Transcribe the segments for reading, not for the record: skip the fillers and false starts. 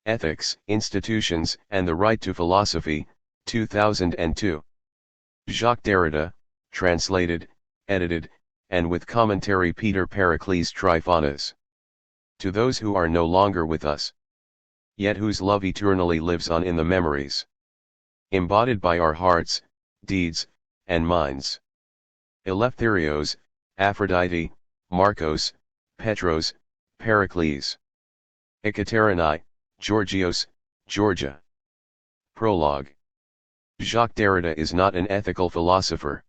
Ethics, Institutions, and the Right to Philosophy, 2002. Jacques Derrida, translated, edited, and with commentary Peter Pericles Tryphonas. To those who are no longer with us, yet whose love eternally lives on in the memories embodied by our hearts, deeds, and minds. Eleftherios, Aphrodite, Marcos, Petros, Pericles. Ekaterini, Georgios, Georgia. Prologue. Jacques Derrida is not an ethical philosopher.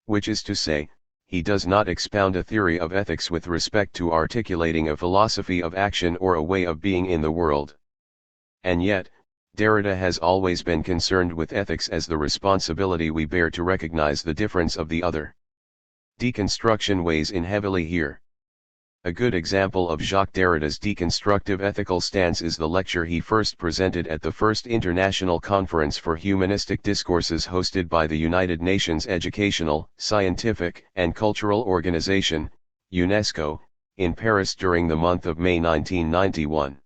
Which is to say, he does not expound a theory of ethics with respect to articulating a philosophy of action or a way of being in the world. And yet, Derrida has always been concerned with ethics as the responsibility we bear to recognize the difference of the other. Deconstruction weighs in heavily here. A good example of Jacques Derrida's deconstructive ethical stance is the lecture he first presented at the First International Conference for Humanistic Discourses hosted by the United Nations Educational, Scientific, and Cultural Organization, UNESCO, in Paris during the month of May 1991.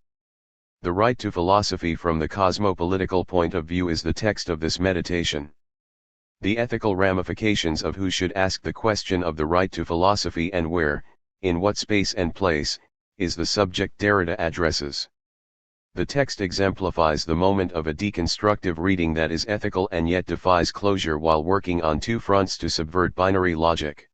The Right to Philosophy from the Cosmopolitical Point of View is the text of this meditation. The ethical ramifications of who should ask the question of the right to philosophy and where, in what space and place, is the subject Derrida addresses. The text exemplifies the moment of a deconstructive reading that is ethical and yet defies closure while working on two fronts to subvert binary logic.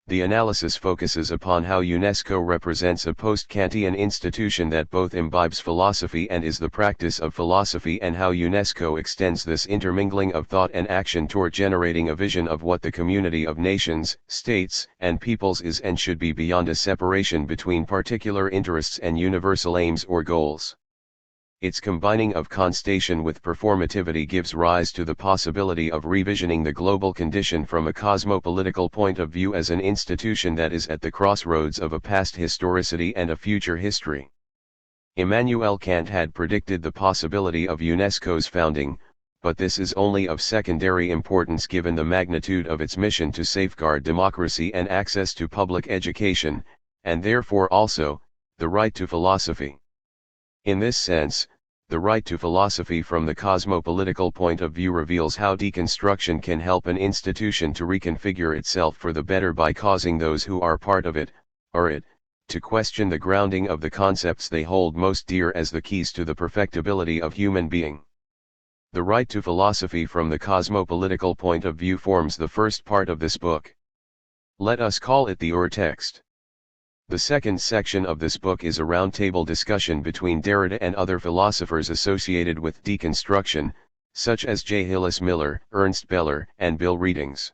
The analysis focuses upon how UNESCO represents a post-Kantian institution that both imbibes philosophy and is the practice of philosophy, and how UNESCO extends this intermingling of thought and action toward generating a vision of what the community of nations, states, and peoples is and should be beyond a separation between particular interests and universal aims or goals. Its combining of constation with performativity gives rise to the possibility of revisioning the global condition from a cosmopolitical point of view as an institution that is at the crossroads of a past historicity and a future history. Immanuel Kant had predicted the possibility of UNESCO's founding, but this is only of secondary importance given the magnitude of its mission to safeguard democracy and access to public education, and therefore also, the right to philosophy. In this sense, the right to philosophy from the cosmopolitical point of view reveals how deconstruction can help an institution to reconfigure itself for the better by causing those who are part of it, or it, to question the grounding of the concepts they hold most dear as the keys to the perfectibility of human being. The right to philosophy from the cosmopolitical point of view forms the first part of this book. Let us call it the urtext. The second section of this book is a roundtable discussion between Derrida and other philosophers associated with deconstruction, such as J. Hillis Miller, Ernst Beller, and Bill Readings.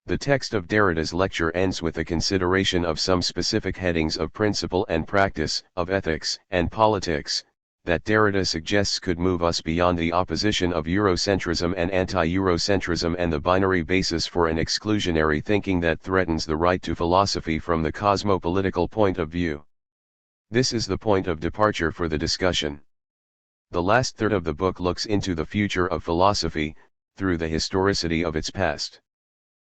The text of Derrida's lecture ends with a consideration of some specific headings of principle and practice, of ethics and politics, that Derrida suggests could move us beyond the opposition of Eurocentrism and anti-Eurocentrism and the binary basis for an exclusionary thinking that threatens the right to philosophy from the cosmopolitical point of view. This is the point of departure for the discussion. The last third of the book looks into the future of philosophy, through the historicity of its past.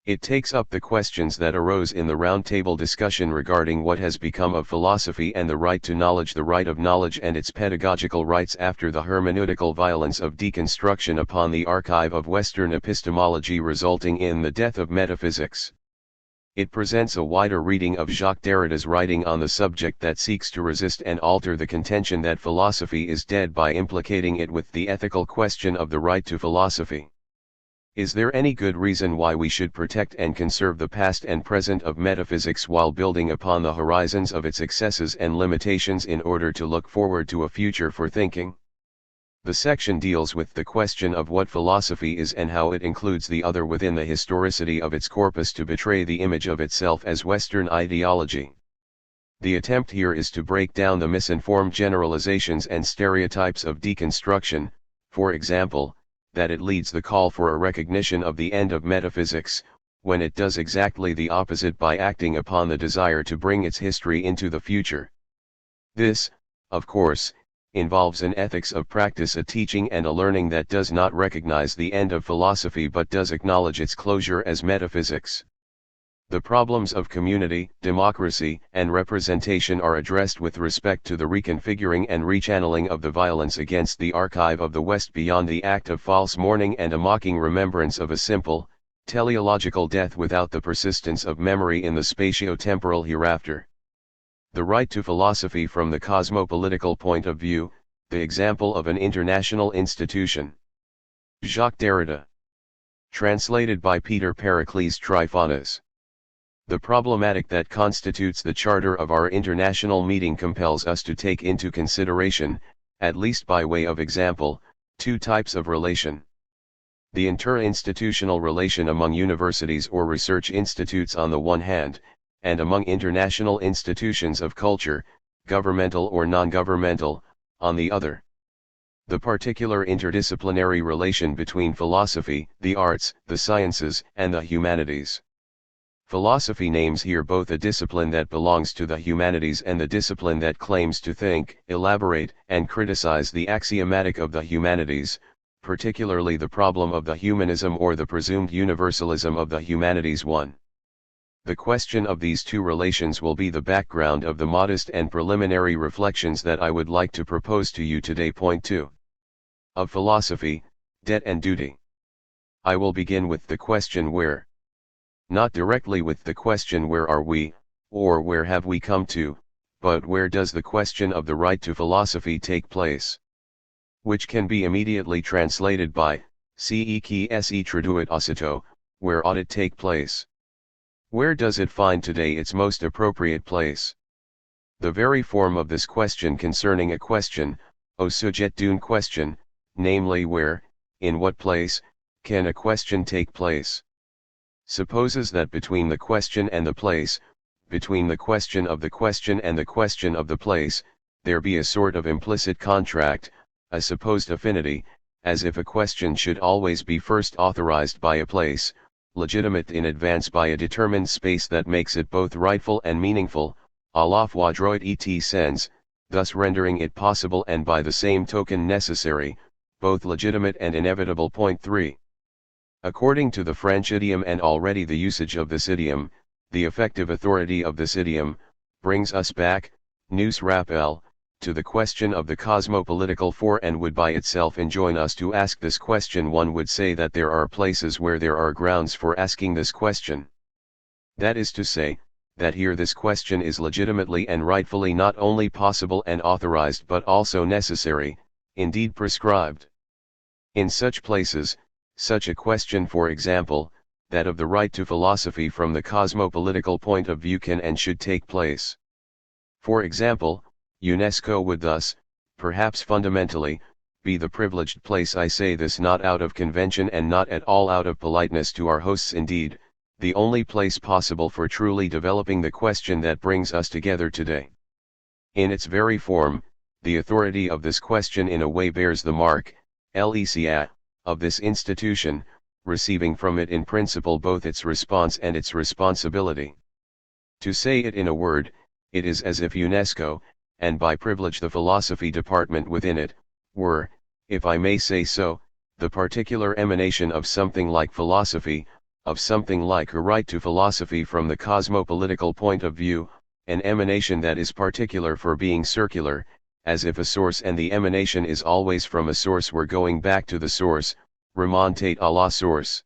It takes up the questions that arose in the roundtable discussion regarding what has become of philosophy and the right to knowledge, the right of knowledge and its pedagogical rights after the hermeneutical violence of deconstruction upon the archive of Western epistemology resulting in the death of metaphysics. It presents a wider reading of Jacques Derrida's writing on the subject that seeks to resist and alter the contention that philosophy is dead by implicating it with the ethical question of the right to philosophy. Is there any good reason why we should protect and conserve the past and present of metaphysics while building upon the horizons of its excesses and limitations in order to look forward to a future for thinking? The section deals with the question of what philosophy is and how it includes the other within the historicity of its corpus to betray the image of itself as Western ideology. The attempt here is to break down the misinformed generalizations and stereotypes of deconstruction, for example, that it leads the call for a recognition of the end of metaphysics, when it does exactly the opposite by acting upon the desire to bring its history into the future. This, of course, involves an ethics of practice, a teaching and a learning that does not recognize the end of philosophy but does acknowledge its closure as metaphysics. The problems of community, democracy, and representation are addressed with respect to the reconfiguring and rechanneling of the violence against the archive of the West beyond the act of false mourning and a mocking remembrance of a simple, teleological death without the persistence of memory in the spatio-temporal hereafter. The right to philosophy from the cosmopolitical point of view, the example of an international institution. Jacques Derrida. Translated by Peter Pericles Tryphonas. The problematic that constitutes the charter of our international meeting compels us to take into consideration, at least by way of example, two types of relation. The inter-institutional relation among universities or research institutes on the one hand, and among international institutions of culture, governmental or non-governmental, on the other. The particular interdisciplinary relation between philosophy, the arts, the sciences, and the humanities. Philosophy names here both a discipline that belongs to the humanities and the discipline that claims to think, elaborate, and criticize the axiomatic of the humanities, particularly the problem of the humanism or the presumed universalism of the humanities. 1. The question of these two relations will be the background of the modest and preliminary reflections that I would like to propose to you today. Point 2. Of philosophy, debt and duty. I will begin with the question where. Not directly with the question where are we, or where have we come to, but where does the question of the right to philosophy take place? Which can be immediately translated by, ce qui se traduit aussitôt, where ought it take place? Where does it find today its most appropriate place? The very form of this question concerning a question, au sujet d'une question, namely where, in what place, can a question take place? Supposes that between the question and the place, between the question of the question and the question of the place, there be a sort of implicit contract, a supposed affinity, as if a question should always be first authorized by a place, legitimate in advance by a determined space that makes it both rightful and meaningful, à la fois droit et sens, thus rendering it possible and by the same token necessary, both legitimate and inevitable. Point 3. According to the French idiom and already the usage of this idiom, the effective authority of this idiom, brings us back, nous rappelle, to the question of the cosmopolitical for and would by itself enjoin us to ask this question. One would say that there are places where there are grounds for asking this question. That is to say, that here this question is legitimately and rightfully not only possible and authorized but also necessary, indeed prescribed. In such places, such a question, for example, that of the right to philosophy from the cosmopolitical point of view, can and should take place. For example, UNESCO would thus, perhaps fundamentally, be the privileged place. I say this not out of convention and not at all out of politeness to our hosts, indeed, the only place possible for truly developing the question that brings us together today. In its very form, the authority of this question in a way bears the mark, LECA, of this institution, receiving from it in principle both its response and its responsibility. To say it in a word, it is as if UNESCO, and by privilege the philosophy department within it, were, if I may say so, the particular emanation of something like philosophy, of something like a right to philosophy from the cosmopolitical point of view, an emanation that is particular for being circular, as if a source and the emanation is always from a source were going back to the source, remontate à la source.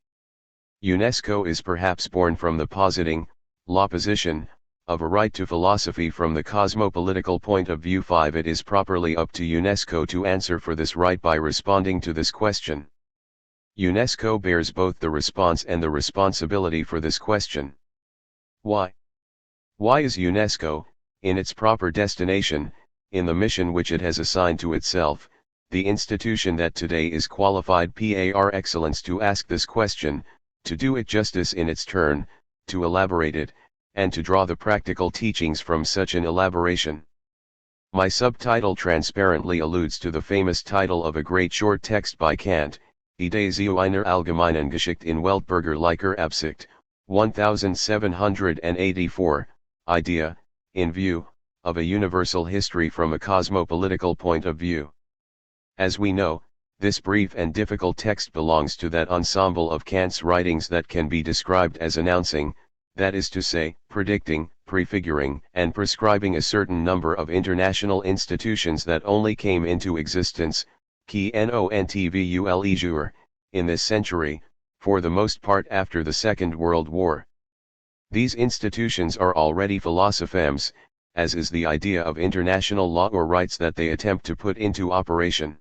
UNESCO is perhaps born from the positing, l'opposition, of a right to philosophy from the cosmopolitical point of view. 5. It is properly up to UNESCO to answer for this right by responding to this question. UNESCO bears both the response and the responsibility for this question. Why? Why is UNESCO, in its proper destination, in the mission which it has assigned to itself, the institution that today is qualified par excellence to ask this question, to do it justice in its turn, to elaborate it, and to draw the practical teachings from such an elaboration? My subtitle transparently alludes to the famous title of a great short text by Kant, Idee zu einer allgemeinen Geschichte in weltbürgerlicher Absicht, 1784, idea, in view, of a universal history from a cosmopolitical point of view. As we know, this brief and difficult text belongs to that ensemble of Kant's writings that can be described as announcing, that is to say, predicting, prefiguring, and prescribing a certain number of international institutions that only came into existence, qui nontvu jour, in this century, for the most part after the Second World War. These institutions are already philosophemes, as is the idea of international law or rights that they attempt to put into operation.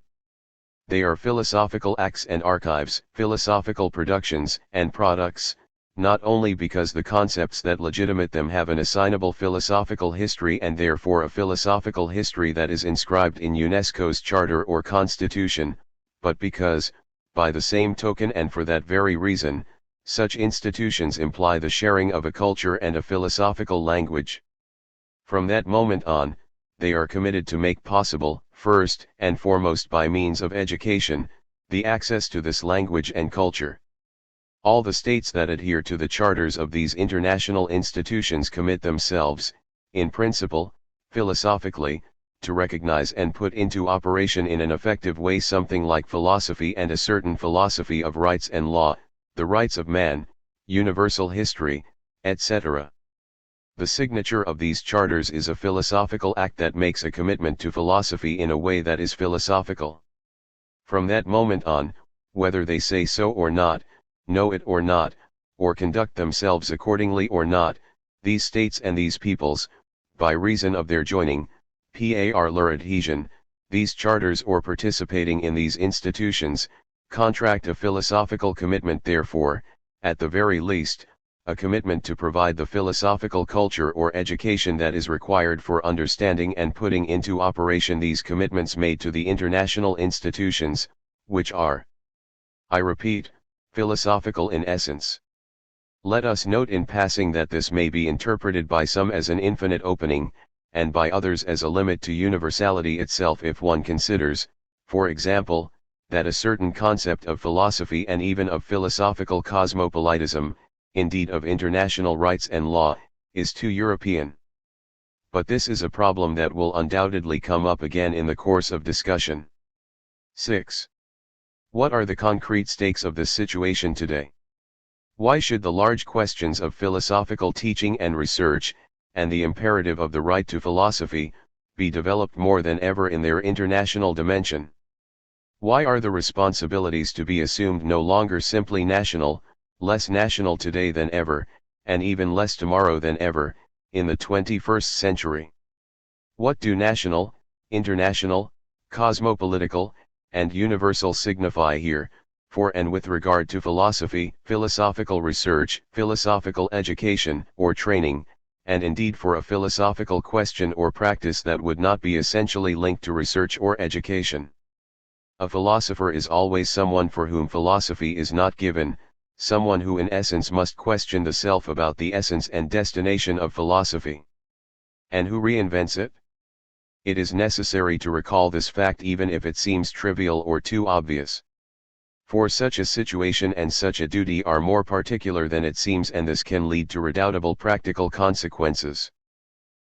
They are philosophical acts and archives, philosophical productions and products, not only because the concepts that legitimate them have an assignable philosophical history and therefore a philosophical history that is inscribed in UNESCO's charter or constitution, but because, by the same token and for that very reason, such institutions imply the sharing of a culture and a philosophical language. From that moment on, they are committed to make possible, first and foremost by means of education, the access to this language and culture. All the states that adhere to the charters of these international institutions commit themselves, in principle, philosophically, to recognize and put into operation in an effective way something like philosophy and a certain philosophy of rights and law, the rights of man, universal history, etc. The signature of these charters is a philosophical act that makes a commitment to philosophy in a way that is philosophical. From that moment on, whether they say so or not, know it or not, or conduct themselves accordingly or not, these states and these peoples, by reason of their joining, par leur adhesion, these charters or participating in these institutions, contract a philosophical commitment therefore, at the very least, a commitment to provide the philosophical culture or education that is required for understanding and putting into operation these commitments made to the international institutions, which are, I repeat, philosophical in essence. Let us note in passing that this may be interpreted by some as an infinite opening, and by others as a limit to universality itself if one considers, for example, that a certain concept of philosophy and even of philosophical cosmopolitism, indeed of international rights and law, is too European. But this is a problem that will undoubtedly come up again in the course of discussion. 6. What are the concrete stakes of this situation today? Why should the large questions of philosophical teaching and research, and the imperative of the right to philosophy, be developed more than ever in their international dimension? Why are the responsibilities to be assumed no longer simply national, less national today than ever, and even less tomorrow than ever, in the 21st century? What do national, international, cosmopolitical, and universal signify here, for and with regard to philosophy, philosophical research, philosophical education or training, and indeed for a philosophical question or practice that would not be essentially linked to research or education? A philosopher is always someone for whom philosophy is not given, someone who in essence must question the self about the essence and destination of philosophy. And who reinvents it? It is necessary to recall this fact even if it seems trivial or too obvious. For such a situation and such a duty are more particular than it seems, and this can lead to redoubtable practical consequences.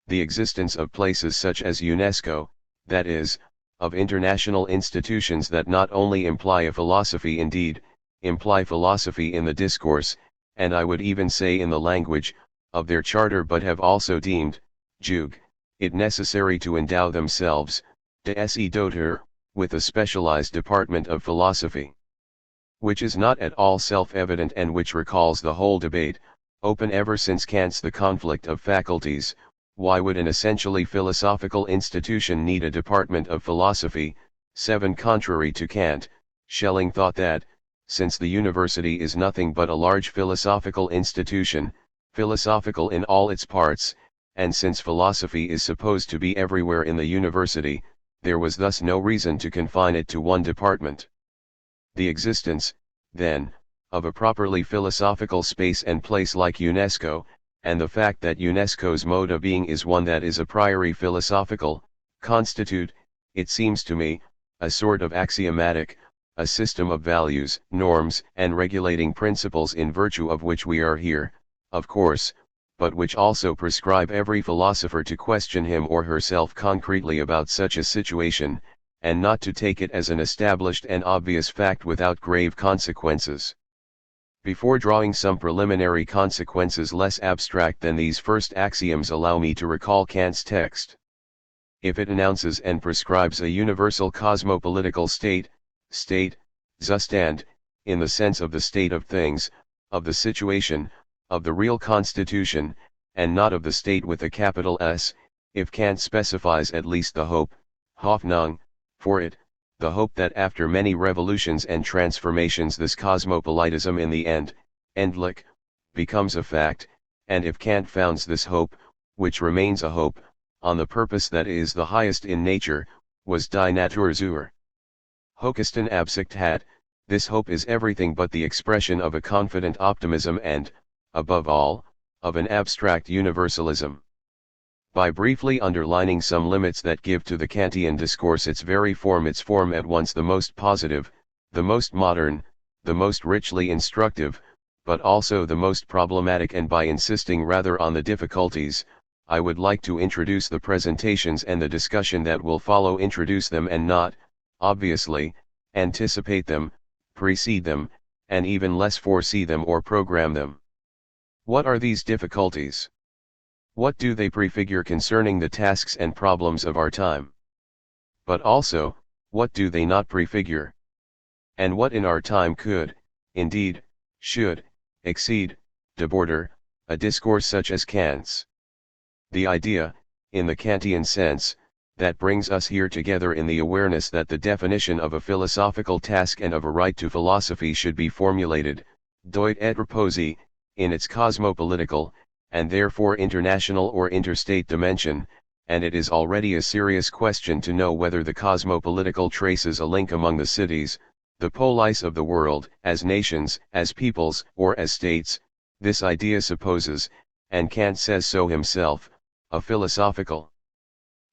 The existence of places such as UNESCO, that is, of international institutions that not only imply a philosophy indeed, imply philosophy in the discourse, and I would even say in the language, of their charter, but have also deemed, Jacques, it necessary to endow themselves, des d'autres, with a specialized department of philosophy. Which is not at all self-evident and which recalls the whole debate, open ever since Kant's The Conflict of Faculties. Why would an essentially philosophical institution need a department of philosophy? 7. Contrary to Kant, Schelling thought that, since the university is nothing but a large philosophical institution, philosophical in all its parts, and since philosophy is supposed to be everywhere in the university, there was thus no reason to confine it to one department. The existence, then, of a properly philosophical space and place like UNESCO, and the fact that UNESCO's mode of being is one that is a priori philosophical, constitute, it seems to me, a sort of axiomatic, a system of values, norms, and regulating principles in virtue of which we are here, of course, but which also prescribe every philosopher to question him or herself concretely about such a situation, and not to take it as an established and obvious fact without grave consequences. Before drawing some preliminary consequences less abstract than these first axioms, allow me to recall Kant's text. If it announces and prescribes a universal cosmopolitical state, Zustand, in the sense of the state of things, of the situation, of the real constitution, and not of the state with a capital S, if Kant specifies at least the hope, Hoffnung, for it, the hope that after many revolutions and transformations this cosmopolitism in the end, endlich, becomes a fact, and if Kant founds this hope, which remains a hope, on the purpose that is the highest in nature, was die Natur zur höchsten Absicht hat, this hope is everything but the expression of a confident optimism and, above all, of an abstract universalism. By briefly underlining some limits that give to the Kantian discourse its form at once the most positive, the most modern, the most richly instructive, but also the most problematic, and by insisting rather on the difficulties, I would like to introduce the presentations and the discussion that will follow, introduce them and not, obviously, anticipate them, precede them, and even less foresee them or program them. What are these difficulties? What do they prefigure concerning the tasks and problems of our time? But also, what do they not prefigure? And what in our time could, indeed, should, exceed, deborder, a discourse such as Kant's? The idea, in the Kantian sense, that brings us here together in the awareness that the definition of a philosophical task and of a right to philosophy should be formulated, Deut et Reposi, in its cosmopolitical, and therefore international or interstate dimension, and it is already a serious question to know whether the cosmopolitical traces a link among the cities, the polis of the world, as nations, as peoples, or as states. This idea supposes, and Kant says so himself, a philosophical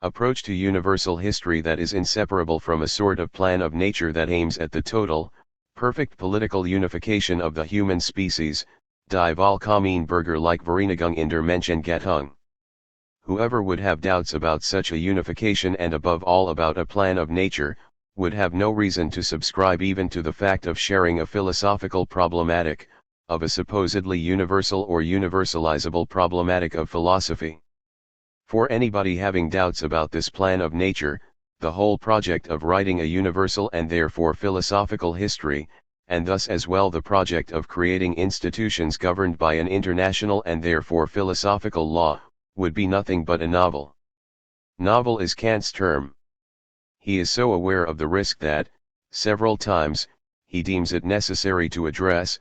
approach to universal history that is inseparable from a sort of plan of nature that aims at the total, perfect political unification of the human species, die vollkommene Bürgerliche Vereinigung in der Menschengattung. Whoever would have doubts about such a unification, and above all about a plan of nature, would have no reason to subscribe even to the fact of sharing a philosophical problematic, of a supposedly universal or universalizable problematic of philosophy. For anybody having doubts about this plan of nature, the whole project of writing a universal and therefore philosophical history, and thus as well the project of creating institutions governed by an international and therefore philosophical law, would be nothing but a novel. Novel is Kant's term. He is so aware of the risk that, several times, he deems it necessary to address,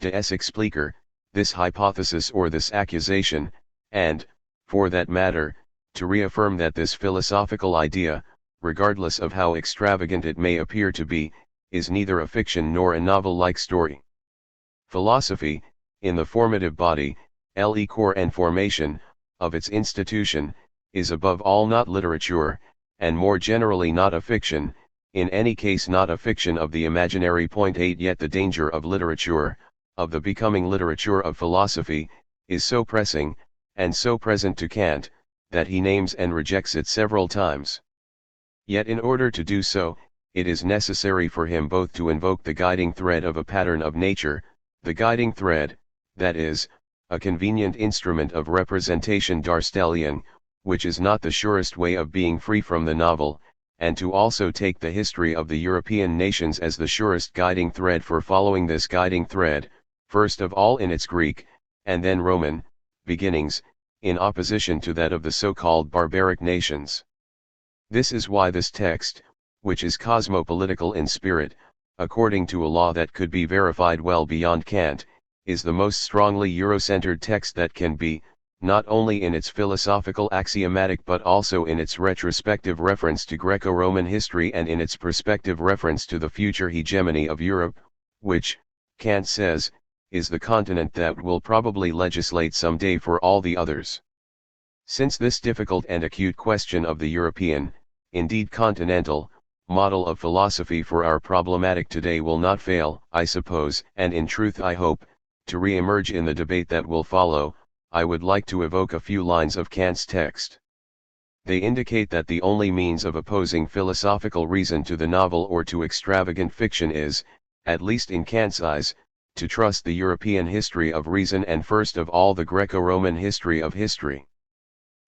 des Expliquer, this hypothesis or this accusation, and, for that matter, to reaffirm that this philosophical idea, regardless of how extravagant it may appear to be, is neither a fiction nor a novel-like story. Philosophy, in the formative body, le core and formation, of its institution, is above all not literature, and more generally not a fiction, in any case not a fiction of the imaginary. 8 Yet the danger of literature, of the becoming literature of philosophy, is so pressing, and so present to Kant, that he names and rejects it several times. Yet in order to do so, it is necessary for him both to invoke the guiding thread of a pattern of nature, the guiding thread, that is, a convenient instrument of representation Darstellung, which is not the surest way of being free from the novel, and to also take the history of the European nations as the surest guiding thread for following this guiding thread, first of all in its Greek, and then Roman, beginnings, in opposition to that of the so-called barbaric nations. This is why this text, which is cosmopolitical in spirit, according to a law that could be verified well beyond Kant, is the most strongly Eurocentered text that can be, not only in its philosophical axiomatic but also in its retrospective reference to Greco-Roman history and in its prospective reference to the future hegemony of Europe, which, Kant says, is the continent that will probably legislate some day for all the others. Since this difficult and acute question of the European, indeed continental, model of philosophy for our problematic today will not fail, I suppose, and in truth I hope, to re-emerge in the debate that will follow, I would like to evoke a few lines of Kant's text. They indicate that the only means of opposing philosophical reason to the novel or to extravagant fiction is, at least in Kant's eyes, to trust the European history of reason and first of all the Greco-Roman history of history.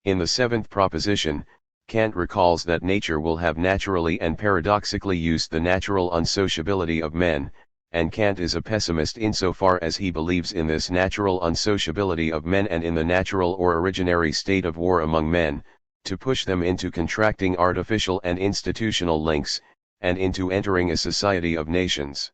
In the seventh proposition, Kant recalls that nature will have naturally and paradoxically used the natural unsociability of men, and Kant is a pessimist insofar as he believes in this natural unsociability of men and in the natural or originary state of war among men, to push them into contracting artificial and institutional links, and into entering a society of nations.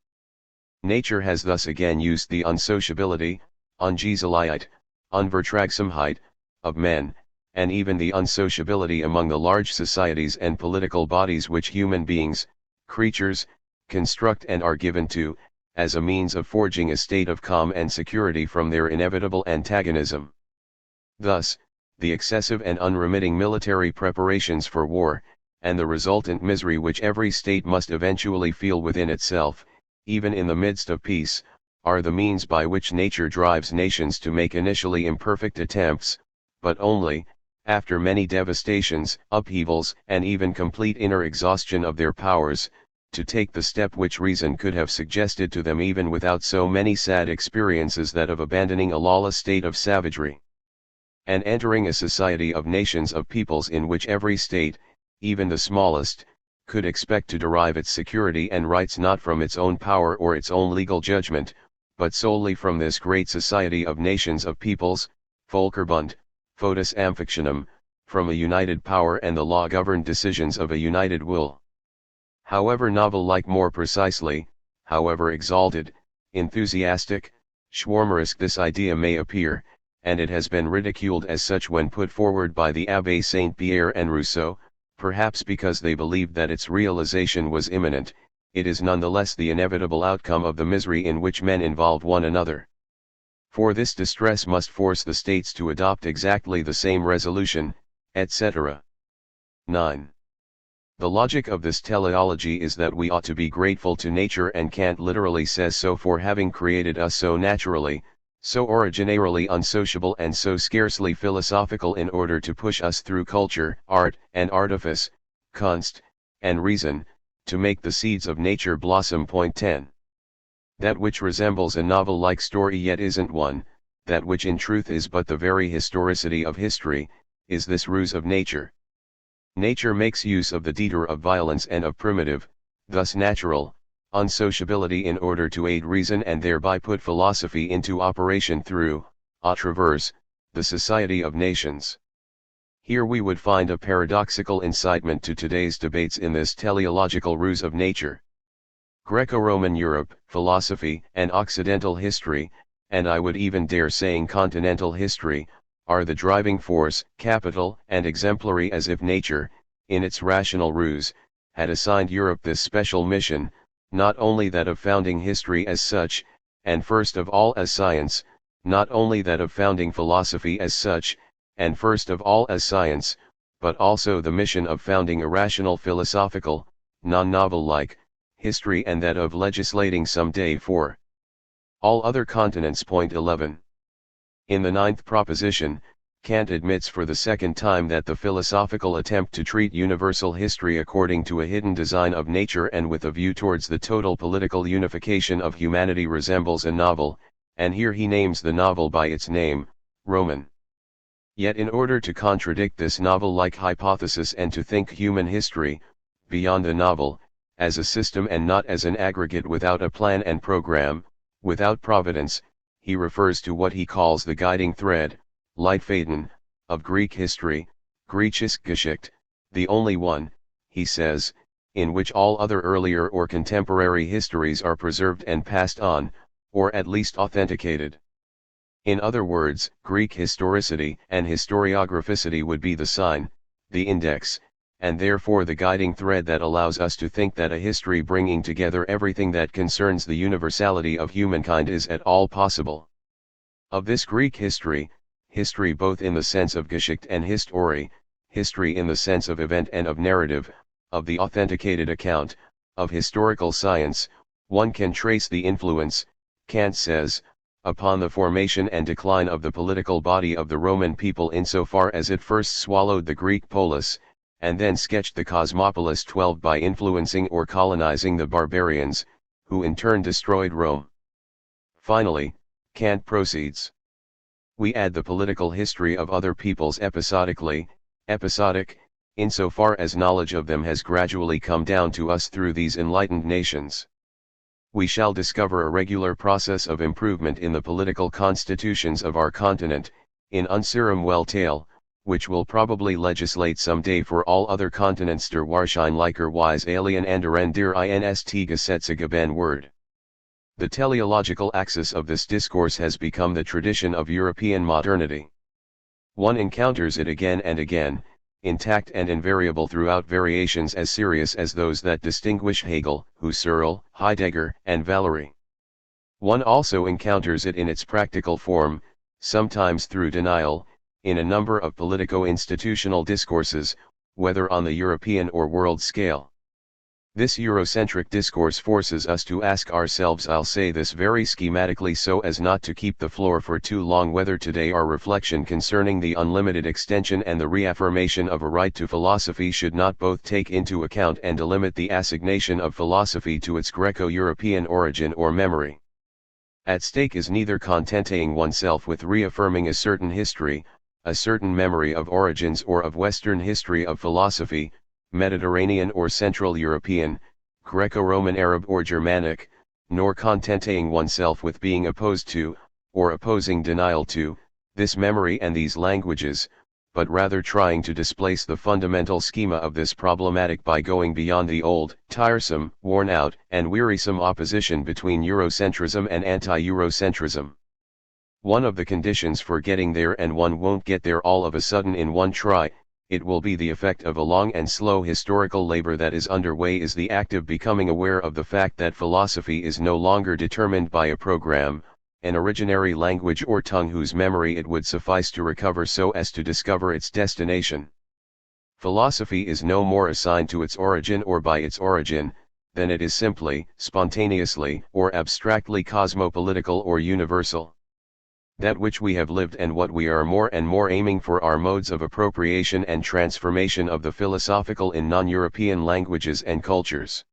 Nature has thus again used the unsociability, ongezalieit, unvertraagzaamheid, of men, and even the unsociability among the large societies and political bodies which human beings, creatures, construct and are given to, as a means of forging a state of calm and security from their inevitable antagonism. Thus, the excessive and unremitting military preparations for war, and the resultant misery which every state must eventually feel within itself, even in the midst of peace, are the means by which nature drives nations to make initially imperfect attempts, but only, after many devastations, upheavals, and even complete inner exhaustion of their powers, to take the step which reason could have suggested to them even without so many sad experiences, that of abandoning a lawless state of savagery, and entering a society of nations of peoples in which every state, even the smallest, could expect to derive its security and rights not from its own power or its own legal judgment, but solely from this great society of nations of peoples, Volkerbund, Foedus Amfictionum, from a united power and the law-governed decisions of a united will. However novel-like, more precisely, however exalted, enthusiastic, Schwärmerisch this idea may appear, and it has been ridiculed as such when put forward by the Abbé Saint-Pierre and Rousseau, perhaps because they believed that its realization was imminent, it is nonetheless the inevitable outcome of the misery in which men involve one another. For this distress must force the states to adopt exactly the same resolution, etc. 9. The logic of this teleology is that we ought to be grateful to nature, and Kant literally says so, for having created us so naturally, so originarily unsociable and so scarcely philosophical, in order to push us through culture, art, and artifice, Kunst, and reason, to make the seeds of nature blossom. Point 10. That which resembles a novel-like story yet isn't one, that which in truth is but the very historicity of history, is this ruse of nature. Nature makes use of the deter of violence and of primitive, thus natural, unsociability in order to aid reason and thereby put philosophy into operation through, à travers, the society of nations. Here we would find a paradoxical incitement to today's debates in this teleological ruse of nature. Greco-Roman Europe, philosophy, and Occidental history, and I would even dare saying continental history, are the driving force, capital, and exemplary, as if nature, in its rational ruse, had assigned Europe this special mission, not only that of founding history as such, and first of all as science, not only that of founding philosophy as such, and first of all as science, but also the mission of founding a rational philosophical, non-novel-like, history, and that of legislating some day for all other continents. Point 11. In the ninth proposition, Kant admits for the second time that the philosophical attempt to treat universal history according to a hidden design of nature and with a view towards the total political unification of humanity resembles a novel, and here he names the novel by its name, Roman. Yet in order to contradict this novel-like hypothesis and to think human history, beyond the novel, as a system and not as an aggregate without a plan and program, without providence, he refers to what he calls the guiding thread, Leitfaden, of Greek history, Griechische Geschichte, the only one, he says, in which all other earlier or contemporary histories are preserved and passed on, or at least authenticated. In other words, Greek historicity and historiographicity would be the sign, the index, and therefore the guiding thread that allows us to think that a history bringing together everything that concerns the universality of humankind is at all possible. Of this Greek history, history both in the sense of Geschichte and History, history in the sense of event and of narrative, of the authenticated account, of historical science, one can trace the influence, Kant says, upon the formation and decline of the political body of the Roman people insofar as it first swallowed the Greek polis, and then sketched the Cosmopolis 12 by influencing or colonizing the barbarians, who in turn destroyed Rome. Finally, Kant proceeds. We add the political history of other peoples episodic, insofar as knowledge of them has gradually come down to us through these enlightened nations. We shall discover a regular process of improvement in the political constitutions of our continent, in unserem Weltale, which will probably legislate some day for all other continents der Wahrscheinlicherweise alien anderen der INST Gesetze geben word. The teleological axis of this discourse has become the tradition of European modernity. One encounters it again and again, intact and invariable throughout variations as serious as those that distinguish Hegel, Husserl, Heidegger, and Valery. One also encounters it in its practical form, sometimes through denial, in a number of politico-institutional discourses, whether on the European or world scale. This Eurocentric discourse forces us to ask ourselves, I'll say this very schematically so as not to keep the floor for too long, whether today our reflection concerning the unlimited extension and the reaffirmation of a right to philosophy should not both take into account and delimit the assignation of philosophy to its Greco-European origin or memory. At stake is neither contenting oneself with reaffirming a certain history, a certain memory of origins or of Western history of philosophy, Mediterranean or Central European, Greco-Roman, Arab or Germanic, nor contenting oneself with being opposed to, or opposing denial to, this memory and these languages, but rather trying to displace the fundamental schema of this problematic by going beyond the old, tiresome, worn-out, and wearisome opposition between Eurocentrism and anti-Eurocentrism. One of the conditions for getting there, and one won't get there all of a sudden in one try, it will be the effect of a long and slow historical labor that is underway, is the active becoming aware of the fact that philosophy is no longer determined by a program, an originary language or tongue whose memory it would suffice to recover so as to discover its destination. Philosophy is no more assigned to its origin or by its origin, than it is simply, spontaneously, or abstractly cosmopolitical or universal. That which we have lived and what we are more and more aiming for are modes of appropriation and transformation of the philosophical in non-European languages and cultures.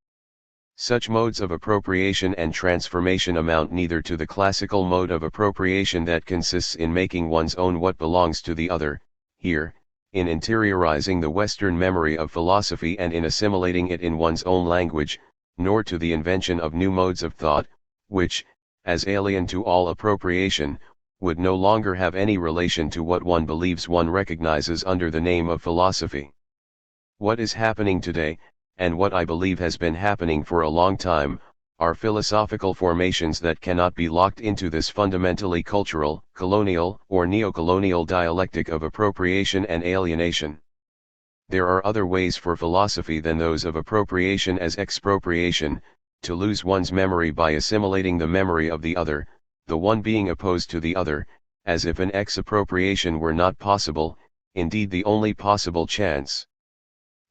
Such modes of appropriation and transformation amount neither to the classical mode of appropriation that consists in making one's own what belongs to the other, here, in interiorizing the Western memory of philosophy and in assimilating it in one's own language, nor to the invention of new modes of thought, which, as alien to all appropriation, would no longer have any relation to what one believes one recognizes under the name of philosophy. What is happening today, and what I believe has been happening for a long time, are philosophical formations that cannot be locked into this fundamentally cultural, colonial, or neocolonial dialectic of appropriation and alienation. There are other ways for philosophy than those of appropriation as expropriation, to lose one's memory by assimilating the memory of the other, the one being opposed to the other, as if an expropriation were not possible, indeed the only possible chance.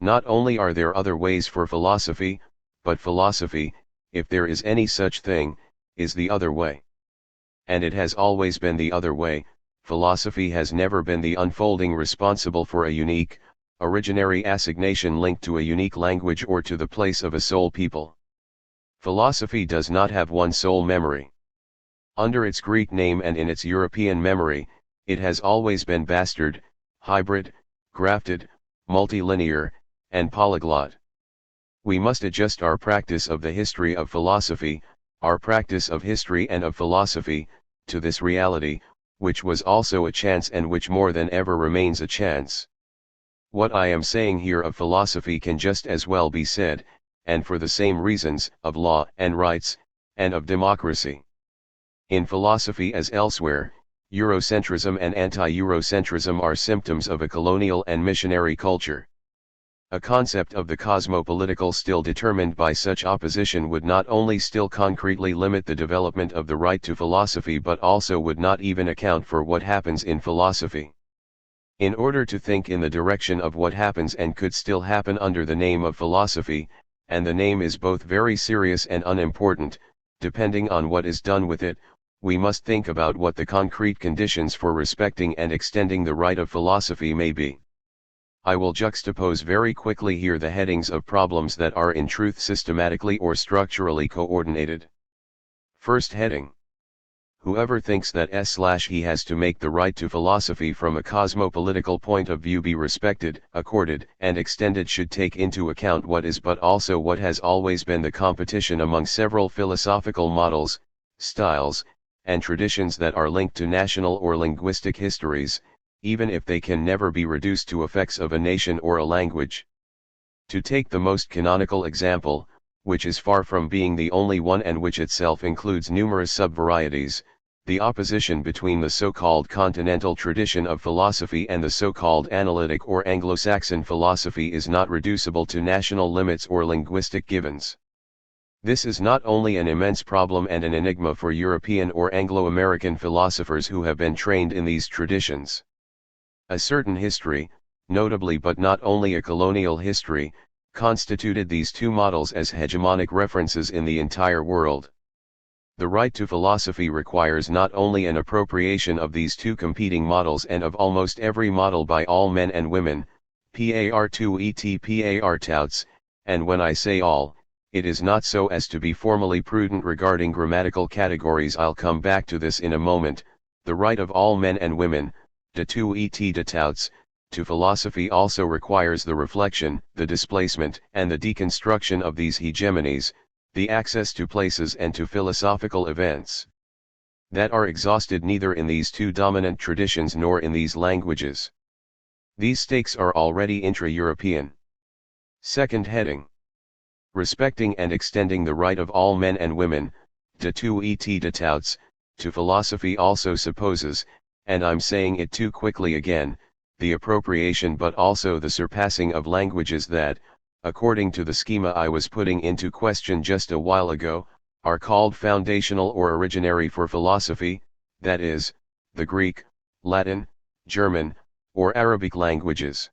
Not only are there other ways for philosophy, but philosophy, if there is any such thing, is the other way. And it has always been the other way. Philosophy has never been the unfolding responsible for a unique, originary assignation linked to a unique language or to the place of a sole people. Philosophy does not have one sole memory. Under its Greek name and in its European memory, it has always been bastard, hybrid, grafted, multilinear, and polyglot. We must adjust our practice of the history of philosophy, our practice of history and of philosophy, to this reality, which was also a chance and which more than ever remains a chance. What I am saying here of philosophy can just as well be said, and for the same reasons, of law and rights, and of democracy. In philosophy as elsewhere, Eurocentrism and anti-Eurocentrism are symptoms of a colonial and missionary culture. A concept of the cosmopolitical still determined by such opposition would not only still concretely limit the development of the right to philosophy but also would not even account for what happens in philosophy. In order to think in the direction of what happens and could still happen under the name of philosophy, and the name is both very serious and unimportant, depending on what is done with it, we must think about what the concrete conditions for respecting and extending the right of philosophy may be. I will juxtapose very quickly here the headings of problems that are in truth systematically or structurally coordinated. First heading. whoever thinks that he has to make the right to philosophy from a cosmopolitical point of view be respected, accorded, and extended should take into account what is but also what has always been the competition among several philosophical models, styles, and traditions that are linked to national or linguistic histories, even if they can never be reduced to effects of a nation or a language. To take the most canonical example, which is far from being the only one and which itself includes numerous sub-varieties, the opposition between the so-called continental tradition of philosophy and the so-called analytic or Anglo-Saxon philosophy is not reducible to national limits or linguistic givens. This is not only an immense problem and an enigma for European or Anglo-American philosophers who have been trained in these traditions. A certain history, notably but not only a colonial history, constituted these two models as hegemonic references in the entire world. The right to philosophy requires not only an appropriation of these two competing models and of almost every model by all men and women, par touts, and when I say all, it is not so as to be formally prudent regarding grammatical categories. I'll come back to this in a moment. The right of all men and women, de touts, to philosophy also requires the reflection, the displacement, and the deconstruction of these hegemonies, the access to places and to philosophical events that are exhausted neither in these two dominant traditions nor in these languages. These stakes are already intra-European. Second heading. Respecting and extending the right of all men and women, de touts, to philosophy also supposes, and I'm saying it too quickly again, the appropriation but also the surpassing of languages that, according to the schema I was putting into question just a while ago, are called foundational or originary for philosophy, that is, the Greek, Latin, German, or Arabic languages.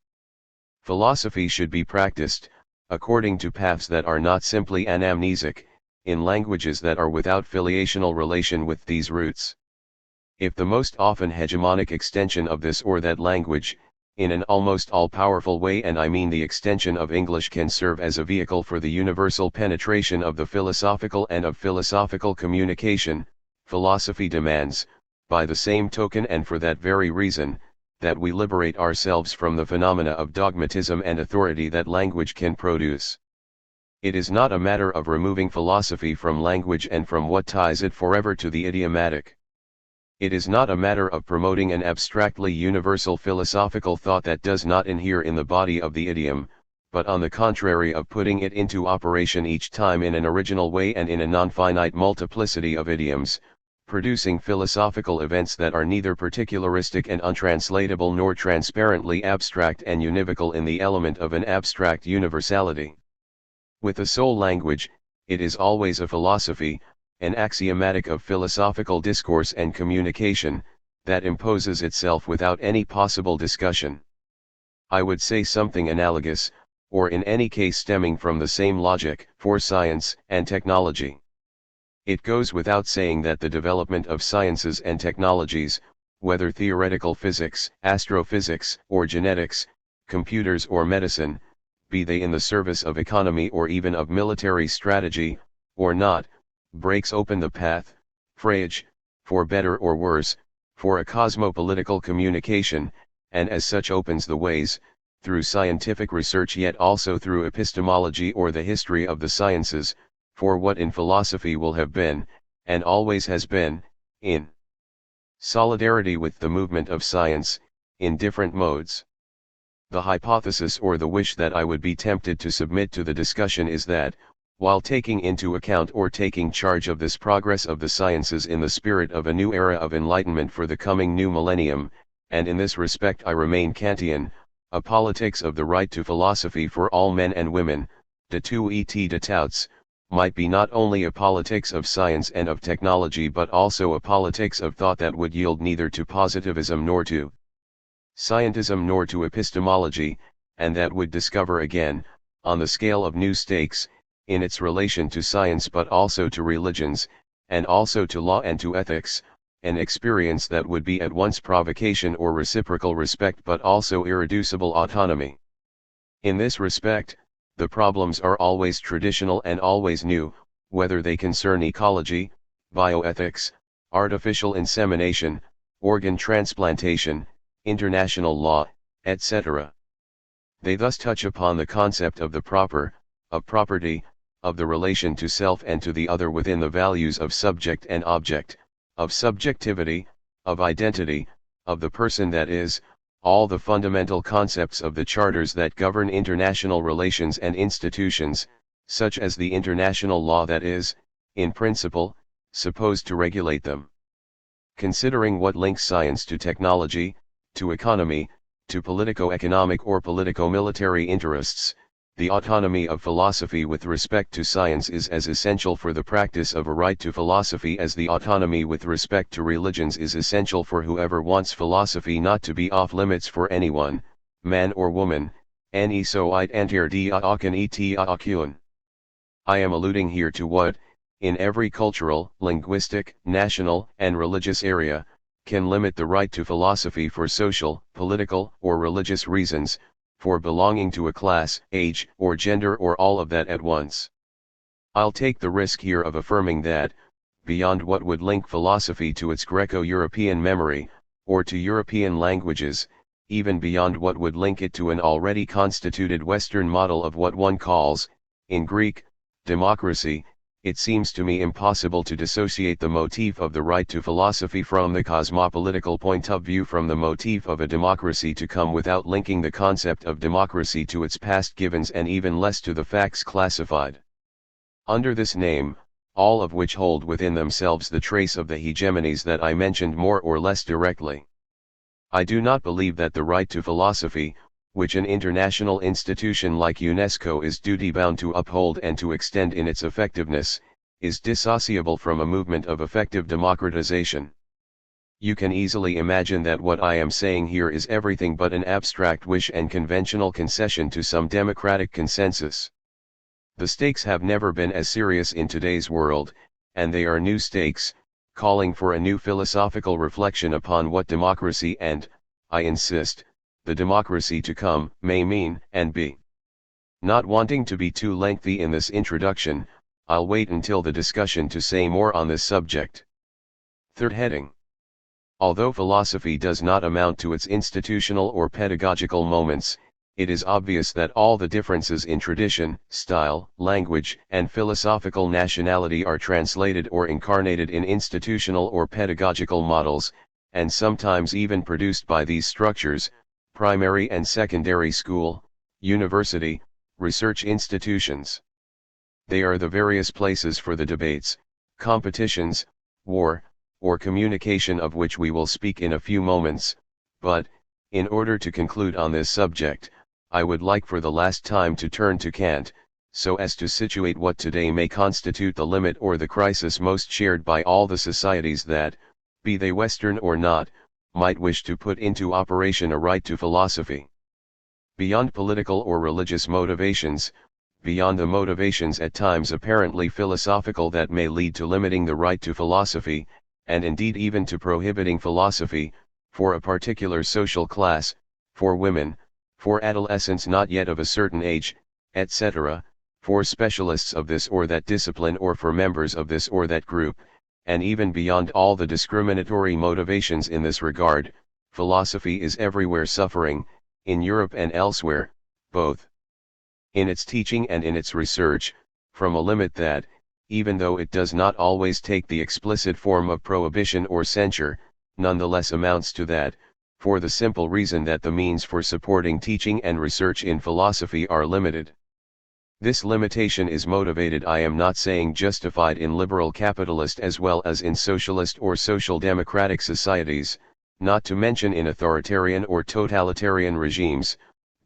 Philosophy should be practiced, according to paths that are not simply anamnesic, in languages that are without filiational relation with these roots. If the most often hegemonic extension of this or that language, in an almost all-powerful way, and I mean the extension of English, can serve as a vehicle for the universal penetration of the philosophical and of philosophical communication, philosophy demands, by the same token and for that very reason, that we liberate ourselves from the phenomena of dogmatism and authority that language can produce. It is not a matter of removing philosophy from language and from what ties it forever to the idiomatic. It is not a matter of promoting an abstractly universal philosophical thought that does not inhere in the body of the idiom, but on the contrary of putting it into operation each time in an original way and in a non-finite multiplicity of idioms, producing philosophical events that are neither particularistic and untranslatable nor transparently abstract and univocal in the element of an abstract universality. With the sole language, it is always a philosophy, an axiomatic of philosophical discourse and communication, that imposes itself without any possible discussion. I would say something analogous, or in any case stemming from the same logic, for science and technology. It goes without saying that the development of sciences and technologies, whether theoretical physics, astrophysics, or genetics, computers or medicine, be they in the service of economy or even of military strategy, or not, breaks open the path, frage, for better or worse, for a cosmopolitical communication, and as such opens the ways, through scientific research yet also through epistemology or the history of the sciences, for what in philosophy will have been, and always has been, in solidarity with the movement of science, in different modes. The hypothesis or the wish that I would be tempted to submit to the discussion is that, while taking into account or taking charge of this progress of the sciences in the spirit of a new era of enlightenment for the coming new millennium, and in this respect I remain Kantian, a politics of the right to philosophy for all men and women, de touts, might be not only a politics of science and of technology but also a politics of thought that would yield neither to positivism nor to scientism nor to epistemology, and that would discover again, on the scale of new stakes, in its relation to science but also to religions, and also to law and to ethics, an experience that would be at once provocation or reciprocal respect but also irreducible autonomy. In this respect, the problems are always traditional and always new, whether they concern ecology, bioethics, artificial insemination, organ transplantation, international law, etc. They thus touch upon the concept of the proper, of property, of the relation to self and to the other within the values of subject and object, of subjectivity, of identity, of the person, that is, all the fundamental concepts of the charters that govern international relations and institutions, such as the international law that is, in principle, supposed to regulate them. Considering what links science to technology, to economy, to politico-economic or politico-military interests, the autonomy of philosophy with respect to science is as essential for the practice of a right to philosophy as the autonomy with respect to religions is essential for whoever wants philosophy not to be off limits for anyone, man or woman, any soite antir dia akan et akun. I am alluding here to what, in every cultural, linguistic, national, and religious area, can limit the right to philosophy for social, political, or religious reasons, for belonging to a class, age, or gender, or all of that at once. I'll take the risk here of affirming that, beyond what would link philosophy to its Greco-European memory, or to European languages, even beyond what would link it to an already constituted Western model of what one calls, in Greek, democracy, it seems to me impossible to dissociate the motif of the right to philosophy from the cosmopolitical point of view from the motif of a democracy to come without linking the concept of democracy to its past givens and even less to the facts classified under this name, all of which hold within themselves the trace of the hegemonies that I mentioned more or less directly. I do not believe that the right to philosophy, which an international institution like UNESCO is duty-bound to uphold and to extend in its effectiveness, is dissociable from a movement of effective democratization. You can easily imagine that what I am saying here is everything but an abstract wish and conventional concession to some democratic consensus. The stakes have never been as serious in today's world, and they are new stakes, calling for a new philosophical reflection upon what democracy and, I insist, the democracy to come, may mean and be. Not wanting to be too lengthy in this introduction, I'll wait until the discussion to say more on this subject. Third heading. Although philosophy does not amount to its institutional or pedagogical moments, it is obvious that all the differences in tradition, style, language, and philosophical nationality are translated or incarnated in institutional or pedagogical models, and sometimes even produced by these structures, primary and secondary school, university, research institutions. They are the various places for the debates, competitions, war, or communication of which we will speak in a few moments, but, in order to conclude on this subject, I would like for the last time to turn to Kant, so as to situate what today may constitute the limit or the crisis most shared by all the societies that, be they Western or not, might wish to put into operation a right to philosophy. Beyond political or religious motivations, beyond the motivations at times apparently philosophical that may lead to limiting the right to philosophy, and indeed even to prohibiting philosophy, for a particular social class, for women, for adolescents not yet of a certain age, etc., for specialists of this or that discipline or for members of this or that group, and even beyond all the discriminatory motivations in this regard, philosophy is everywhere suffering, in Europe and elsewhere, both in its teaching and in its research, from a limit that, even though it does not always take the explicit form of prohibition or censure, nonetheless amounts to that, for the simple reason that the means for supporting teaching and research in philosophy are limited. This limitation is motivated, I am not saying justified, in liberal capitalist as well as in socialist or social democratic societies, not to mention in authoritarian or totalitarian regimes,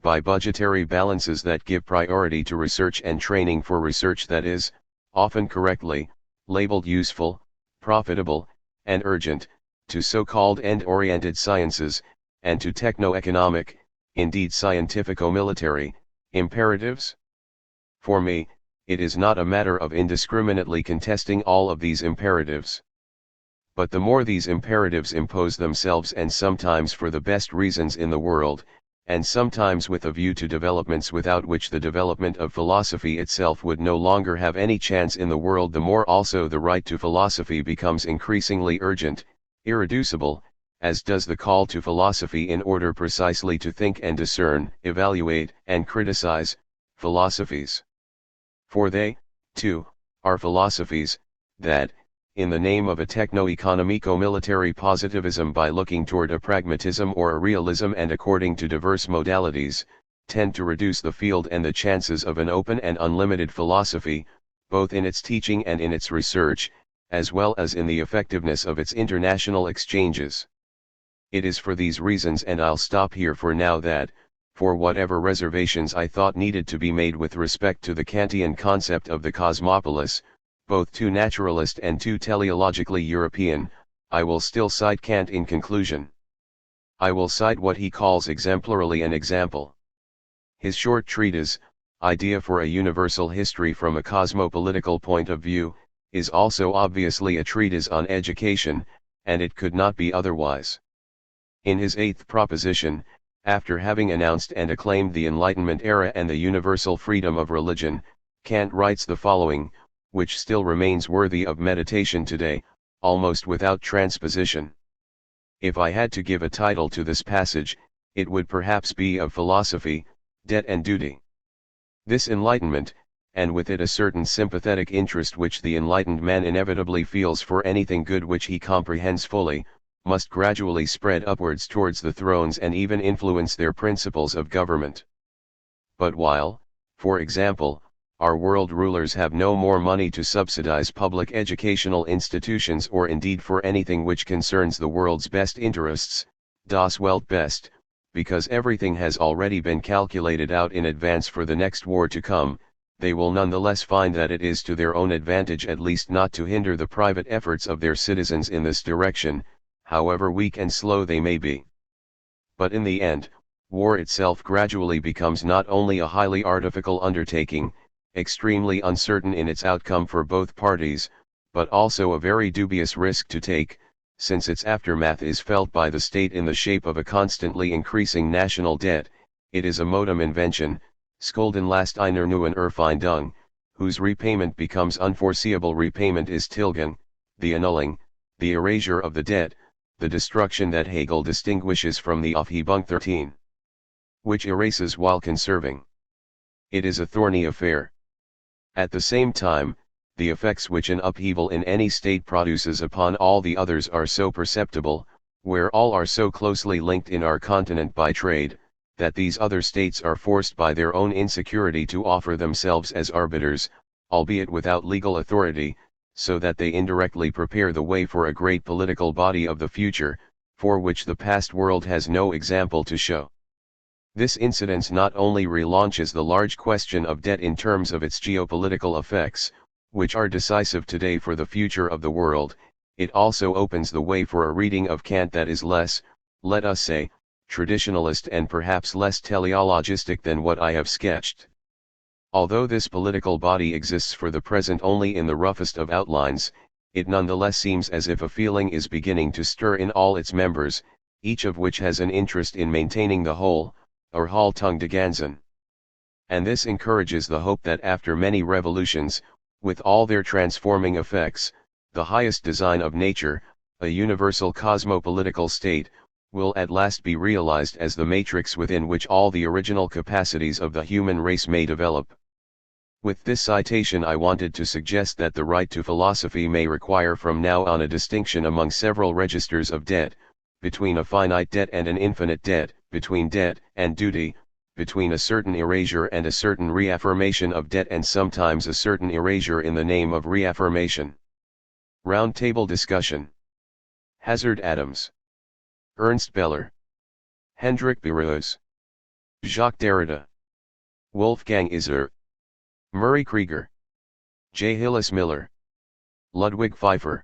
by budgetary balances that give priority to research and training for research that is, often correctly, labeled useful, profitable, and urgent, to so-called end-oriented sciences, and to techno-economic, indeed scientifico-military, imperatives. For me, it is not a matter of indiscriminately contesting all of these imperatives. But the more these imperatives impose themselves, and sometimes for the best reasons in the world, and sometimes with a view to developments without which the development of philosophy itself would no longer have any chance in the world, the more also the right to philosophy becomes increasingly urgent, irreducible, as does the call to philosophy in order precisely to think and discern, evaluate and criticize philosophies. For they, too, are philosophies, that, in the name of a techno-economico-military positivism, by looking toward a pragmatism or a realism and according to diverse modalities, tend to reduce the field and the chances of an open and unlimited philosophy, both in its teaching and in its research, as well as in the effectiveness of its international exchanges. It is for these reasons, and I'll stop here for now, that, for whatever reservations I thought needed to be made with respect to the Kantian concept of the cosmopolis, both too naturalist and too teleologically European, I will still cite Kant in conclusion. I will cite what he calls exemplarily an example. His short treatise, Idea for a Universal History from a Cosmopolitical Point of View, is also obviously a treatise on education, and it could not be otherwise. In his eighth proposition, after having announced and acclaimed the Enlightenment era and the universal freedom of religion, Kant writes the following, which still remains worthy of meditation today, almost without transposition. If I had to give a title to this passage, it would perhaps be Of Philosophy, Debt and Duty. This enlightenment, and with it a certain sympathetic interest which the enlightened man inevitably feels for anything good which he comprehends fully, must gradually spread upwards towards the thrones and even influence their principles of government. But while, for example, our world rulers have no more money to subsidize public educational institutions, or indeed for anything which concerns the world's best interests, das Welt best, because everything has already been calculated out in advance for the next war to come, they will nonetheless find that it is to their own advantage at least not to hinder the private efforts of their citizens in this direction, however weak and slow they may be. But in the end, war itself gradually becomes not only a highly artificial undertaking, extremely uncertain in its outcome for both parties, but also a very dubious risk to take, since its aftermath is felt by the state in the shape of a constantly increasing national debt. It is a modum invention, Schulden last einer neuen Erfindung, whose repayment becomes unforeseeable. Repayment is Tilgung, the annulling, the erasure of the debt, the destruction that Hegel distinguishes from the Aufhebung 13, which erases while conserving. It is a thorny affair. At the same time, the effects which an upheaval in any state produces upon all the others are so perceptible, where all are so closely linked in our continent by trade, that these other states are forced by their own insecurity to offer themselves as arbiters, albeit without legal authority, so that they indirectly prepare the way for a great political body of the future, for which the past world has no example to show. This incident not only relaunches the large question of debt in terms of its geopolitical effects, which are decisive today for the future of the world, it also opens the way for a reading of Kant that is less, let us say, traditionalist and perhaps less teleologistic than what I have sketched. Although this political body exists for the present only in the roughest of outlines, it nonetheless seems as if a feeling is beginning to stir in all its members, each of which has an interest in maintaining the whole, or Haltung de Ganzen. And this encourages the hope that after many revolutions, with all their transforming effects, the highest design of nature, a universal cosmopolitical state, will at last be realized as the matrix within which all the original capacities of the human race may develop. With this citation I wanted to suggest that the right to philosophy may require from now on a distinction among several registers of debt, between a finite debt and an infinite debt, between debt and duty, between a certain erasure and a certain reaffirmation of debt, and sometimes a certain erasure in the name of reaffirmation. Round Table Discussion. Hazard Adams, Ernst Beller, Hendrik Burroughs, Jacques Derrida, Wolfgang Isser, Murray Krieger, J. Hillis Miller, Ludwig Pfeiffer,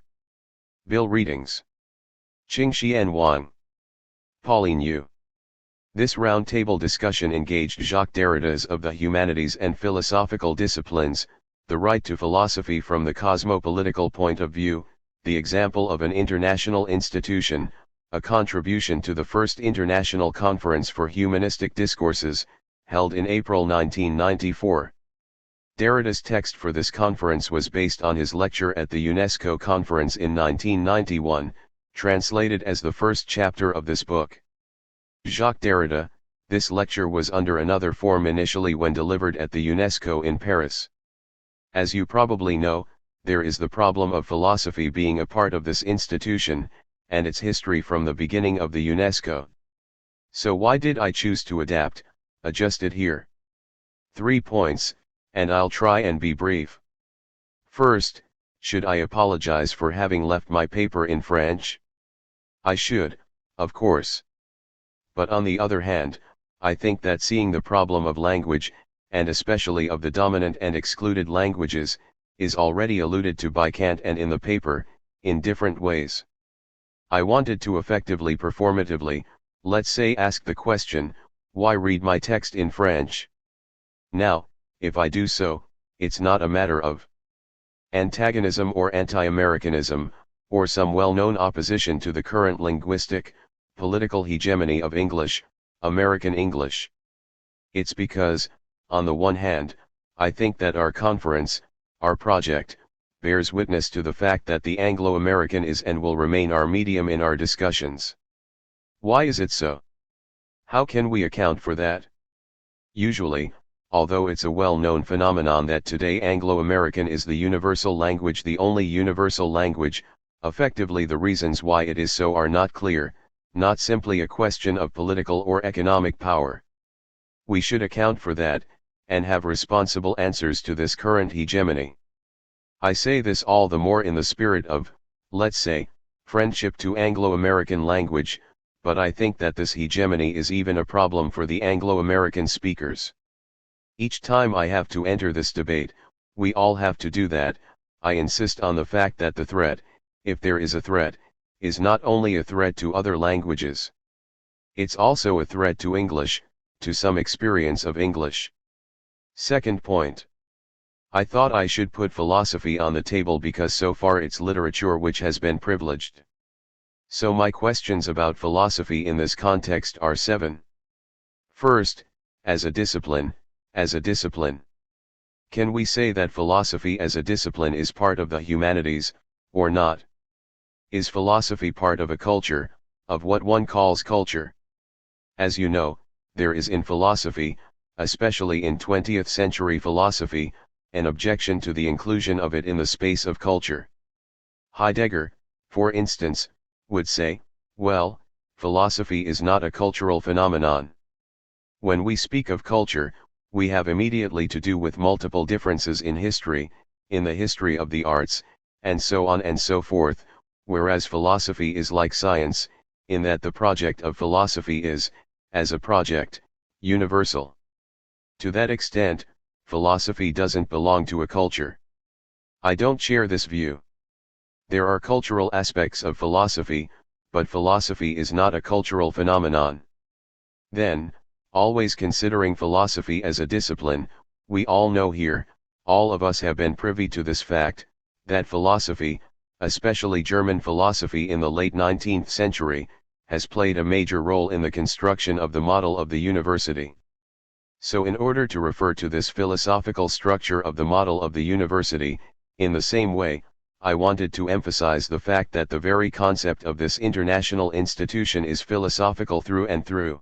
Bill Readings, Qingxian Wang, Pauline Yu. This roundtable discussion engaged Jacques Derrida's Of the Humanities and Philosophical Disciplines, the right to philosophy from the cosmopolitical point of view, the example of an international institution, a contribution to the First International Conference for Humanistic Discourses, held in April 1994. Derrida's text for this conference was based on his lecture at the UNESCO conference in 1991, translated as the first chapter of this book. Jacques Derrida, this lecture was under another form initially when delivered at the UNESCO in Paris. As you probably know, there is the problem of philosophy being a part of this institution, and its history from the beginning of the UNESCO. So why did I choose to adjust it here? 3 points, and I'll try and be brief. First, should I apologize for having left my paper in French? I should, of course. But on the other hand, I think that seeing the problem of language, and especially of the dominant and excluded languages, is already alluded to by Kant and in the paper, in different ways. I wanted to effectively performatively, let's say, ask the question, why read my text in French? Now, if I do so, it's not a matter of antagonism or anti-Americanism, or some well-known opposition to the current linguistic, political hegemony of English, American English. It's because, on the one hand, I think that our conference, our project, bears witness to the fact that the Anglo-American is and will remain our medium in our discussions. Why is it so? How can we account for that? Usually, although it's a well-known phenomenon that today Anglo-American is the universal language, the only universal language, effectively the reasons why it is so are not clear, not simply a question of political or economic power. We should account for that, and have responsible answers to this current hegemony. I say this all the more in the spirit of, let's say, friendship to Anglo-American language, but I think that this hegemony is even a problem for the Anglo-American speakers. Each time I have to enter this debate, we all have to do that, I insist on the fact that the threat, if there is a threat, is not only a threat to other languages. It's also a threat to English, to some experience of English. Second point. I thought I should put philosophy on the table because so far it's literature which has been privileged. So my questions about philosophy in this context are 7. First, as a discipline. Can we say that philosophy as a discipline is part of the humanities, or not? Is philosophy part of a culture, of what one calls culture? As you know, there is in philosophy, especially in 20th century philosophy, an objection to the inclusion of it in the space of culture. Heidegger, for instance, would say, well, philosophy is not a cultural phenomenon. When we speak of culture, we have immediately to do with multiple differences in history, in the history of the arts, and so on and so forth, whereas philosophy is like science, in that the project of philosophy is, as a project, universal. To that extent, philosophy doesn't belong to a culture. I don't share this view. There are cultural aspects of philosophy, but philosophy is not a cultural phenomenon. Then, always considering philosophy as a discipline, we all know here, all of us have been privy to this fact, that philosophy, especially German philosophy in the late 19th century, has played a major role in the construction of the model of the university. So in order to refer to this philosophical structure of the model of the university, in the same way, I wanted to emphasize the fact that the very concept of this international institution is philosophical through and through.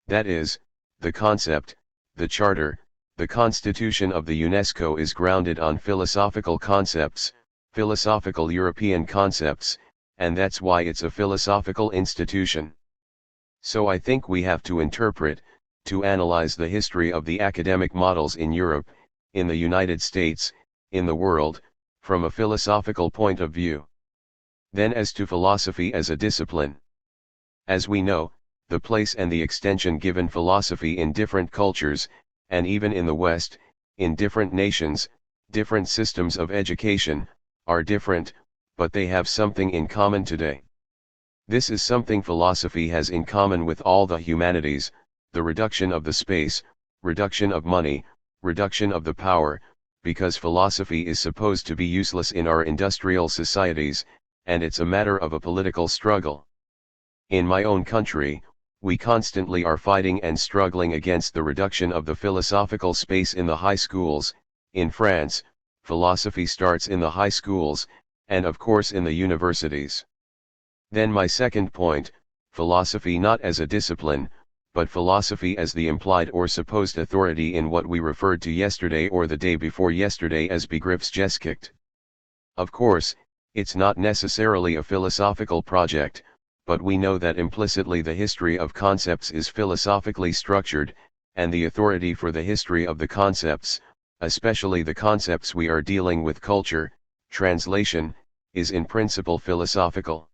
That is, the concept, the charter, the constitution of the UNESCO is grounded on philosophical concepts, philosophical European concepts, and that's why it's a philosophical institution. So I think we have to interpret, to analyze the history of the academic models in Europe, in the United States, in the world, from a philosophical point of view. Then as to philosophy as a discipline. As we know, the place and the extension given philosophy in different cultures, and even in the West, in different nations, different systems of education, are different, but they have something in common today. This is something philosophy has in common with all the humanities, the reduction of the space, reduction of money, reduction of the power, because philosophy is supposed to be useless in our industrial societies, and it's a matter of a political struggle. In my own country, we constantly are fighting and struggling against the reduction of the philosophical space in the high schools. In France, philosophy starts in the high schools, and of course in the universities. Then my second point, philosophy not as a discipline, but philosophy as the implied or supposed authority in what we referred to yesterday or the day before yesterday as Begriffsgeschichte. Of course, it's not necessarily a philosophical project, but we know that implicitly the history of concepts is philosophically structured, and the authority for the history of the concepts, especially the concepts we are dealing with, culture, translation, is in principle philosophical.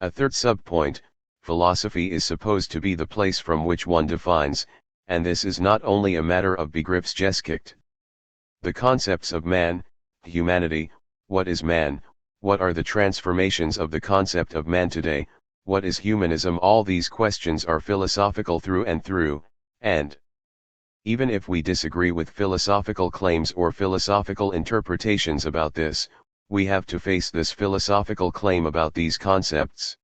A third subpoint, philosophy is supposed to be the place from which one defines, and this is not only a matter of Begriffsgeschichte. The concepts of man, humanity, what is man, what are the transformations of the concept of man today, what is humanism, all these questions are philosophical through and through, and even if we disagree with philosophical claims or philosophical interpretations about this, we have to face this philosophical claim about these concepts.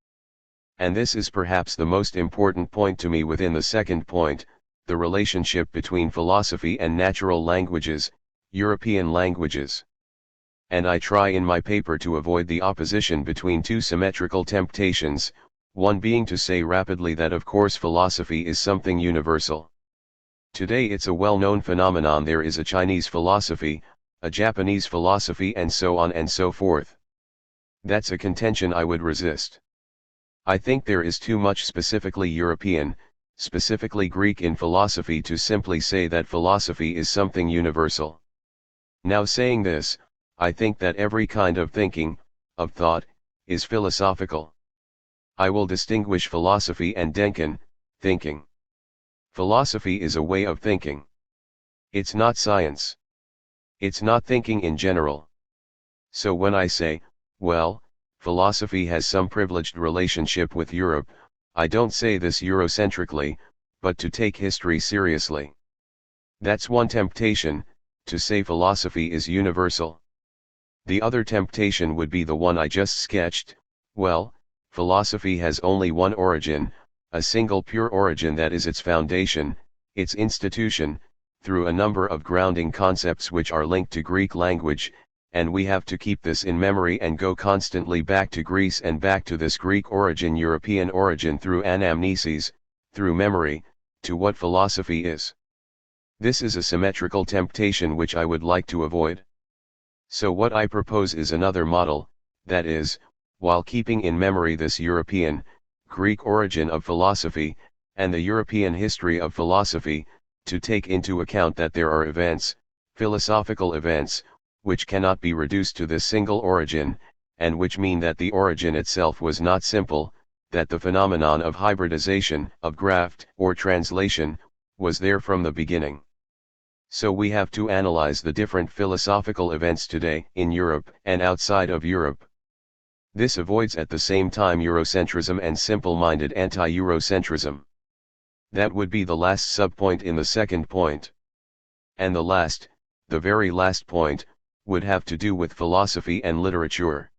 And this is perhaps the most important point to me within the second point, the relationship between philosophy and natural languages, European languages. And I try in my paper to avoid the opposition between two symmetrical temptations, one being to say rapidly that of course philosophy is something universal. Today it's a well-known phenomenon, there is a Chinese philosophy, a Japanese philosophy, and so on and so forth. That's a contention I would resist. I think there is too much specifically European, specifically Greek in philosophy to simply say that philosophy is something universal. Now saying this, I think that every kind of thinking, of thought, is philosophical. I will distinguish philosophy and denken, thinking. Philosophy is a way of thinking. It's not science. It's not thinking in general. So when I say, well, philosophy has some privileged relationship with Europe, I don't say this Eurocentrically, but to take history seriously. That's one temptation, to say philosophy is universal. The other temptation would be the one I just sketched, well, philosophy has only one origin, a single pure origin that is its foundation, its institution, through a number of grounding concepts which are linked to Greek language, and we have to keep this in memory and go constantly back to Greece and back to this Greek origin, European origin, through anamnesis, through memory, to what philosophy is. This is a symmetrical temptation which I would like to avoid. So what I propose is another model, that is, while keeping in memory this European, Greek origin of philosophy, and the European history of philosophy, to take into account that there are events, philosophical events, which cannot be reduced to this single origin, and which mean that the origin itself was not simple, that the phenomenon of hybridization, of graft, or translation, was there from the beginning. So we have to analyze the different philosophical events today, in Europe and outside of Europe. This avoids at the same time Eurocentrism and simple-minded anti-Eurocentrism. That would be the last subpoint in the second point. And the last, the very last point, would have to do with philosophy and literature.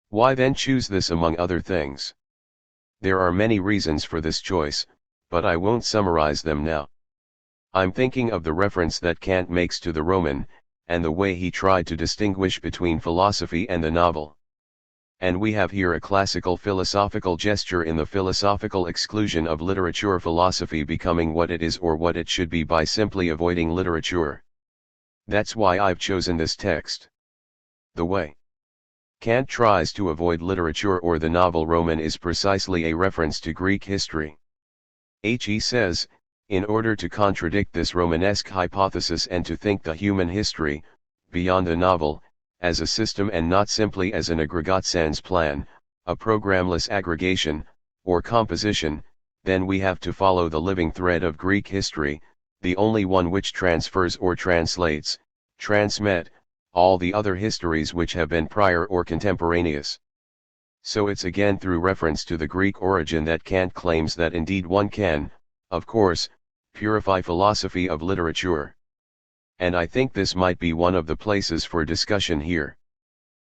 Why then choose this among other things? There are many reasons for this choice, but I won't summarize them now. I'm thinking of the reference that Kant makes to the Roman, and the way he tried to distinguish between philosophy and the novel. And we have here a classical philosophical gesture in the philosophical exclusion of literature, philosophy becoming what it is or what it should be by simply avoiding literature. That's why I've chosen this text. The way Kant tries to avoid literature or the novel Roman is precisely a reference to Greek history. He says, in order to contradict this Romanesque hypothesis and to think the human history, beyond the novel, as a system and not simply as an aggregatsans plan, a programless aggregation, or composition, then we have to follow the living thread of Greek history, the only one which transfers or translates, transmet, all the other histories which have been prior or contemporaneous. So it's again through reference to the Greek origin that Kant claims that indeed one can, of course, purify philosophy of literature. And I think this might be one of the places for discussion here.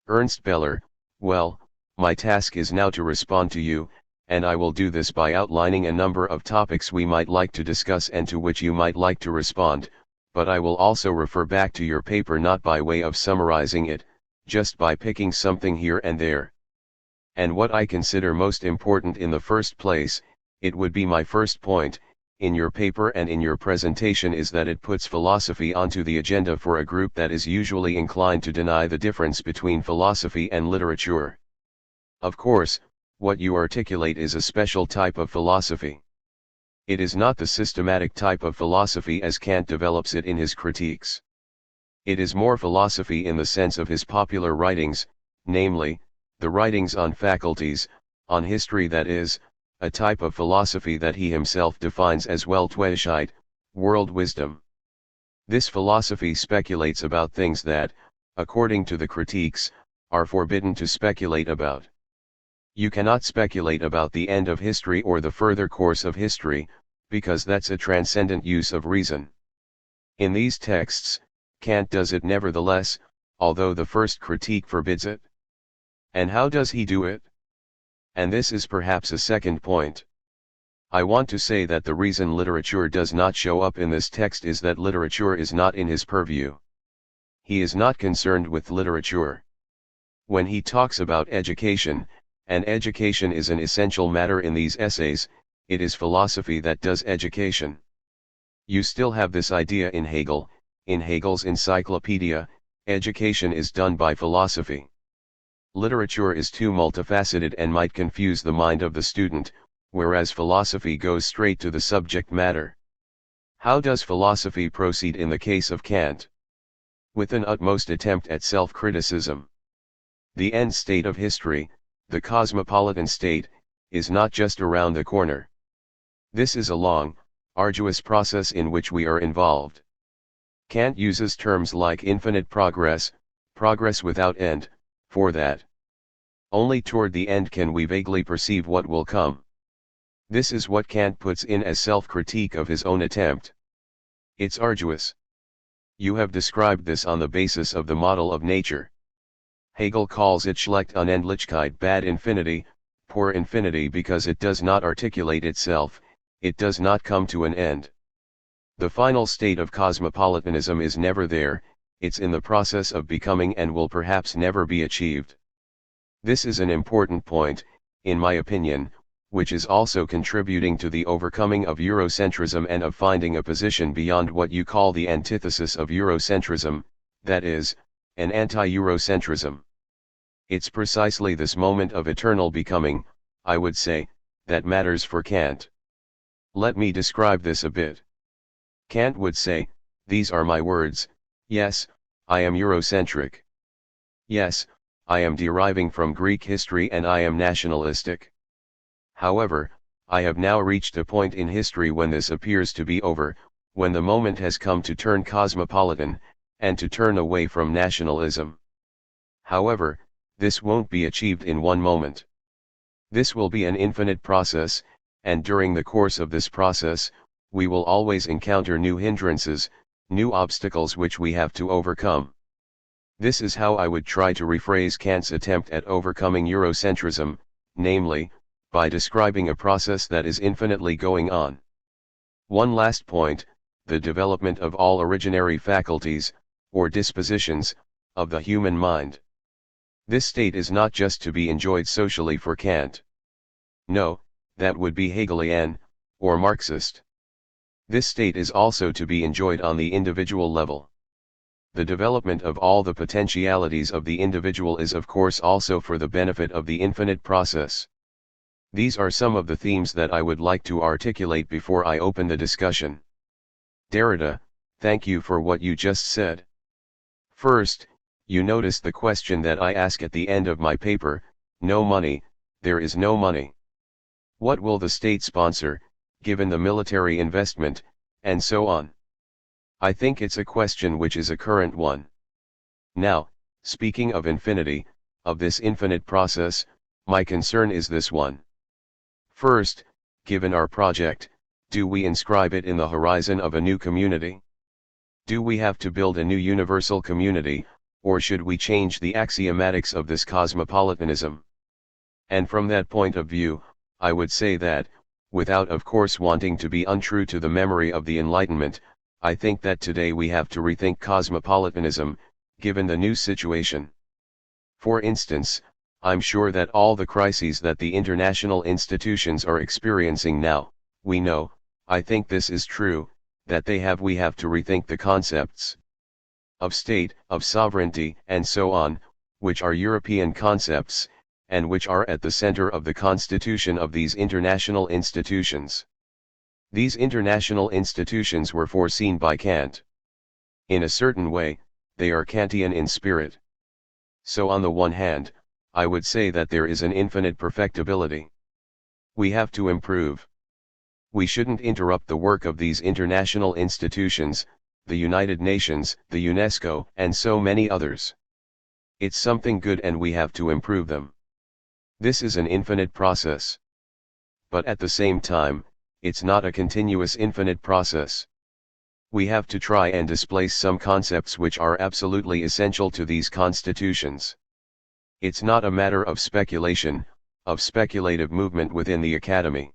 Ernst Beller, well, my task is now to respond to you, and I will do this by outlining a number of topics we might like to discuss and to which you might like to respond, but I will also refer back to your paper not by way of summarizing it, just by picking something here and there. And what I consider most important in the first place, it would be my first point, in your paper and in your presentation, is that it puts philosophy onto the agenda for a group that is usually inclined to deny the difference between philosophy and literature. Of course, what you articulate is a special type of philosophy. It is not the systematic type of philosophy as Kant develops it in his critiques. It is more philosophy in the sense of his popular writings, namely, the writings on faculties, on history, that is, a type of philosophy that he himself defines as Weltweisheit, world wisdom. This philosophy speculates about things that, according to the critiques, are forbidden to speculate about. You cannot speculate about the end of history or the further course of history, because that's a transcendent use of reason. In these texts, Kant does it nevertheless, although the first critique forbids it. And how does he do it? And this is perhaps a second point. I want to say that the reason literature does not show up in this text is that literature is not in his purview. He is not concerned with literature. When he talks about education, and education is an essential matter in these essays, it is philosophy that does education. You still have this idea in Hegel. In Hegel's encyclopedia, education is done by philosophy. Literature is too multifaceted and might confuse the mind of the student, whereas philosophy goes straight to the subject matter. How does philosophy proceed in the case of Kant? With an utmost attempt at self-criticism. The end state of history, the cosmopolitan state, is not just around the corner. This is a long, arduous process in which we are involved. Kant uses terms like infinite progress, progress without end, for that. Only toward the end can we vaguely perceive what will come. This is what Kant puts in as self-critique of his own attempt. It's arduous. You have described this on the basis of the model of nature. Hegel calls it schlecht Unendlichkeit, bad infinity, poor infinity, because it does not articulate itself, it does not come to an end. The final state of cosmopolitanism is never there, it's in the process of becoming and will perhaps never be achieved. This is an important point, in my opinion, which is also contributing to the overcoming of Eurocentrism and of finding a position beyond what you call the antithesis of Eurocentrism, that is, an anti-Eurocentrism. It's precisely this moment of eternal becoming, I would say, that matters for Kant. Let me describe this a bit. Kant would say, these are my words, yes, I am Eurocentric. Yes, I am deriving from Greek history and I am nationalistic. However, I have now reached a point in history when this appears to be over, when the moment has come to turn cosmopolitan, and to turn away from nationalism. However, this won't be achieved in one moment. This will be an infinite process, and during the course of this process, we will always encounter new hindrances, new obstacles which we have to overcome. This is how I would try to rephrase Kant's attempt at overcoming Eurocentrism, namely, by describing a process that is infinitely going on. One last point, the development of all originary faculties, or dispositions, of the human mind. This state is not just to be enjoyed socially for Kant. No, that would be Hegelian, or Marxist. This state is also to be enjoyed on the individual level. The development of all the potentialities of the individual is of course also for the benefit of the infinite process. These are some of the themes that I would like to articulate before I open the discussion. Derrida, thank you for what you just said. First, you noticed the question that I ask at the end of my paper, no money, there is no money. What will the state sponsor, given the military investment, and so on? I think it's a question which is a current one. Now, speaking of infinity, of this infinite process, my concern is this one. First, given our project, do we inscribe it in the horizon of a new community? Do we have to build a new universal community, or should we change the axiomatics of this cosmopolitanism? And from that point of view, I would say that, without of course wanting to be untrue to the memory of the Enlightenment, I think that today we have to rethink cosmopolitanism, given the new situation. For instance, I'm sure that all the crises that the international institutions are experiencing now, we know, I think this is true, that we have to rethink the concepts of state, of sovereignty, and so on, which are European concepts, and which are at the center of the constitution of these international institutions. These international institutions were foreseen by Kant. In a certain way, they are Kantian in spirit. So on the one hand, I would say that there is an infinite perfectibility. We have to improve. We shouldn't interrupt the work of these international institutions, the United Nations, the UNESCO, and so many others. It's something good and we have to improve them. This is an infinite process. But at the same time, it's not a continuous infinite process. We have to try and displace some concepts which are absolutely essential to these constitutions. It's not a matter of speculation, of speculative movement within the academy.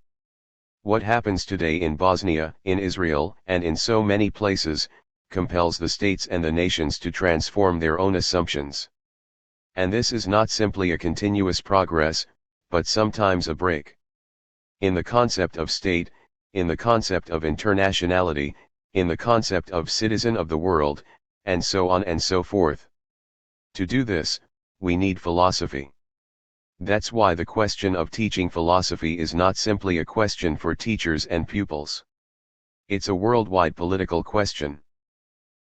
What happens today in Bosnia, in Israel, and in so many places, compels the states and the nations to transform their own assumptions. And this is not simply a continuous progress, but sometimes a break. In the concept of state, in the concept of internationality, in the concept of citizen of the world, and so on and so forth. To do this, we need philosophy. That's why the question of teaching philosophy is not simply a question for teachers and pupils. It's a worldwide political question.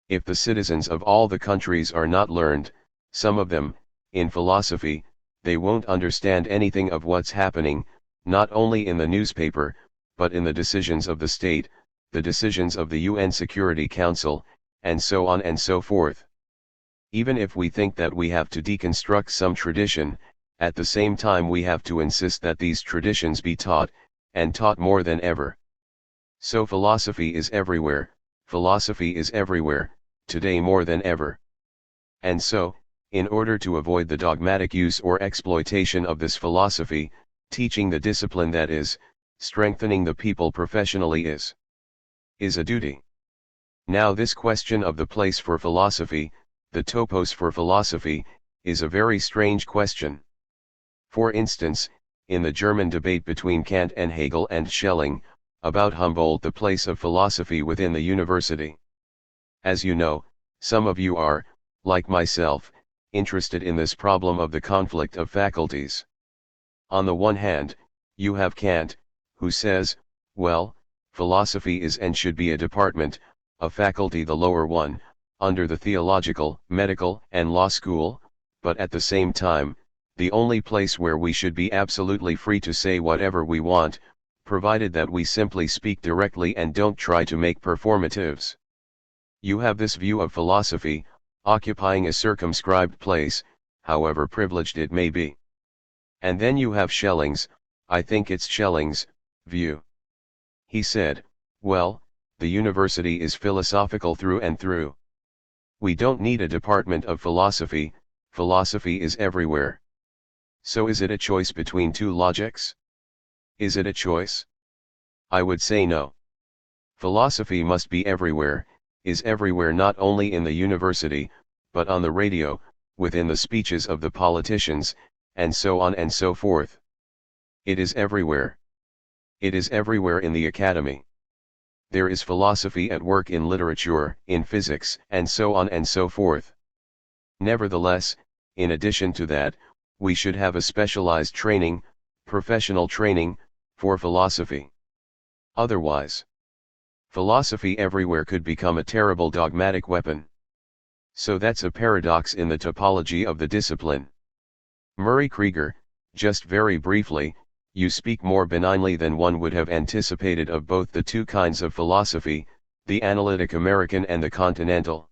If the citizens of all the countries are not learned, some of them, in philosophy, they won't understand anything of what's happening, not only in the newspaper, but in the decisions of the state, the decisions of the UN Security Council, and so on and so forth. Even if we think that we have to deconstruct some tradition, at the same time we have to insist that these traditions be taught, and taught more than ever. So philosophy is everywhere, today more than ever. And so, in order to avoid the dogmatic use or exploitation of this philosophy, teaching the discipline that is, strengthening the people professionally is a duty. Now this question of the place for philosophy, the topos for philosophy, is a very strange question. For instance, in the German debate between Kant and Hegel and Schelling, about Humboldt, the place of philosophy within the university. As you know, some of you are, like myself, interested in this problem of the conflict of faculties. On the one hand, you have Kant, who says, well, philosophy is and should be a department, a faculty, the lower one, under the theological, medical, and law school, but at the same time, the only place where we should be absolutely free to say whatever we want, provided that we simply speak directly and don't try to make performatives. You have this view of philosophy, occupying a circumscribed place, however privileged it may be. And then you have Schelling's, I think it's Schelling's, view. He said, well, the university is philosophical through and through. We don't need a department of philosophy, philosophy is everywhere. So is it a choice between two logics? Is it a choice? I would say no. Philosophy must be everywhere, is everywhere not only in the university, but on the radio, within the speeches of the politicians, and so on and so forth. It is everywhere. It is everywhere in the academy. There is philosophy at work in literature, in physics, and so on and so forth. Nevertheless, in addition to that, we should have a specialized training, professional training, for philosophy. Otherwise, philosophy everywhere could become a terrible dogmatic weapon. So that's a paradox in the topology of the discipline. Murray Krieger, just very briefly, you speak more benignly than one would have anticipated of both the two kinds of philosophy, the analytic American and the continental.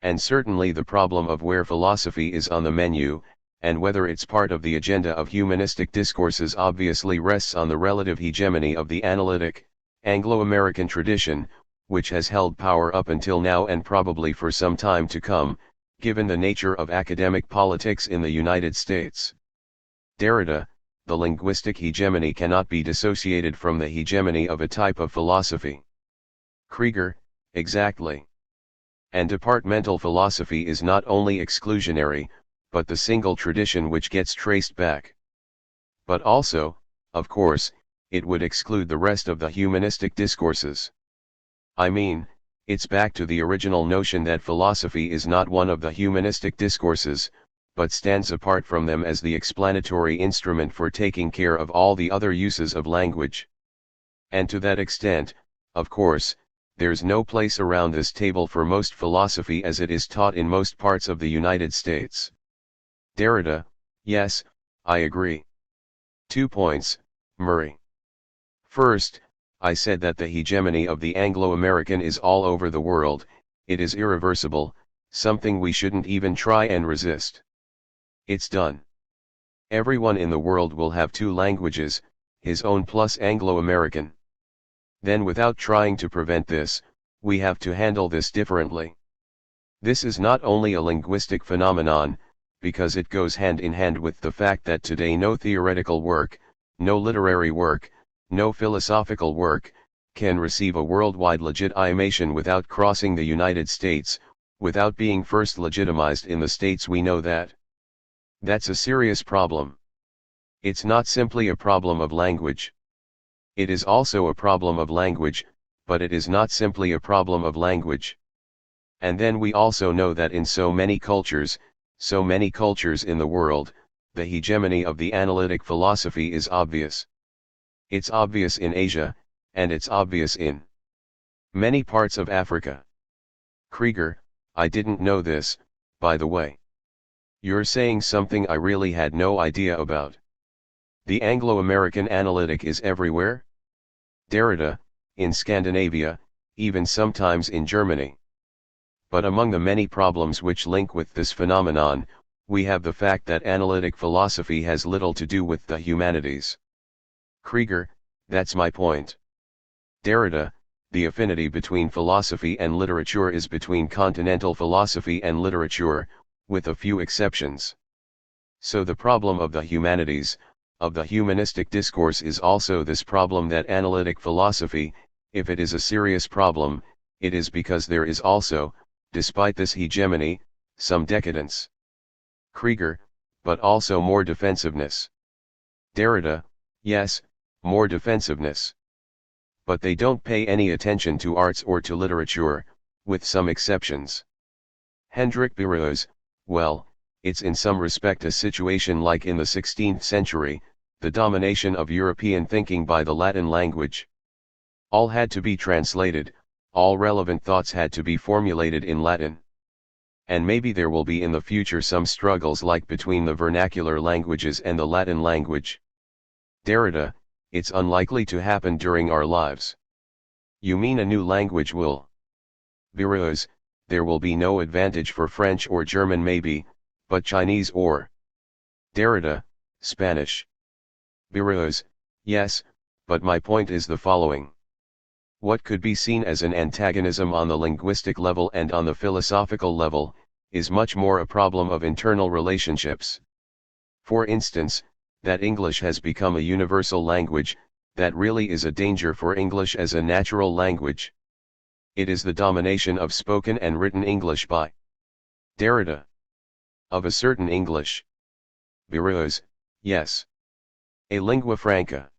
And certainly the problem of where philosophy is on the menu, and whether it's part of the agenda of humanistic discourses obviously rests on the relative hegemony of the analytic, Anglo-American tradition, which has held power up until now and probably for some time to come, given the nature of academic politics in the United States. Derrida, the linguistic hegemony cannot be dissociated from the hegemony of a type of philosophy. Krieger, exactly. And departmental philosophy is not only exclusionary, but the single tradition which gets traced back. But also, of course, it would exclude the rest of the humanistic discourses. I mean, it's back to the original notion that philosophy is not one of the humanistic discourses, but stands apart from them as the explanatory instrument for taking care of all the other uses of language. And to that extent, of course, there's no place around this table for most philosophy as it is taught in most parts of the United States. Derrida, yes, I agree. 2 points, Murray. First, I said that the hegemony of the Anglo-American is all over the world, it is irreversible, something we shouldn't even try and resist. It's done. Everyone in the world will have 2 languages, his own plus Anglo-American. Then without trying to prevent this, we have to handle this differently. This is not only a linguistic phenomenon, because it goes hand in hand with the fact that today no theoretical work, no literary work, no philosophical work, can receive a worldwide legitimation without crossing the United States, without being first legitimized in the states we know that. That's a serious problem. It's not simply a problem of language. It is also a problem of language, but it is not simply a problem of language. And then we also know that in so many cultures in the world, the hegemony of the analytic philosophy is obvious. It's obvious in Asia, and it's obvious in many parts of Africa. Krieger, I didn't know this, by the way. You're saying something I really had no idea about. The Anglo-American analytic is everywhere? Derrida, in Scandinavia, even sometimes in Germany. But among the many problems which link with this phenomenon, we have the fact that analytic philosophy has little to do with the humanities. Krieger, that's my point. Derrida, the affinity between philosophy and literature is between continental philosophy and literature, with a few exceptions. So the problem of the humanities, of the humanistic discourse is also this problem that analytic philosophy, if it is a serious problem, it is because there is also, despite this hegemony, some decadence. Krieger, but also more defensiveness. Derrida, yes, more defensiveness. But they don't pay any attention to arts or to literature, with some exceptions. Hendrik Berreus, well, it's in some respect a situation like in the 16th century, the domination of European thinking by the Latin language. All had to be translated, all relevant thoughts had to be formulated in Latin. And maybe there will be in the future some struggles like between the vernacular languages and the Latin language. Derrida, it's unlikely to happen during our lives. You mean a new language will? Berreus, there will be no advantage for French or German maybe, but Chinese or Derrida, Spanish. Berreus, yes, but my point is the following. What could be seen as an antagonism on the linguistic level and on the philosophical level, is much more a problem of internal relationships. For instance, that English has become a universal language, that really is a danger for English as a natural language. It is the domination of spoken and written English by Derrida. Of a certain English. Berreus, yes. A lingua franca.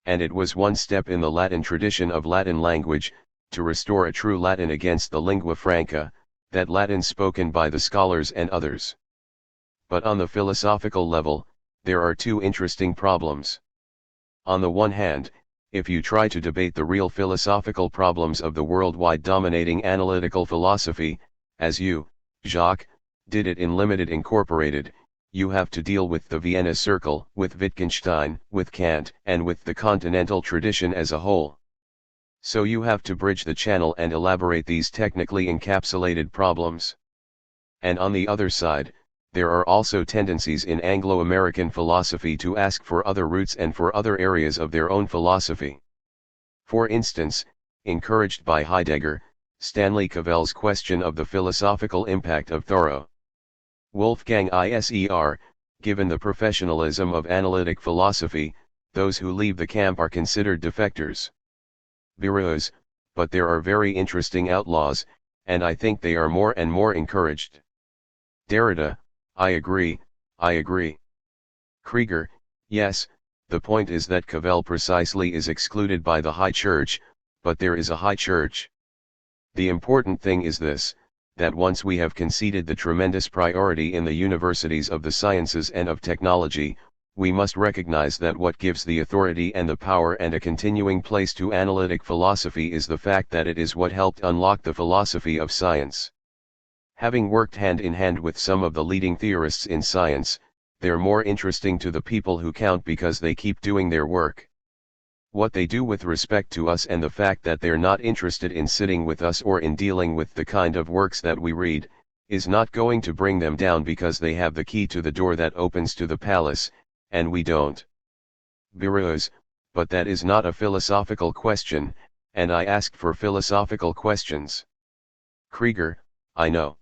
And it was one step in the Latin tradition of Latin language, to restore a true Latin against the lingua franca, that Latin spoken by the scholars and others. But on the philosophical level, there are 2 interesting problems. On the one hand, if you try to debate the real philosophical problems of the worldwide dominating analytical philosophy, as you, Jacques, did it in Limited Incorporated, you have to deal with the Vienna Circle, with Wittgenstein, with Kant, and with the continental tradition as a whole. So you have to bridge the channel and elaborate these technically encapsulated problems. And on the other side, there are also tendencies in Anglo-American philosophy to ask for other roots and for other areas of their own philosophy. For instance, encouraged by Heidegger, Stanley Cavell's question of the philosophical impact of Thoreau. Wolfgang Iser, given the professionalism of analytic philosophy, those who leave the camp are considered defectors. Bureaus, but there are very interesting outlaws, and I think they are more and more encouraged. Derrida, I agree. Krieger, yes, the point is that Cavell precisely is excluded by the High Church, but there is a High Church. The important thing is this, that once we have conceded the tremendous priority in the universities of the sciences and of technology, we must recognize that what gives the authority and the power and a continuing place to analytic philosophy is the fact that it is what helped unlock the philosophy of science. Having worked hand in hand with some of the leading theorists in science, they're more interesting to the people who count because they keep doing their work. What they do with respect to us and the fact that they're not interested in sitting with us or in dealing with the kind of works that we read, is not going to bring them down because they have the key to the door that opens to the palace, and we don't. Bureaus, but that is not a philosophical question, and I asked for philosophical questions. Krieger, I know.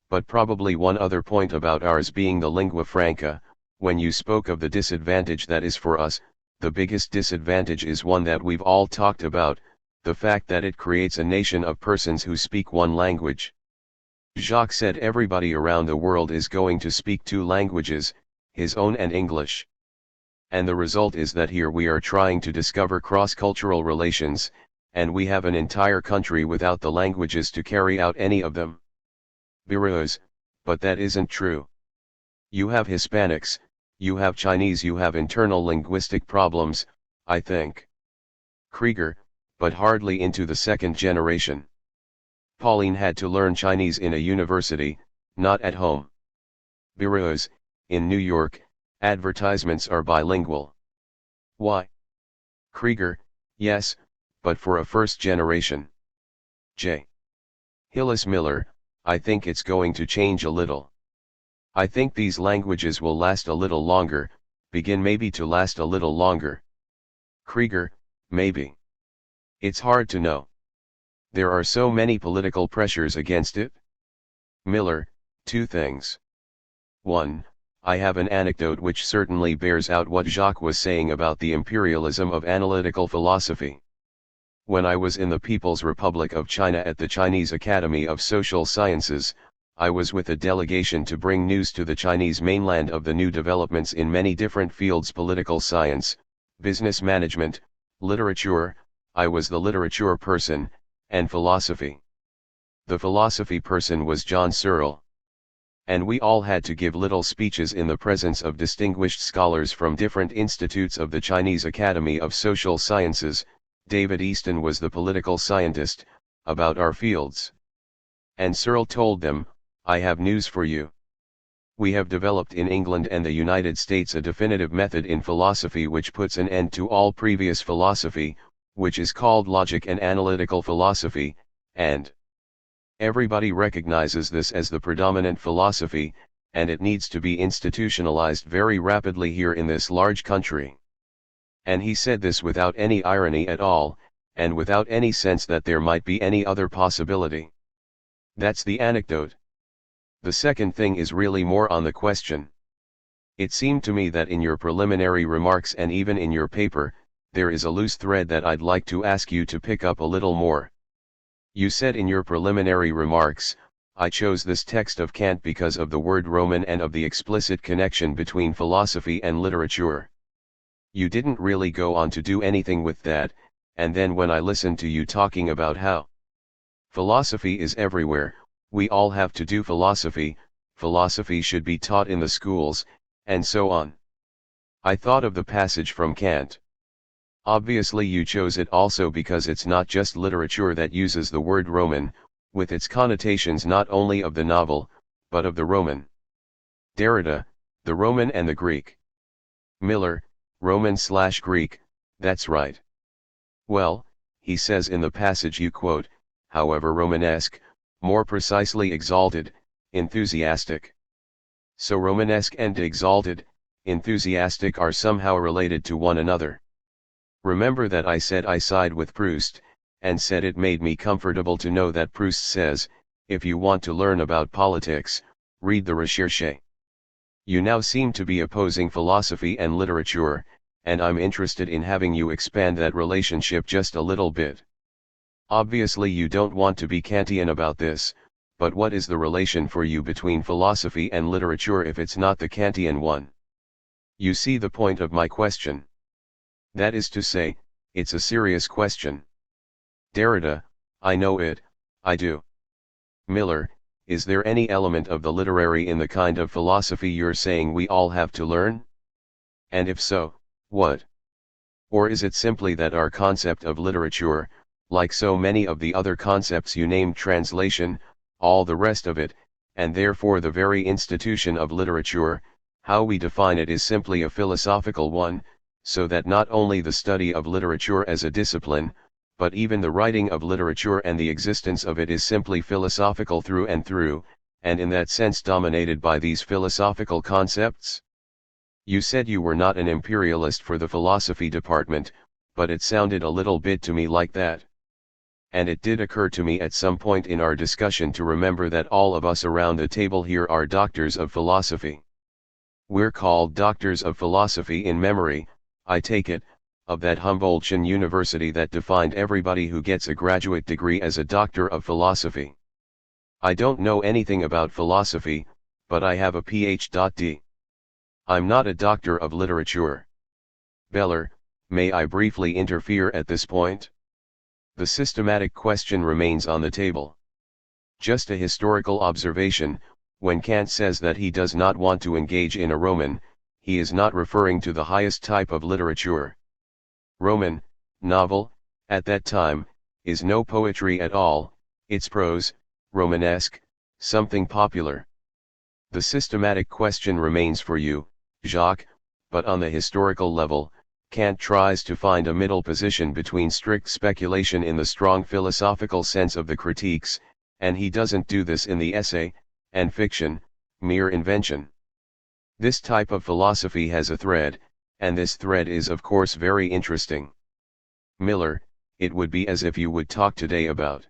But probably one other point about ours being the lingua franca, when you spoke of the disadvantage that is for us, the biggest disadvantage is one that we've all talked about, the fact that it creates a nation of persons who speak one language. Jacques said everybody around the world is going to speak two languages, his own and English. And the result is that here we are trying to discover cross-cultural relations, and we have an entire country without the languages to carry out any of them. Bureaus, but that isn't true. You have Hispanics, you have Chinese, you have internal linguistic problems, I think. Krieger, but hardly into the second generation. Pauline had to learn Chinese in a university, not at home. Bureaus, in New York, advertisements are bilingual. Why? Krieger, yes, but for a first generation. J. Hillis Miller, I think it's going to change a little. I think these languages will last a little longer, begin maybe to last a little longer. Krieger, maybe. It's hard to know. There are so many political pressures against it. Miller, two things. 1. I have an anecdote which certainly bears out what Jacques was saying about the imperialism of analytical philosophy. When I was in the People's Republic of China at the Chinese Academy of Social Sciences, I was with a delegation to bring news to the Chinese mainland of the new developments in many different fields: political science, business management, literature, I was the literature person, and philosophy. The philosophy person was John Searle. And we all had to give little speeches in the presence of distinguished scholars from different institutes of the Chinese Academy of Social Sciences. David Easton was the political scientist, about our fields. And Searle told them, I have news for you. We have developed in England and the United States a definitive method in philosophy which puts an end to all previous philosophy, which is called logic and analytical philosophy, and everybody recognizes this as the predominant philosophy, and it needs to be institutionalized very rapidly here in this large country. And he said this without any irony at all, and without any sense that there might be any other possibility. That's the anecdote. The second thing is really more on the question. It seemed to me that in your preliminary remarks and even in your paper, there is a loose thread that I'd like to ask you to pick up a little more. You said in your preliminary remarks, I chose this text of Kant because of the word Roman and of the explicit connection between philosophy and literature. You didn't really go on to do anything with that, and then when I listened to you talking about how philosophy is everywhere, we all have to do philosophy, philosophy should be taught in the schools, and so on. I thought of the passage from Kant. Obviously you chose it also because it's not just literature that uses the word Roman, with its connotations not only of the novel, but of the Roman. Derrida, the Roman and the Greek. Miller, Roman/Greek, that's right. Well, he says in the passage you quote, however Romanesque, more precisely exalted, enthusiastic. So Romanesque and exalted, enthusiastic are somehow related to one another. Remember that I said I side with Proust, and said it made me comfortable to know that Proust says, if you want to learn about politics, read the Recherche. You now seem to be opposing philosophy and literature, and I'm interested in having you expand that relationship just a little bit. Obviously you don't want to be Kantian about this, but what is the relation for you between philosophy and literature if it's not the Kantian one? You see the point of my question. That is to say, it's a serious question. Derrida, I know it, I do. Miller, is there any element of the literary in the kind of philosophy you're saying we all have to learn? And if so, what? Or is it simply that our concept of literature, like so many of the other concepts you named, translation, all the rest of it, and therefore the very institution of literature, how we define it is simply a philosophical one, so that not only the study of literature as a discipline, but even the writing of literature and the existence of it is simply philosophical through and through, and in that sense dominated by these philosophical concepts? You said you were not an imperialist for the philosophy department, but it sounded a little bit to me like that. And it did occur to me at some point in our discussion to remember that all of us around the table here are doctors of philosophy. We're called doctors of philosophy in memory, I take it, of that Humboldtian university that defined everybody who gets a graduate degree as a doctor of philosophy. I don't know anything about philosophy, but I have a Ph.D. I'm not a doctor of literature. Beller, may I briefly interfere at this point? The systematic question remains on the table. Just a historical observation, when Kant says that he does not want to engage in a roman, he is not referring to the highest type of literature. Roman, novel, at that time, is no poetry at all, it's prose, Romanesque, something popular. The systematic question remains for you, Jacques, but on the historical level, Kant tries to find a middle position between strict speculation in the strong philosophical sense of the critiques, and he doesn't do this in the essay, and fiction, mere invention. This type of philosophy has a thread, and this thread is of course very interesting. Miller, it would be as if you would talk today about.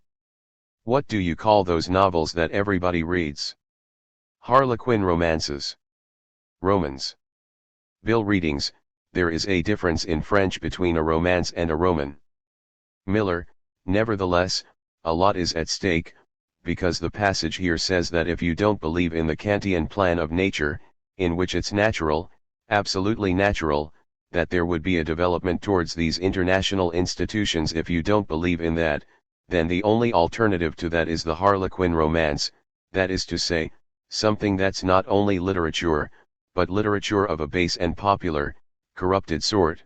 What do you call those novels that everybody reads? Harlequin romances. Romans. Bill readings, there is a difference in French between a romance and a roman. Miller, nevertheless, a lot is at stake, because the passage here says that if you don't believe in the Kantian plan of nature, in which it's natural, absolutely natural, that there would be a development towards these international institutions, if you don't believe in that, then the only alternative to that is the Harlequin romance, that is to say, something that's not only literature, but literature of a base and popular, corrupted sort.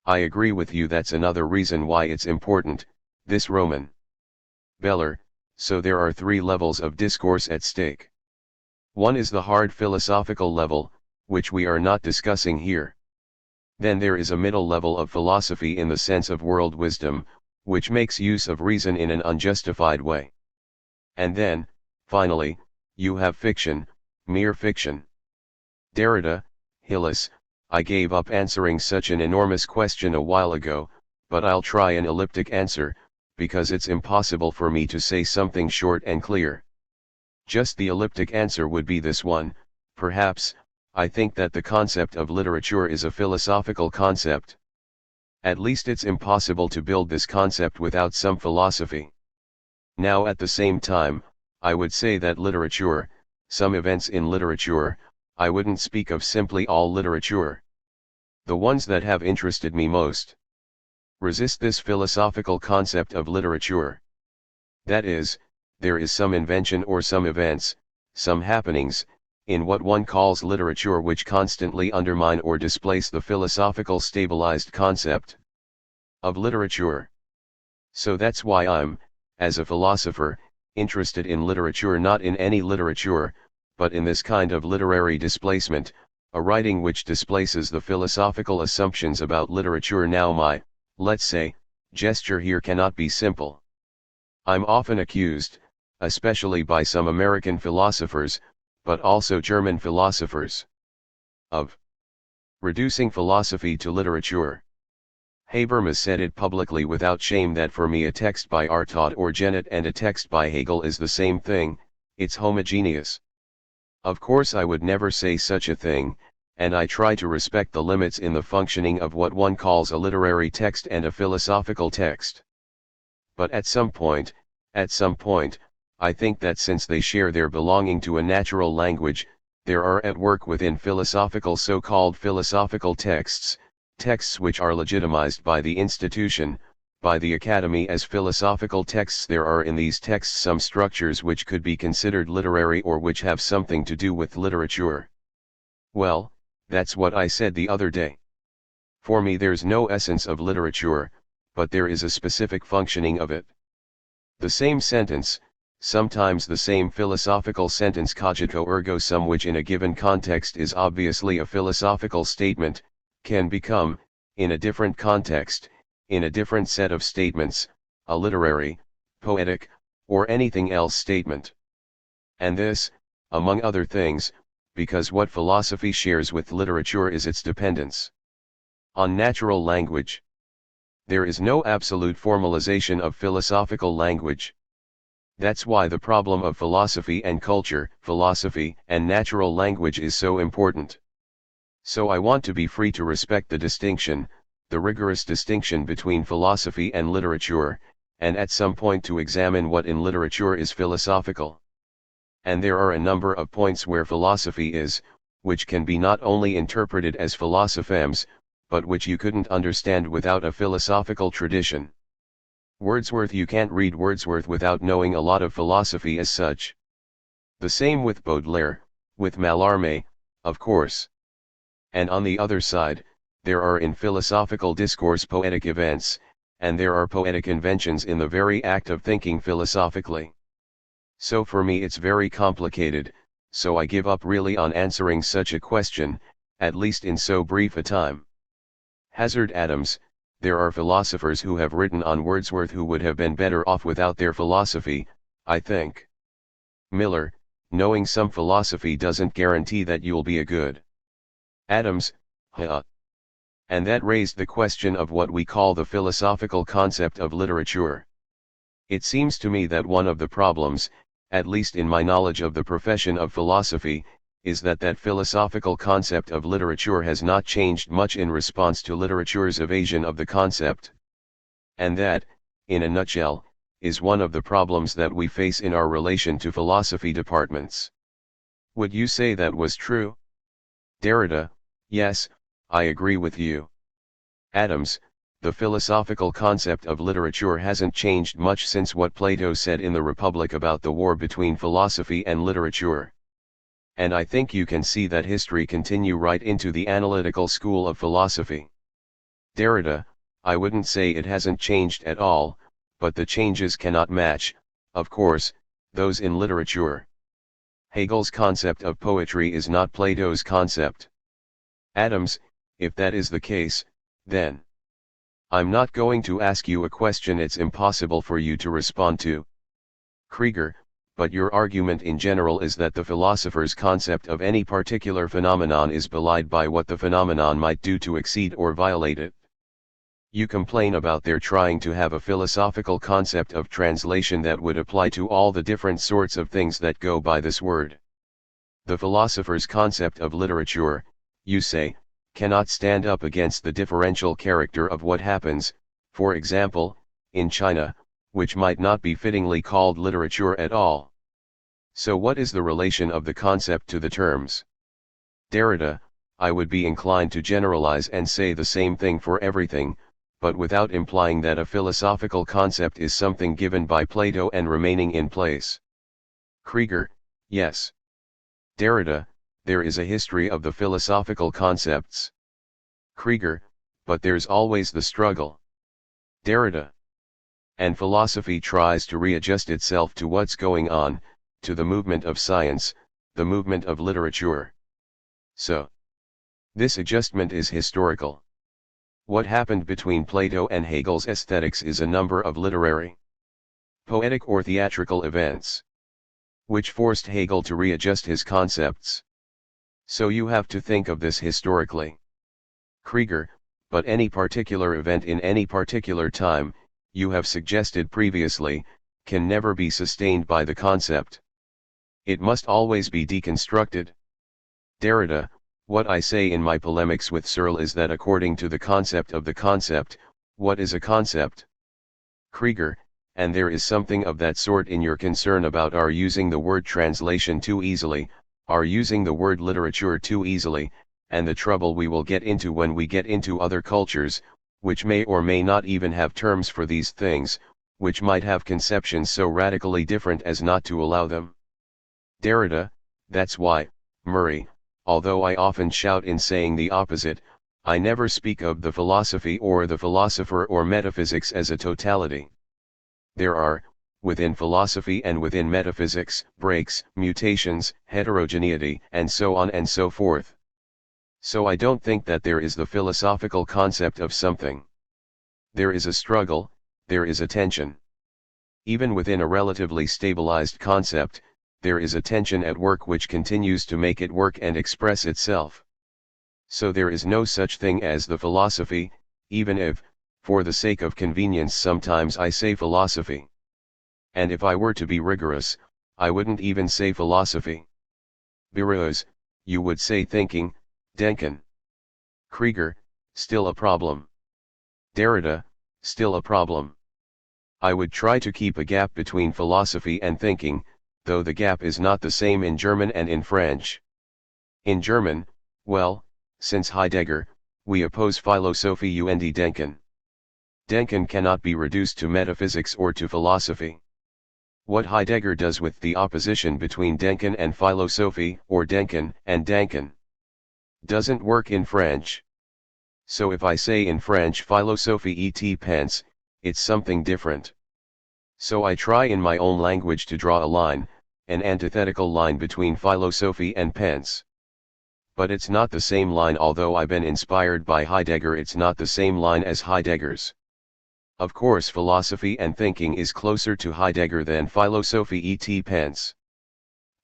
I agree with you, that's another reason why it's important, this Roman. Beller, so there are three levels of discourse at stake. One is the hard philosophical level, which we are not discussing here. Then there is a middle level of philosophy in the sense of world wisdom, which makes use of reason in an unjustified way. And then, finally, you have fiction, mere fiction. Derrida, Hillis, I gave up answering such an enormous question a while ago, but I'll try an elliptic answer, because it's impossible for me to say something short and clear. Just the elliptic answer would be this one: perhaps, I think that the concept of literature is a philosophical concept. At least it's impossible to build this concept without some philosophy. Now at the same time, I would say that literature, some events in literature, I wouldn't speak of simply all literature. The ones that have interested me most resist this philosophical concept of literature. That is, there is some invention or some events, some happenings, in what one calls literature which constantly undermine or displace the philosophical stabilized concept of literature. So that's why I'm, as a philosopher, interested in literature, not in any literature, but in this kind of literary displacement, a writing which displaces the philosophical assumptions about literature. Now my, let's say, gesture here cannot be simple. I'm often accused, especially by some American philosophers, but also German philosophers, of reducing philosophy to literature. Habermas said it publicly without shame that for me a text by Artaud or Genet and a text by Hegel is the same thing, it's homogeneous. Of course I would never say such a thing, and I try to respect the limits in the functioning of what one calls a literary text and a philosophical text. But at some point, I think that since they share their belonging to a natural language, there are at work within philosophical so-called philosophical texts, texts which are legitimized by the institution, by the academy as philosophical texts. There are in these texts some structures which could be considered literary or which have something to do with literature. Well, that's what I said the other day. For me there's no essence of literature, but there is a specific functioning of it. The same sentence, sometimes the same philosophical sentence cogito ergo sum, which in a given context is obviously a philosophical statement, can become, in a different context, in a different set of statements, a literary, poetic, or anything else statement. And this, among other things, because what philosophy shares with literature is its dependence on natural language. There is no absolute formalization of philosophical language. That's why the problem of philosophy and culture, philosophy and natural language is so important. So I want to be free to respect the distinction, the rigorous distinction between philosophy and literature, and at some point to examine what in literature is philosophical. And there are a number of points where philosophy is, which can be not only interpreted as philosophemes, but which you couldn't understand without a philosophical tradition. Wordsworth, you can't read Wordsworth without knowing a lot of philosophy as such. The same with Baudelaire, with Mallarmé, of course. And on the other side, there are in philosophical discourse poetic events, and there are poetic inventions in the very act of thinking philosophically. So for me it's very complicated, so I give up really on answering such a question, at least in so brief a time. Hazard Adams, there are philosophers who have written on Wordsworth who would have been better off without their philosophy, I think. Miller, knowing some philosophy doesn't guarantee that you'll be a good Adams, And that raised the question of what we call the philosophical concept of literature. It seems to me that one of the problems, at least in my knowledge of the profession of philosophy, is that philosophical concept of literature has not changed much in response to literature's evasion of the concept. And that, in a nutshell, is one of the problems that we face in our relation to philosophy departments. Would you say that was true? Derrida, yes, I agree with you. Adams, the philosophical concept of literature hasn't changed much since what Plato said in the Republic about the war between philosophy and literature. And I think you can see that history continue right into the analytical school of philosophy. Derrida, I wouldn't say it hasn't changed at all, but the changes cannot match, of course, those in literature. Hegel's concept of poetry is not Plato's concept. Adams, if that is the case, then I'm not going to ask you a question it's impossible for you to respond to. Krieger, but your argument in general is that the philosopher's concept of any particular phenomenon is belied by what the phenomenon might do to exceed or violate it. You complain about their trying to have a philosophical concept of translation that would apply to all the different sorts of things that go by this word. The philosopher's concept of literature, you say, cannot stand up against the differential character of what happens, for example, in China, which might not be fittingly called literature at all. So what is the relation of the concept to the terms? Derrida, I would be inclined to generalize and say the same thing for everything, but without implying that a philosophical concept is something given by Plato and remaining in place. Krieger, yes. Derrida, there is a history of the philosophical concepts. Krieger, but there's always the struggle. Derrida. And philosophy tries to readjust itself to what's going on, to the movement of science, the movement of literature. So, this adjustment is historical. What happened between Plato and Hegel's aesthetics is a number of literary, poetic or theatrical events, which forced Hegel to readjust his concepts. So you have to think of this historically. Krieger, but any particular event in any particular time, you have suggested previously, can never be sustained by the concept. It must always be deconstructed. Derrida, what I say in my polemics with Searle is that according to the concept of the concept, what is a concept? Krieger, and there is something of that sort in your concern about our using the word translation too easily, our using the word literature too easily, and the trouble we will get into when we get into other cultures, which may or may not even have terms for these things, which might have conceptions so radically different as not to allow them. Derrida, that's why, Murray, although I often shout in saying the opposite, I never speak of the philosophy or the philosopher or metaphysics as a totality. There are, within philosophy and within metaphysics, breaks, mutations, heterogeneity, and so on and so forth. So I don't think that there is the philosophical concept of something. There is a struggle, there is a tension. Even within a relatively stabilized concept, there is a tension at work which continues to make it work and express itself. So there is no such thing as the philosophy, even if, for the sake of convenience sometimes I say philosophy. And if I were to be rigorous, I wouldn't even say philosophy. Because, you would say thinking, denken. Krieger, still a problem. Derrida, still a problem. I would try to keep a gap between philosophy and thinking, though the gap is not the same in German and in French. In German, well, since Heidegger, we oppose Philosophie und Denken. Denken cannot be reduced to metaphysics or to philosophy. What Heidegger does with the opposition between Denken and Philosophie, or Denken and Denken, doesn't work in French. So if I say in French Philosophie et pense, it's something different. So I try in my own language to draw a line, an antithetical line between philosophy and pense. But it's not the same line. Although I've been inspired by Heidegger, it's not the same line as Heidegger's. Of course philosophy and thinking is closer to Heidegger than Philosophie et pense.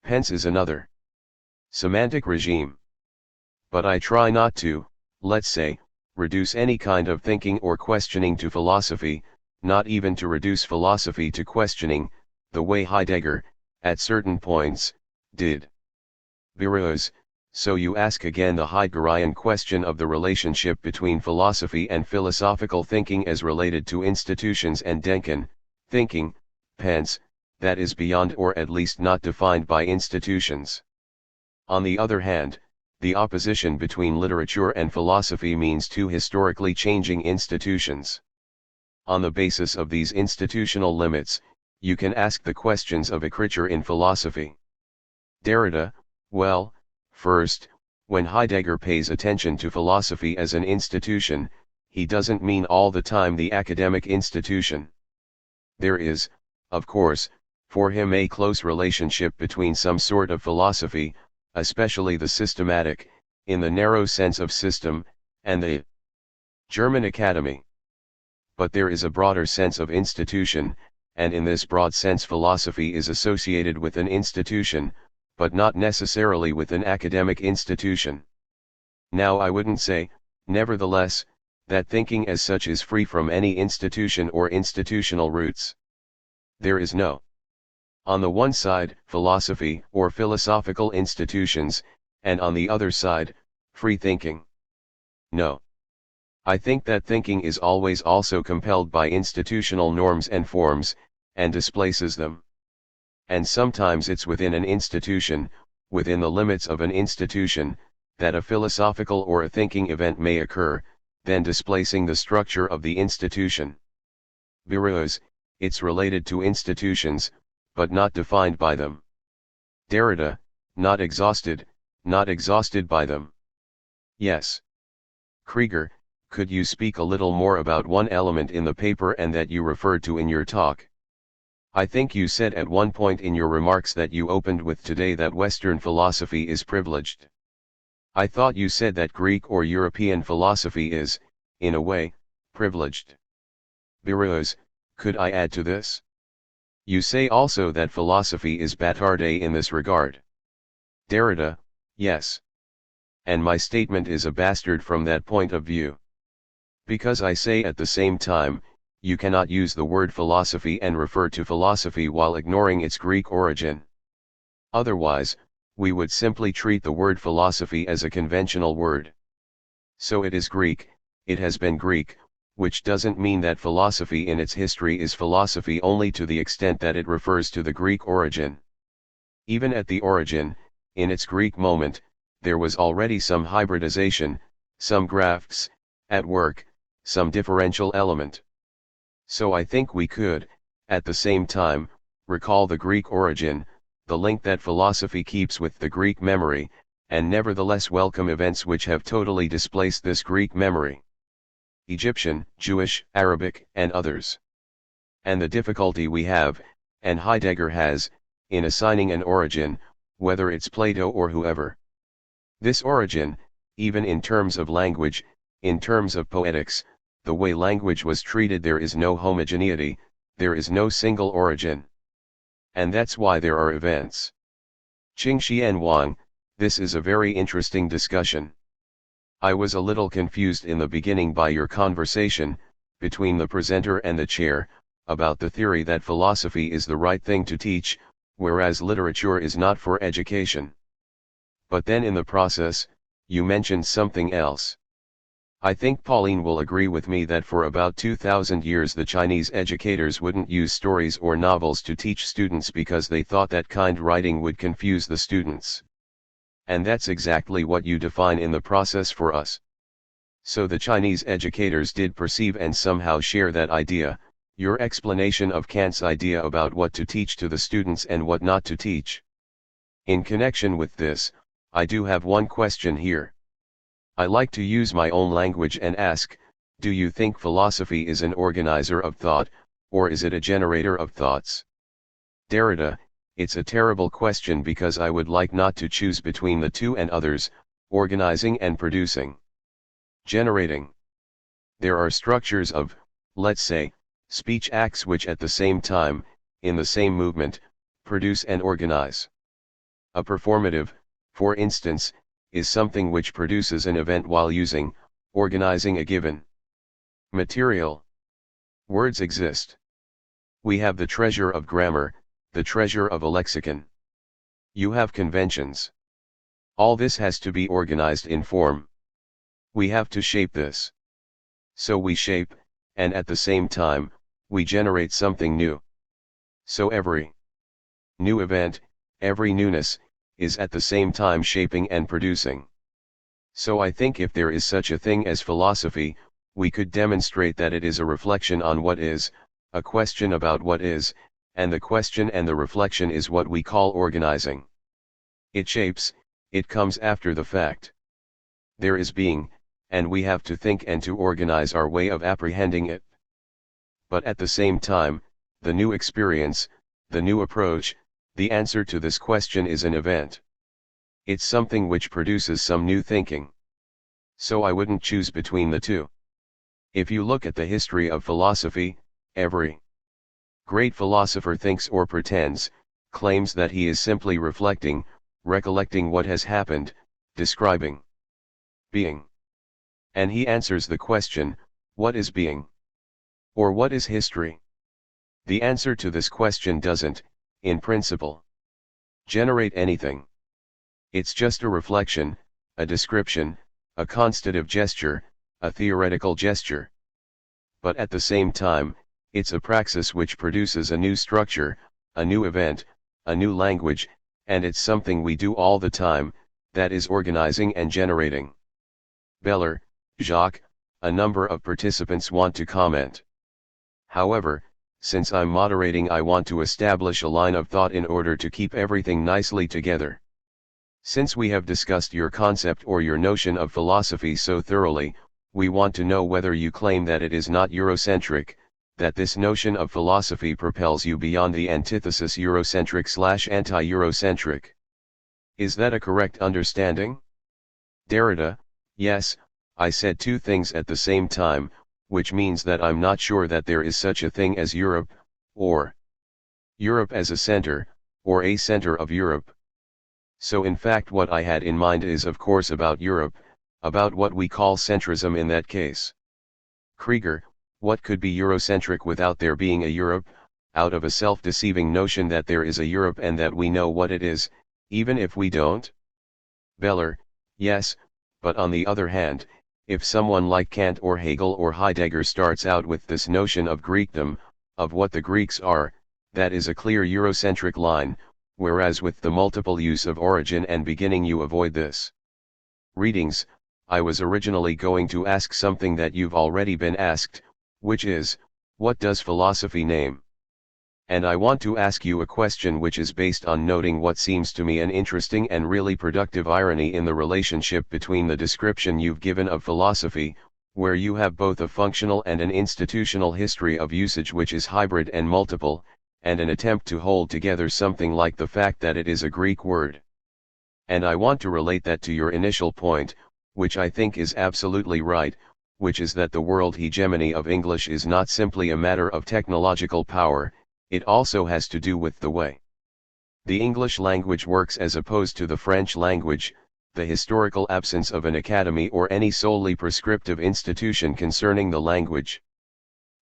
Pense is another semantic regime. But I try not to, let's say, reduce any kind of thinking or questioning to philosophy, not even to reduce philosophy to questioning, the way Heidegger, at certain points, did. Because, so you ask again the Heideggerian question of the relationship between philosophy and philosophical thinking as related to institutions and denken, thinking, pense, that is beyond or at least not defined by institutions. On the other hand, the opposition between literature and philosophy means two historically changing institutions. On the basis of these institutional limits, you can ask the questions of écriture in philosophy. Derrida, well, first, when Heidegger pays attention to philosophy as an institution, he doesn't mean all the time the academic institution. There is, of course, for him a close relationship between some sort of philosophy, especially the systematic, in the narrow sense of system, and the German academy. But there is a broader sense of institution, and in this broad sense philosophy is associated with an institution, but not necessarily with an academic institution. Now I wouldn't say, nevertheless, that thinking as such is free from any institution or institutional roots. There is no, on the one side, philosophy or philosophical institutions, and on the other side, free thinking. No. I think that thinking is always also compelled by institutional norms and forms, and displaces them. And sometimes it's within an institution, within the limits of an institution, that a philosophical or a thinking event may occur, then displacing the structure of the institution. Because, it's related to institutions, but not defined by them. Derrida, not exhausted by them. Yes. Krieger, could you speak a little more about one element in the paper and that you referred to in your talk? I think you said at one point in your remarks that you opened with today that Western philosophy is privileged. I thought you said that Greek or European philosophy is, in a way, privileged. Because, could I add to this? You say also that philosophy is bâtarde in this regard. Derrida, yes. And my statement is a bastard from that point of view. Because I say at the same time, you cannot use the word philosophy and refer to philosophy while ignoring its Greek origin. Otherwise, we would simply treat the word philosophy as a conventional word. So it is Greek, it has been Greek, which doesn't mean that philosophy in its history is philosophy only to the extent that it refers to the Greek origin. Even at the origin, in its Greek moment, there was already some hybridization, some grafts, at work, some differential element. So I think we could, at the same time, recall the Greek origin, the link that philosophy keeps with the Greek memory, and nevertheless welcome events which have totally displaced this Greek memory. Egyptian, Jewish, Arabic, and others. And the difficulty we have, and Heidegger has, in assigning an origin, whether it's Plato or whoever. This origin, even in terms of language, in terms of poetics, the way language was treated, there is no homogeneity, there is no single origin. And that's why there are events. Qingxian Wang, this is a very interesting discussion. I was a little confused in the beginning by your conversation, between the presenter and the chair, about the theory that philosophy is the right thing to teach, whereas literature is not for education. But then in the process, you mentioned something else. I think Pauline will agree with me that for about 2000 years the Chinese educators wouldn't use stories or novels to teach students because they thought that kind writing would confuse the students. And that's exactly what you define in the process for us. So the Chinese educators did perceive and somehow share that idea, your explanation of Kant's idea about what to teach to the students and what not to teach. In connection with this, I do have one question here. I like to use my own language and ask, do you think philosophy is an organizer of thought, or is it a generator of thoughts? Derrida, it's a terrible question because I would like not to choose between the two and others, organizing and producing. Generating. There are structures of, let's say, speech acts which at the same time, in the same movement, produce and organize. A performative, for instance, is something which produces an event while using, organizing a given material. Words exist. We have the treasure of grammar, the treasure of a lexicon. You have conventions. All this has to be organized in form. We have to shape this. So we shape, and at the same time, we generate something new. So every new event, every newness, is at the same time shaping and producing. So I think if there is such a thing as philosophy, we could demonstrate that it is a reflection on what is, a question about what is, and the question and the reflection is what we call organizing. It shapes, it comes after the fact. There is being, and we have to think and to organize our way of apprehending it. But at the same time, the new experience, the new approach, the answer to this question is an event. It's something which produces some new thinking. So I wouldn't choose between the two. If you look at the history of philosophy, every great philosopher thinks or pretends, claims that he is simply reflecting, recollecting what has happened, describing being. And he answers the question, what is being? Or what is history? The answer to this question doesn't, in principle, generate anything. It's just a reflection, a description, a constative gesture, a theoretical gesture. But at the same time, it's a praxis which produces a new structure, a new event, a new language, and it's something we do all the time, that is organizing and generating. Beller, Jacques, a number of participants want to comment. However, since I'm moderating, I want to establish a line of thought in order to keep everything nicely together. Since we have discussed your concept or your notion of philosophy so thoroughly, we want to know whether you claim that it is not Eurocentric, that this notion of philosophy propels you beyond the antithesis Eurocentric/anti-Eurocentric. Is that a correct understanding? Derrida, yes, I said two things at the same time, which means that I'm not sure that there is such a thing as Europe, or Europe as a center, or a center of Europe. So in fact what I had in mind is of course about Europe, about what we call centrism in that case. Krieger, what could be Eurocentric without there being a Europe? out of a self-deceiving notion that there is a Europe and that we know what it is, even if we don't? Beller, yes, but on the other hand, if someone like Kant or Hegel or Heidegger starts out with this notion of Greekdom, of what the Greeks are, that is a clear Eurocentric line, whereas with the multiple use of origin and beginning you avoid this. Readings, I was originally going to ask something that you've already been asked, which is, what does philosophy name? And I want to ask you a question which is based on noting what seems to me an interesting and really productive irony in the relationship between the description you've given of philosophy, where you have both a functional and an institutional history of usage which is hybrid and multiple, and an attempt to hold together something like the fact that it is a Greek word. And I want to relate that to your initial point, which I think is absolutely right, which is that the world hegemony of English is not simply a matter of technological power, it also has to do with the way the English language works as opposed to the French language, the historical absence of an academy or any solely prescriptive institution concerning the language.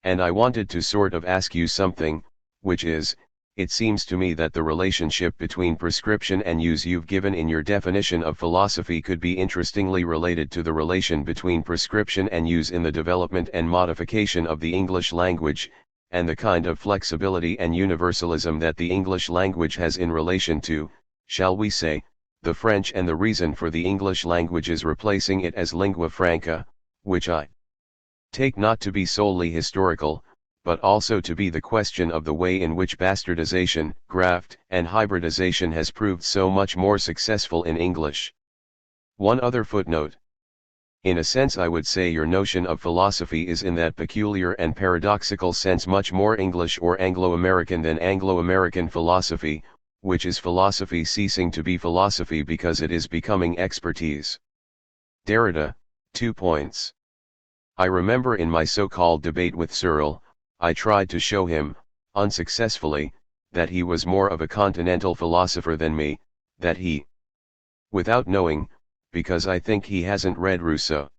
And I wanted to sort of ask you something, which is, it seems to me that the relationship between prescription and use you've given in your definition of philosophy could be interestingly related to the relation between prescription and use in the development and modification of the English language, and the kind of flexibility and universalism that the English language has in relation to, shall we say, the French, and the reason for the English language's replacing it as lingua franca, which I take not to be solely historical, but also to be the question of the way in which bastardization, graft, and hybridization has proved so much more successful in English. One other footnote. In a sense I would say your notion of philosophy is in that peculiar and paradoxical sense much more English or Anglo-American than Anglo-American philosophy, which is philosophy ceasing to be philosophy because it is becoming expertise. Derrida, 2 points. I remember in my so-called debate with Searle, I tried to show him, unsuccessfully, that he was more of a continental philosopher than me, that he, without knowing, because I think he hasn't read Rousseau,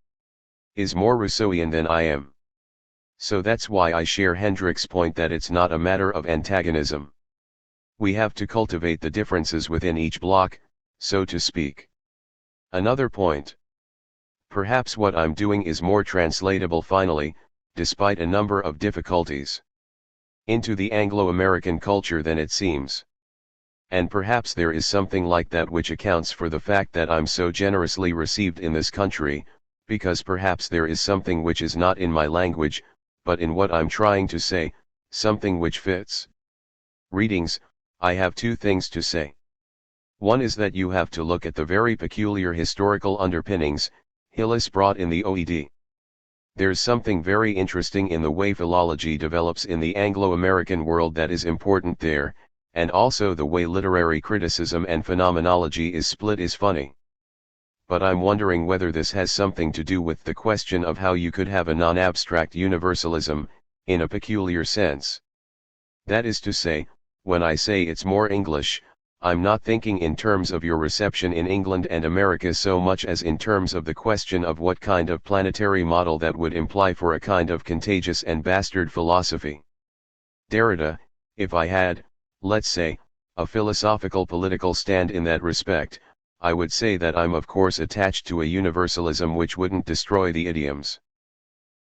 is more Rousseauian than I am. So that's why I share Hendrick's point that it's not a matter of antagonism. We have to cultivate the differences within each block, so to speak. Another point. Perhaps what I'm doing is more translatable finally, despite a number of difficulties, into the Anglo-American culture than it seems. And perhaps there is something like that which accounts for the fact that I'm so generously received in this country, because perhaps there is something which is not in my language, but in what I'm trying to say, something which fits. Readings, I have 2 things to say. One is that you have to look at the very peculiar historical underpinnings Hillis brought in the OED. There's something very interesting in the way philology develops in the Anglo-American world that is important there, and also the way literary criticism and phenomenology is split is funny. But I'm wondering whether this has something to do with the question of how you could have a non-abstract universalism, in a peculiar sense. That is to say, when I say it's more English, I'm not thinking in terms of your reception in England and America so much as in terms of the question of what kind of planetary model that would imply for a kind of contagious and bastard philosophy. Derrida, if I had, let's say, a philosophical political stand in that respect, I would say that I'm of course attached to a universalism which wouldn't destroy the idioms.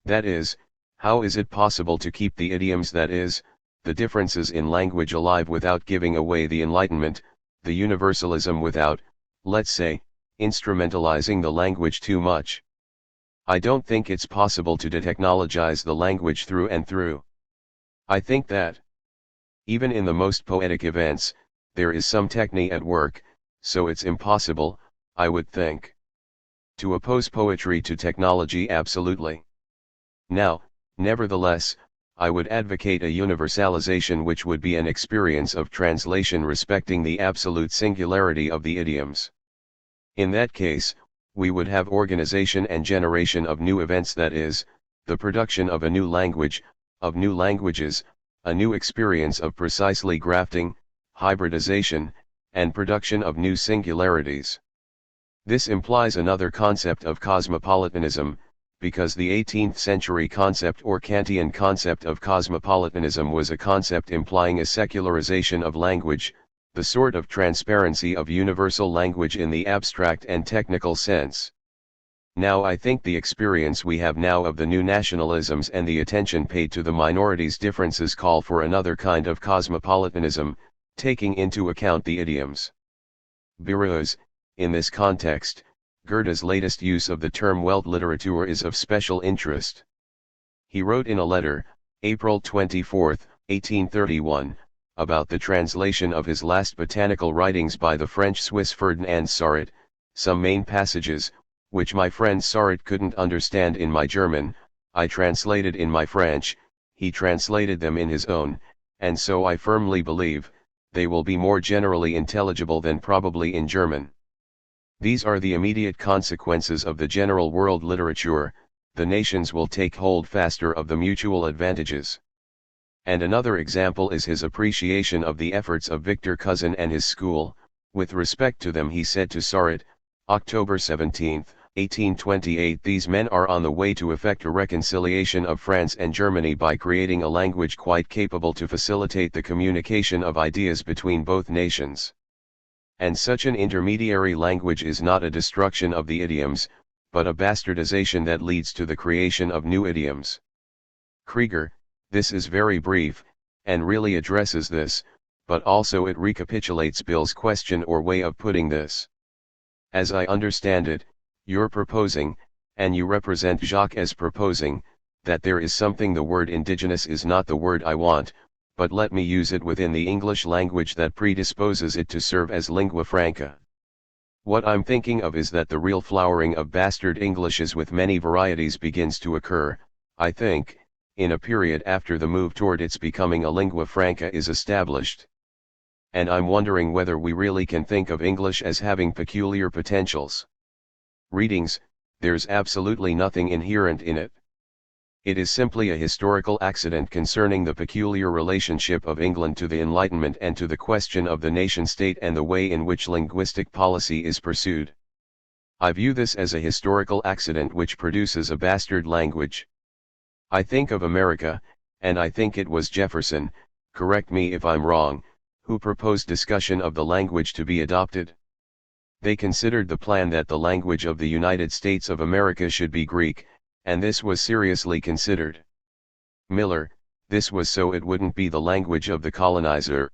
That is, how is it possible to keep the idioms, that is, the differences in language, alive without giving away the Enlightenment, the universalism without, let's say, instrumentalizing the language too much? I don't think it's possible to detechnologize the language through and through. I think that, even in the most poetic events, there is some techne at work, so it's impossible, I would think, to oppose poetry to technology absolutely. Now, nevertheless, I would advocate a universalization which would be an experience of translation respecting the absolute singularity of the idioms. In that case, we would have organization and generation of new events, that is, the production of a new language, of new languages, a new experience of precisely grafting, hybridization, and production of new singularities. This implies another concept of cosmopolitanism, because the 18th century concept or Kantian concept of cosmopolitanism was a concept implying a secularization of language, the sort of transparency of universal language in the abstract and technical sense. Now I think the experience we have now of the new nationalisms and the attention paid to the minorities' differences call for another kind of cosmopolitanism, taking into account the idioms. Because, in this context, Goethe's latest use of the term Weltliteratur is of special interest. He wrote in a letter, April 24, 1831, about the translation of his last botanical writings by the French-Swiss Ferdinand Sarret, some main passages, which my friend Sarret couldn't understand in my German, I translated in my French, he translated them in his own, and so I firmly believe, they will be more generally intelligible than probably in German. These are the immediate consequences of the general world literature, the nations will take hold faster of the mutual advantages. And another example is his appreciation of the efforts of Victor Cousin and his school. With respect to them he said to Sarret, October 17, 1828, these men are on the way to effect a reconciliation of France and Germany by creating a language quite capable to facilitate the communication of ideas between both nations. And such an intermediary language is not a destruction of the idioms, but a bastardization that leads to the creation of new idioms. Krieger, this is very brief, and really addresses this, but also it recapitulates Bill's question or way of putting this. As I understand it, you're proposing, and you represent Jacques as proposing, that there is something the word indigenous is not the word I want, but let me use it within the English language that predisposes it to serve as lingua franca. What I'm thinking of is that the real flowering of bastard Englishes with many varieties begins to occur, I think, in a period after the move toward its becoming a lingua franca is established. And I'm wondering whether we really can think of English as having peculiar potentials. Readings, there's absolutely nothing inherent in it. It is simply a historical accident concerning the peculiar relationship of England to the Enlightenment and to the question of the nation-state and the way in which linguistic policy is pursued. I view this as a historical accident which produces a bastard language. I think of America, and I think it was Jefferson, correct me if I'm wrong, who proposed discussion of the language to be adopted. They considered the plan that the language of the United States of America should be Greek, and this was seriously considered. Miller, this was so it wouldn't be the language of the colonizer.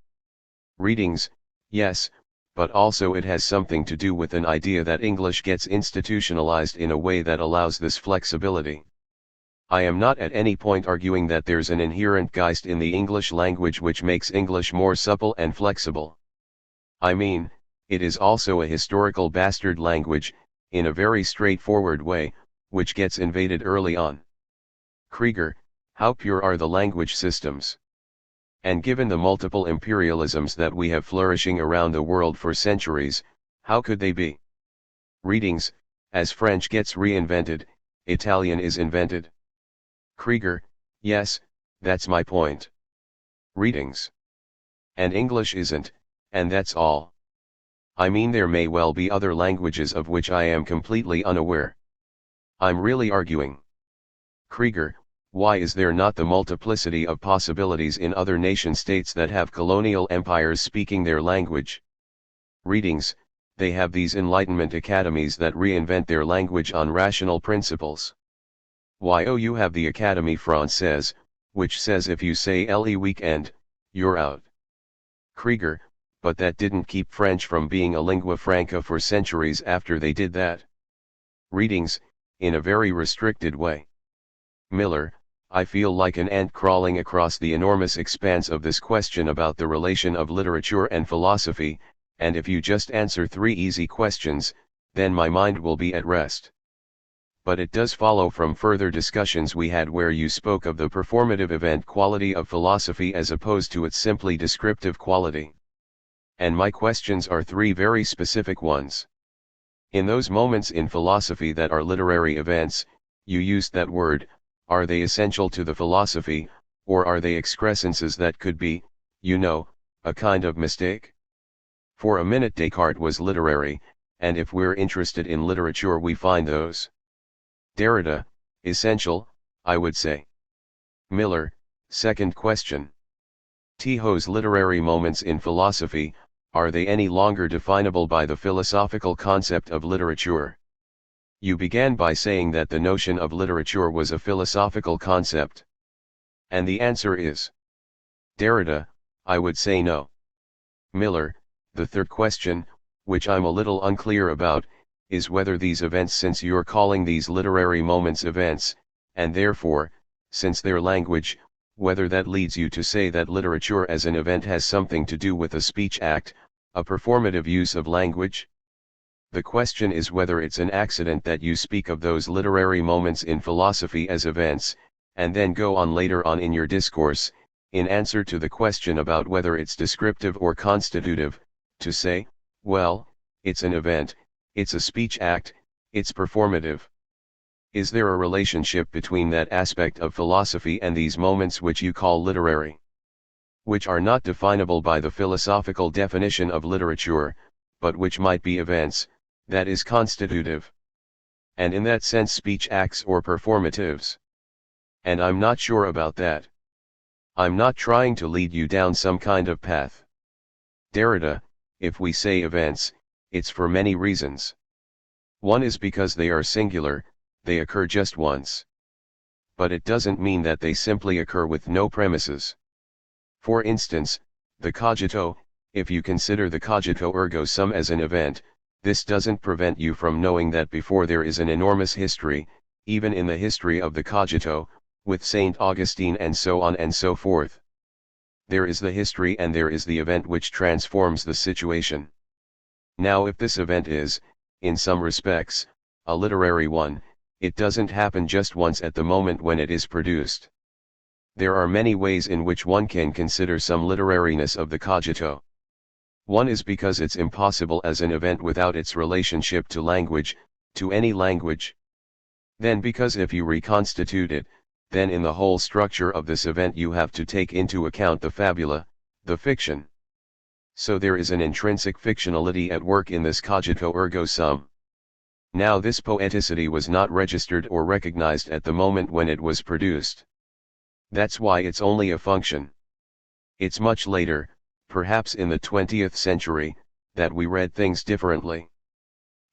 Readings, yes, but also it has something to do with an idea that English gets institutionalized in a way that allows this flexibility. I am not at any point arguing that there's an inherent Geist in the English language which makes English more supple and flexible. I mean, it is also a historical bastard language, in a very straightforward way, which gets invaded early on. Krieger, how pure are the language systems? And given the multiple imperialisms that we have flourishing around the world for centuries, how could they be? Readings, as French gets reinvented, Italian is invented. Krieger, yes, that's my point. Readings. And English isn't, and that's all. I mean there may well be other languages of which I am completely unaware. I'm really arguing. Krieger, why is there not the multiplicity of possibilities in other nation-states that have colonial empires speaking their language? Readings, they have these Enlightenment academies that reinvent their language on rational principles. Why oh you have the Académie Française, which says if you say le weekend, you're out. Krieger, but that didn't keep French from being a lingua franca for centuries after they did that. Readings, in a very restricted way. Miller, I feel like an ant crawling across the enormous expanse of this question about the relation of literature and philosophy, and if you just answer 3 easy questions, then my mind will be at rest. But it does follow from further discussions we had where you spoke of the performative event quality of philosophy as opposed to its simply descriptive quality. And my questions are 3 very specific ones. In those moments in philosophy that are literary events, you used that word, are they essential to the philosophy, or are they excrescences that could be, you know, a kind of mistake? For a minute Descartes was literary, and if we're interested in literature we find those. Derrida, Essential, I would say. Miller, second question. Tijo's literary moments in philosophy, are they any longer definable by the philosophical concept of literature? You began by saying that the notion of literature was a philosophical concept. And the answer is Derrida, I would say no. Miller, the third question, which I'm a little unclear about, is whether these events, since you're calling these literary moments events, and therefore, since their language, whether that leads you to say that literature as an event has something to do with a speech act, a performative use of language? The question is whether it's an accident that you speak of those literary moments in philosophy as events, and then go on later on in your discourse, in answer to the question about whether it's descriptive or constitutive, to say, well, it's an event, it's a speech act, it's performative. Is there a relationship between that aspect of philosophy and these moments which you call literary? Which are not definable by the philosophical definition of literature, but which might be events, that is constitutive. And in that sense speech acts or performatives. And I'm not sure about that. I'm not trying to lead you down some kind of path. Derrida, if we say events, it's for many reasons. One is because they are singular, they occur just once. But it doesn't mean that they simply occur with no premises. For instance, the cogito, if you consider the cogito ergo sum as an event, this doesn't prevent you from knowing that before there is an enormous history, even in the history of the cogito, with Saint Augustine and so on and so forth. There is the history and there is the event which transforms the situation. Now if this event is, in some respects, a literary one, it doesn't happen just once at the moment when it is produced. There are many ways in which one can consider some literariness of the cogito. One is because it's impossible as an event without its relationship to language, to any language. Then because if you reconstitute it, then in the whole structure of this event you have to take into account the fabula, the fiction. So there is an intrinsic fictionality at work in this cogito ergo sum. Now this poeticity was not registered or recognized at the moment when it was produced. That's why it's only a function. It's much later, perhaps in the 20th century, that we read things differently.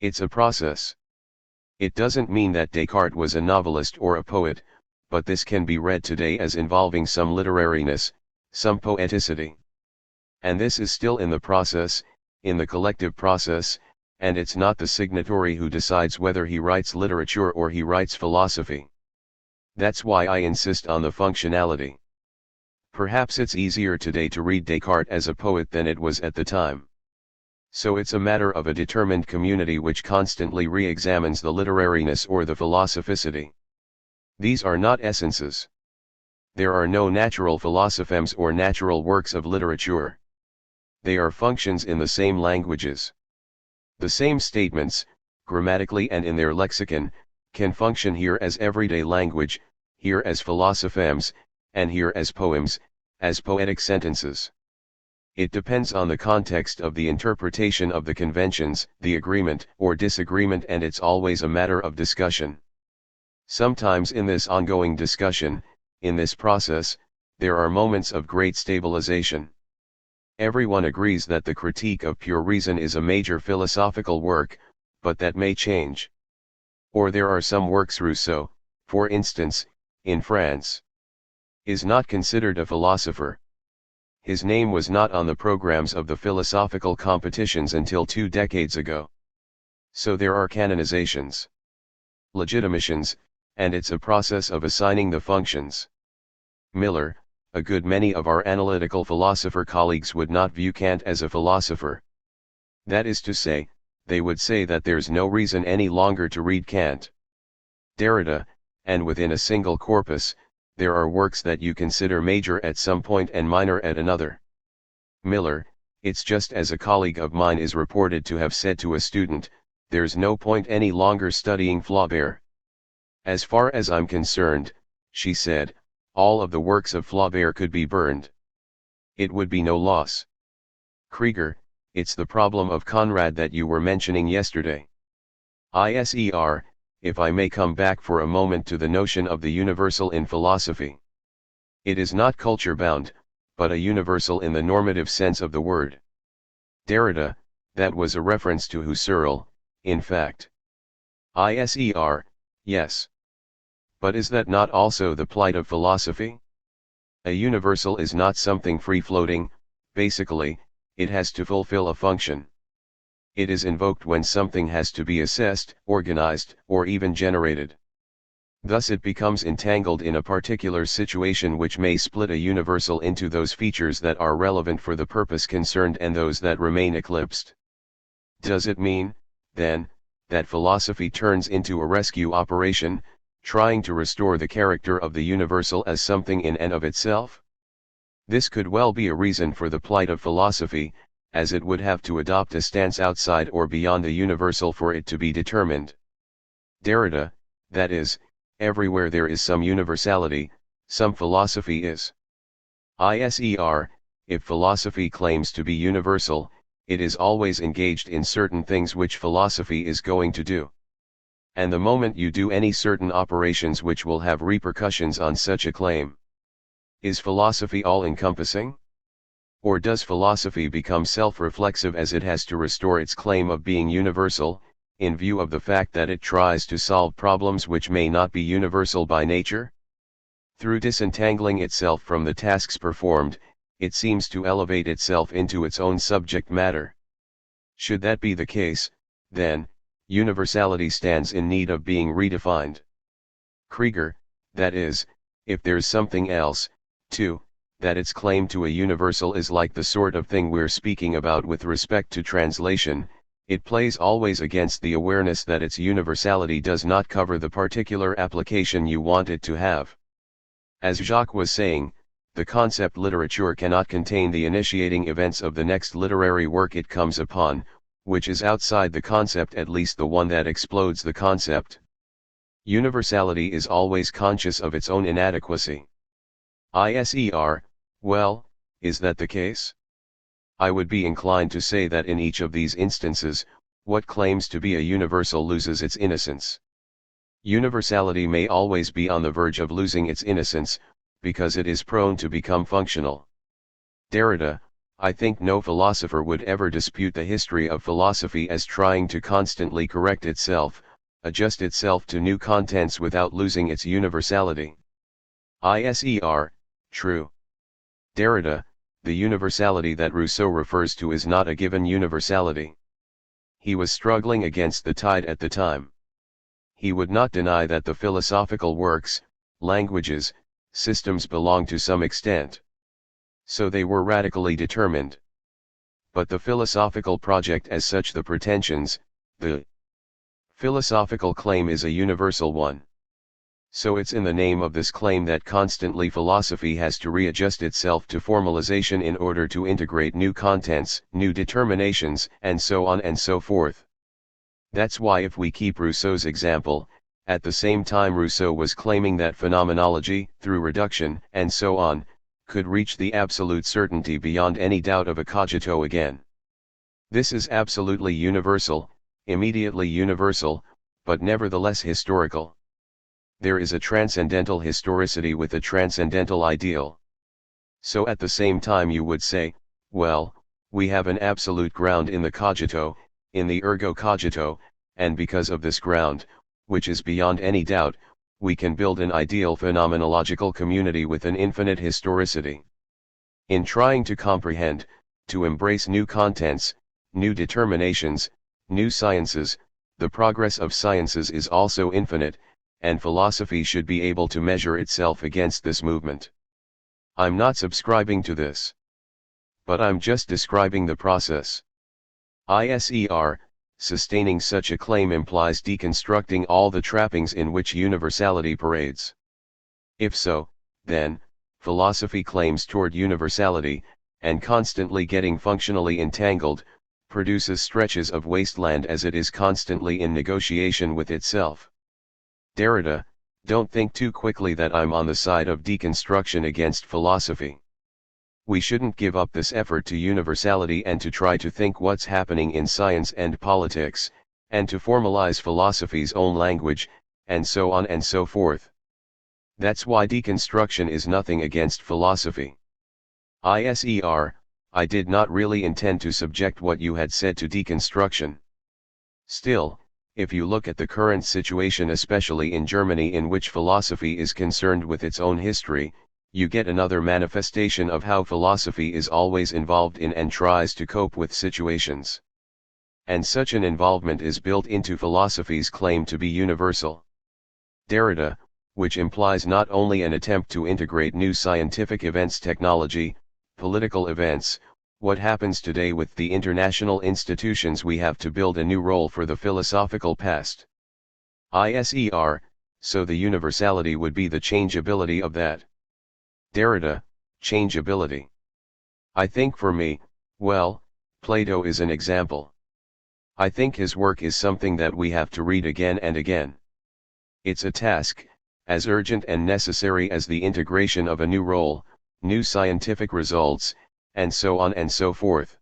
It's a process. It doesn't mean that Descartes was a novelist or a poet, but this can be read today as involving some literariness, some poeticity. And this is still in the process, in the collective process, and it's not the signatory who decides whether he writes literature or he writes philosophy. That's why I insist on the functionality. Perhaps it's easier today to read Descartes as a poet than it was at the time. So it's a matter of a determined community which constantly re-examines the literariness or the philosophicity. These are not essences. There are no natural philosophemes or natural works of literature. They are functions in the same languages. The same statements, grammatically and in their lexicon, can function here as everyday language, here as philosophemes, and here as poems, as poetic sentences. It depends on the context of the interpretation of the conventions, the agreement or disagreement, and it's always a matter of discussion. Sometimes in this ongoing discussion, in this process, there are moments of great stabilization. Everyone agrees that the Critique of Pure Reason is a major philosophical work, but that may change. Or there are some works. Rousseau, for instance, in France, is not considered a philosopher. His name was not on the programs of the philosophical competitions until 2 decades ago. So there are canonizations, legitimations, and it's a process of assigning the functions. Miller, a good many of our analytical philosopher colleagues would not view Kant as a philosopher. That is to say, they would say that there's no reason any longer to read Kant. Derrida, and within a single corpus, there are works that you consider major at some point and minor at another. Miller, it's just as a colleague of mine is reported to have said to a student, there's no point any longer studying Flaubert. As far as I'm concerned, she said, all of the works of Flaubert could be burned. It would be no loss. Krieger, it's the problem of Conrad that you were mentioning yesterday. ISER, if I may come back for a moment to the notion of the universal in philosophy. It is not culture-bound, but a universal in the normative sense of the word. Derrida, that was a reference to Husserl, in fact. ISER, yes. But is that not also the plight of philosophy? A universal is not something free-floating, basically, it has to fulfill a function. It is invoked when something has to be assessed, organized, or even generated. Thus it becomes entangled in a particular situation which may split a universal into those features that are relevant for the purpose concerned and those that remain eclipsed. Does it mean, then, that philosophy turns into a rescue operation, trying to restore the character of the universal as something in and of itself? This could well be a reason for the plight of philosophy, as it would have to adopt a stance outside or beyond the universal for it to be determined. Derrida, that is, everywhere there is some universality, some philosophy is. ISER, if philosophy claims to be universal, it is always engaged in certain things which philosophy is going to do. And the moment you do any certain operations which will have repercussions on such a claim, is philosophy all-encompassing? Or does philosophy become self-reflexive as it has to restore its claim of being universal, in view of the fact that it tries to solve problems which may not be universal by nature? Through disentangling itself from the tasks performed, it seems to elevate itself into its own subject matter. Should that be the case, then, universality stands in need of being redefined. Krieger, that is, if there's something else, too, that its claim to a universal is like the sort of thing we're speaking about with respect to translation, it plays always against the awareness that its universality does not cover the particular application you want it to have. As Jacques was saying, the concept literature cannot contain the initiating events of the next literary work it comes upon, which is outside the concept, at least the one that explodes the concept. Universality is always conscious of its own inadequacy. ISER, well, is that the case? I would be inclined to say that in each of these instances, what claims to be a universal loses its innocence. Universality may always be on the verge of losing its innocence, because it is prone to become functional. Derrida, I think no philosopher would ever dispute the history of philosophy as trying to constantly correct itself, adjust itself to new contents without losing its universality. ISER, true. Derrida, the universality that Rousseau refers to is not a given universality. He was struggling against the tide at the time. He would not deny that the philosophical works, languages, systems belong to some extent. So they were radically determined. But the philosophical project as such, the pretensions, the philosophical claim is a universal one. So it's in the name of this claim that constantly philosophy has to readjust itself to formalization in order to integrate new contents, new determinations, and so on and so forth. That's why, if we keep Rousseau's example, at the same time Rousseau was claiming that phenomenology, through reduction, and so on, could reach the absolute certainty beyond any doubt of a cogito again. This is absolutely universal, immediately universal, but nevertheless historical. There is a transcendental historicity with a transcendental ideal. So at the same time you would say, well, we have an absolute ground in the cogito, in the ergo cogito, and because of this ground, which is beyond any doubt, we can build an ideal phenomenological community with an infinite historicity. In trying to comprehend, to embrace new contents, new determinations, new sciences, the progress of sciences is also infinite, and philosophy should be able to measure itself against this movement. I'm not subscribing to this. But I'm just describing the process. ISER, sustaining such a claim implies deconstructing all the trappings in which universality parades. If so, then, philosophy claims toward universality, and constantly getting functionally entangled, produces stretches of wasteland as it is constantly in negotiation with itself. Derrida, don't think too quickly that I'm on the side of deconstruction against philosophy. We shouldn't give up this effort to universality and to try to think what's happening in science and politics, and to formalize philosophy's own language, and so on and so forth. That's why deconstruction is nothing against philosophy. I did not really intend to subject what you had said to deconstruction. Still, if you look at the current situation, especially in Germany, in which philosophy is concerned with its own history, you get another manifestation of how philosophy is always involved in and tries to cope with situations. And such an involvement is built into philosophy's claim to be universal. Derrida, which implies not only an attempt to integrate new scientific events, technology, political events, what happens today with the international institutions, we have to build a new role for the philosophical past. So the universality would be the changeability of that. Derrida, changeability. I think for me, well, Plato is an example. I think his work is something that we have to read again and again. It's a task, as urgent and necessary as the integration of a new role, new scientific results, and so on and so forth.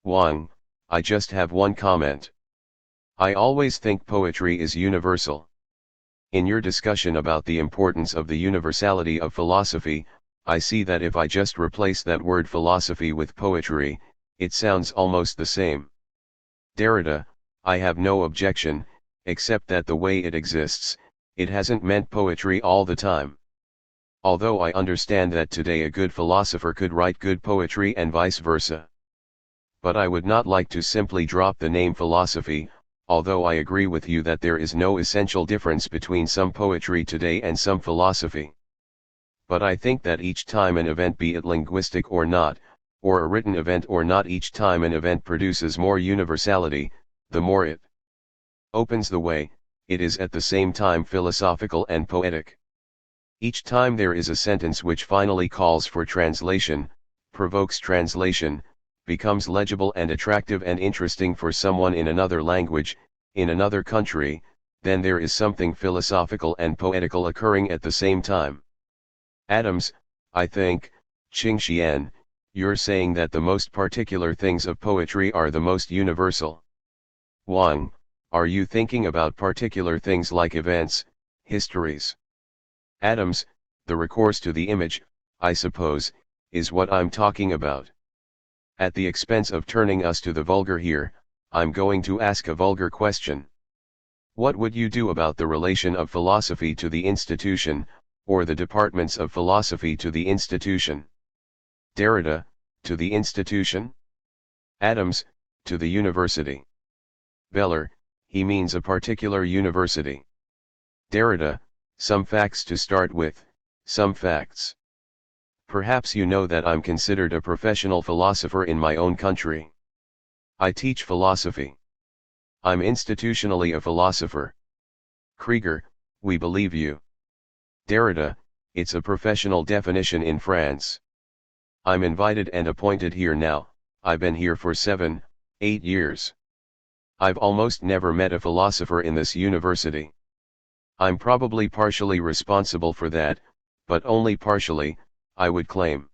I just have one comment. I always think poetry is universal. In your discussion about the importance of the universality of philosophy, I see that if I just replace that word philosophy with poetry, it sounds almost the same. Derrida, I have no objection, except that the way it exists, it hasn't meant poetry all the time. Although I understand that today a good philosopher could write good poetry and vice versa. But I would not like to simply drop the name philosophy, although I agree with you that there is no essential difference between some poetry today and some philosophy. But I think that each time an event, be it linguistic or not, or a written event or not, each time an event produces more universality, the more it opens the way, it is at the same time philosophical and poetic. Each time there is a sentence which finally calls for translation, provokes translation, becomes legible and attractive and interesting for someone in another language, in another country, then there is something philosophical and poetical occurring at the same time. Adams, I think, Qingxian, you're saying that the most particular things of poetry are the most universal. Wang, are you thinking about particular things like events, histories? Adams, the recourse to the image, I suppose, is what I'm talking about. At the expense of turning us to the vulgar here, I'm going to ask a vulgar question. What would you do about the relation of philosophy to the institution, or the departments of philosophy to the institution? Derrida, to the institution? Adams, to the university. Beller, he means a particular university. Derrida, some facts to start with, some facts. Perhaps you know that I'm considered a professional philosopher in my own country. I teach philosophy. I'm institutionally a philosopher. Krieger, we believe you. Derrida, it's a professional definition in France. I'm invited and appointed here now, I've been here for 7, 8 years. I've almost never met a philosopher in this university. I'm probably partially responsible for that, but only partially, I would claim.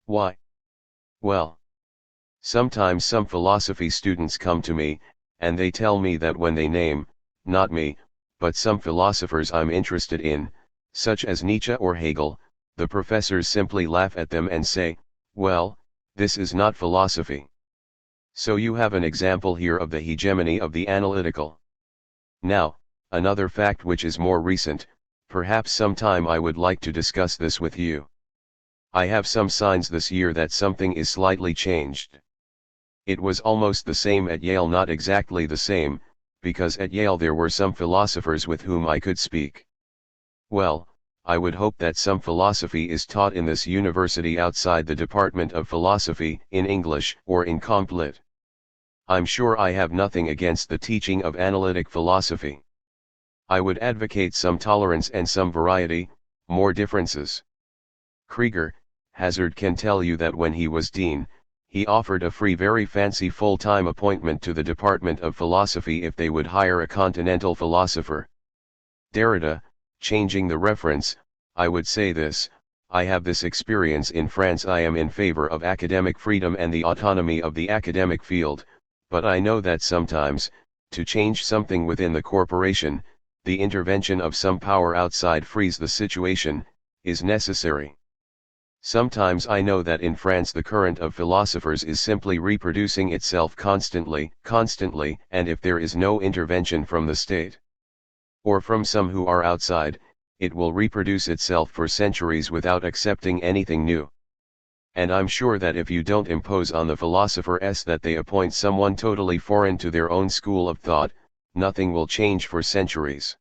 Why? Well, sometimes some philosophy students come to me, and they tell me that when they name, not me, but some philosophers I'm interested in, such as Nietzsche or Hegel, the professors simply laugh at them and say, well, this is not philosophy. So you have an example here of the hegemony of the analytical. Now, another fact which is more recent, perhaps sometime I would like to discuss this with you. I have some signs this year that something is slightly changed. It was almost the same at Yale, not exactly the same, because at Yale there were some philosophers with whom I could speak. Well, I would hope that some philosophy is taught in this university outside the Department of Philosophy, in English or in Comp Lit. I'm sure I have nothing against the teaching of analytic philosophy. I would advocate some tolerance and some variety, more differences. Krieger, Hazard can tell you that when he was dean, he offered a free, very fancy full-time appointment to the Department of Philosophy if they would hire a continental philosopher. Derrida, changing the reference, I would say this: I have this experience in France. I am in favor of academic freedom and the autonomy of the academic field, but I know that sometimes, To change something within the corporation, the intervention of some power outside frees the situation, is necessary. Sometimes I know that in France the current of philosophers is simply reproducing itself constantly, and if there is no intervention from the state, or from some who are outside, it will reproduce itself for centuries without accepting anything new. And I'm sure that if you don't impose on the philosophers that they appoint someone totally foreign to their own school of thought, nothing will change for centuries.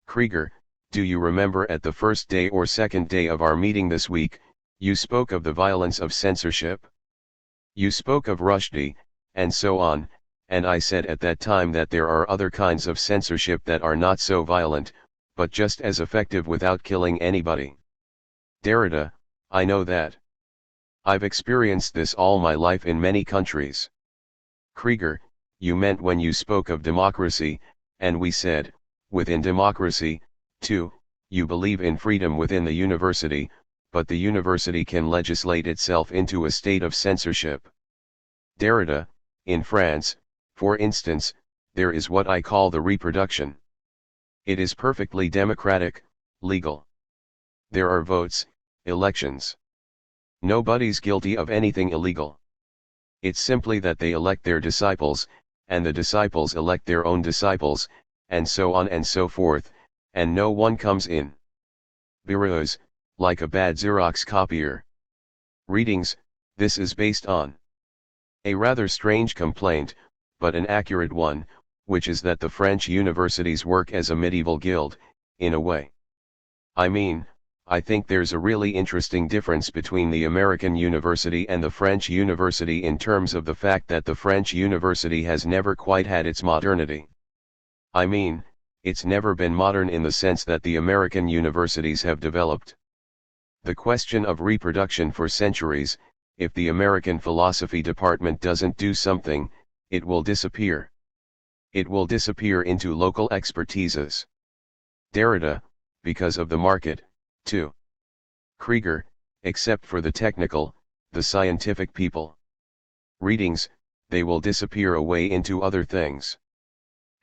Krieger, do you remember at the first day or second day of our meeting this week, you spoke of the violence of censorship? You spoke of Rushdie, and so on, and I said at that time that there are other kinds of censorship that are not so violent, but just as effective without killing anybody. Derrida, I know that. I've experienced this all my life in many countries. Krieger, you meant when you spoke of democracy, and we said, within democracy, too, you believe in freedom within the university, but the university can legislate itself into a state of censorship. Derrida, in France, for instance, there is what I call the reproduction. It is perfectly democratic, legal. There are votes, elections. Nobody's guilty of anything illegal. It's simply that they elect their disciples, and the disciples elect their own disciples, and so on and so forth, and no one comes in. Bureaus, like a bad Xerox copier. Readings, this is based on a rather strange complaint, but an accurate one, which is that the French universities work as a medieval guild, in a way. I mean, I think there's a really interesting difference between the American university and the French university in terms of the fact that the French university has never quite had its modernity. I mean, it's never been modern in the sense that the American universities have developed. The question of reproduction for centuries, if the American philosophy department doesn't do something, it will disappear. It will disappear into local expertises. Derrida, because of the market, too. Krieger, except for the technical, the scientific people. Readings, they will disappear away into other things.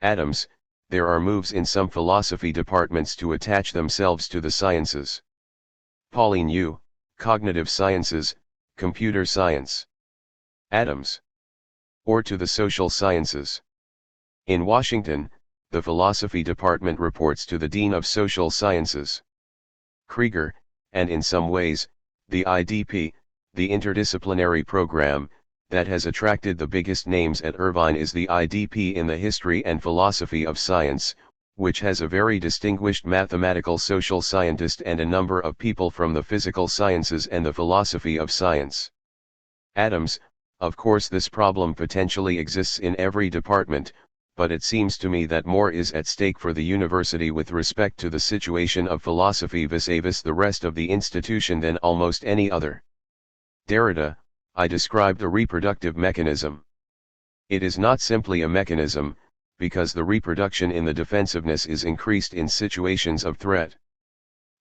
Adams, there are moves in some philosophy departments to attach themselves to the sciences. Pauline U, cognitive sciences, computer science. Adams. Or to the social sciences. In Washington, the philosophy department reports to the dean of social sciences. Krieger, and in some ways, the IDP, the interdisciplinary program, that has attracted the biggest names at Irvine is the IDP in the history and philosophy of science, which has a very distinguished mathematical social scientist and a number of people from the physical sciences and the philosophy of science. Adams, of course this problem potentially exists in every department, but it seems to me that more is at stake for the university with respect to the situation of philosophy vis-a-vis the rest of the institution than almost any other. Derrida, I described a reproductive mechanism. It is not simply a mechanism, because the reproduction in the defensiveness is increased in situations of threat.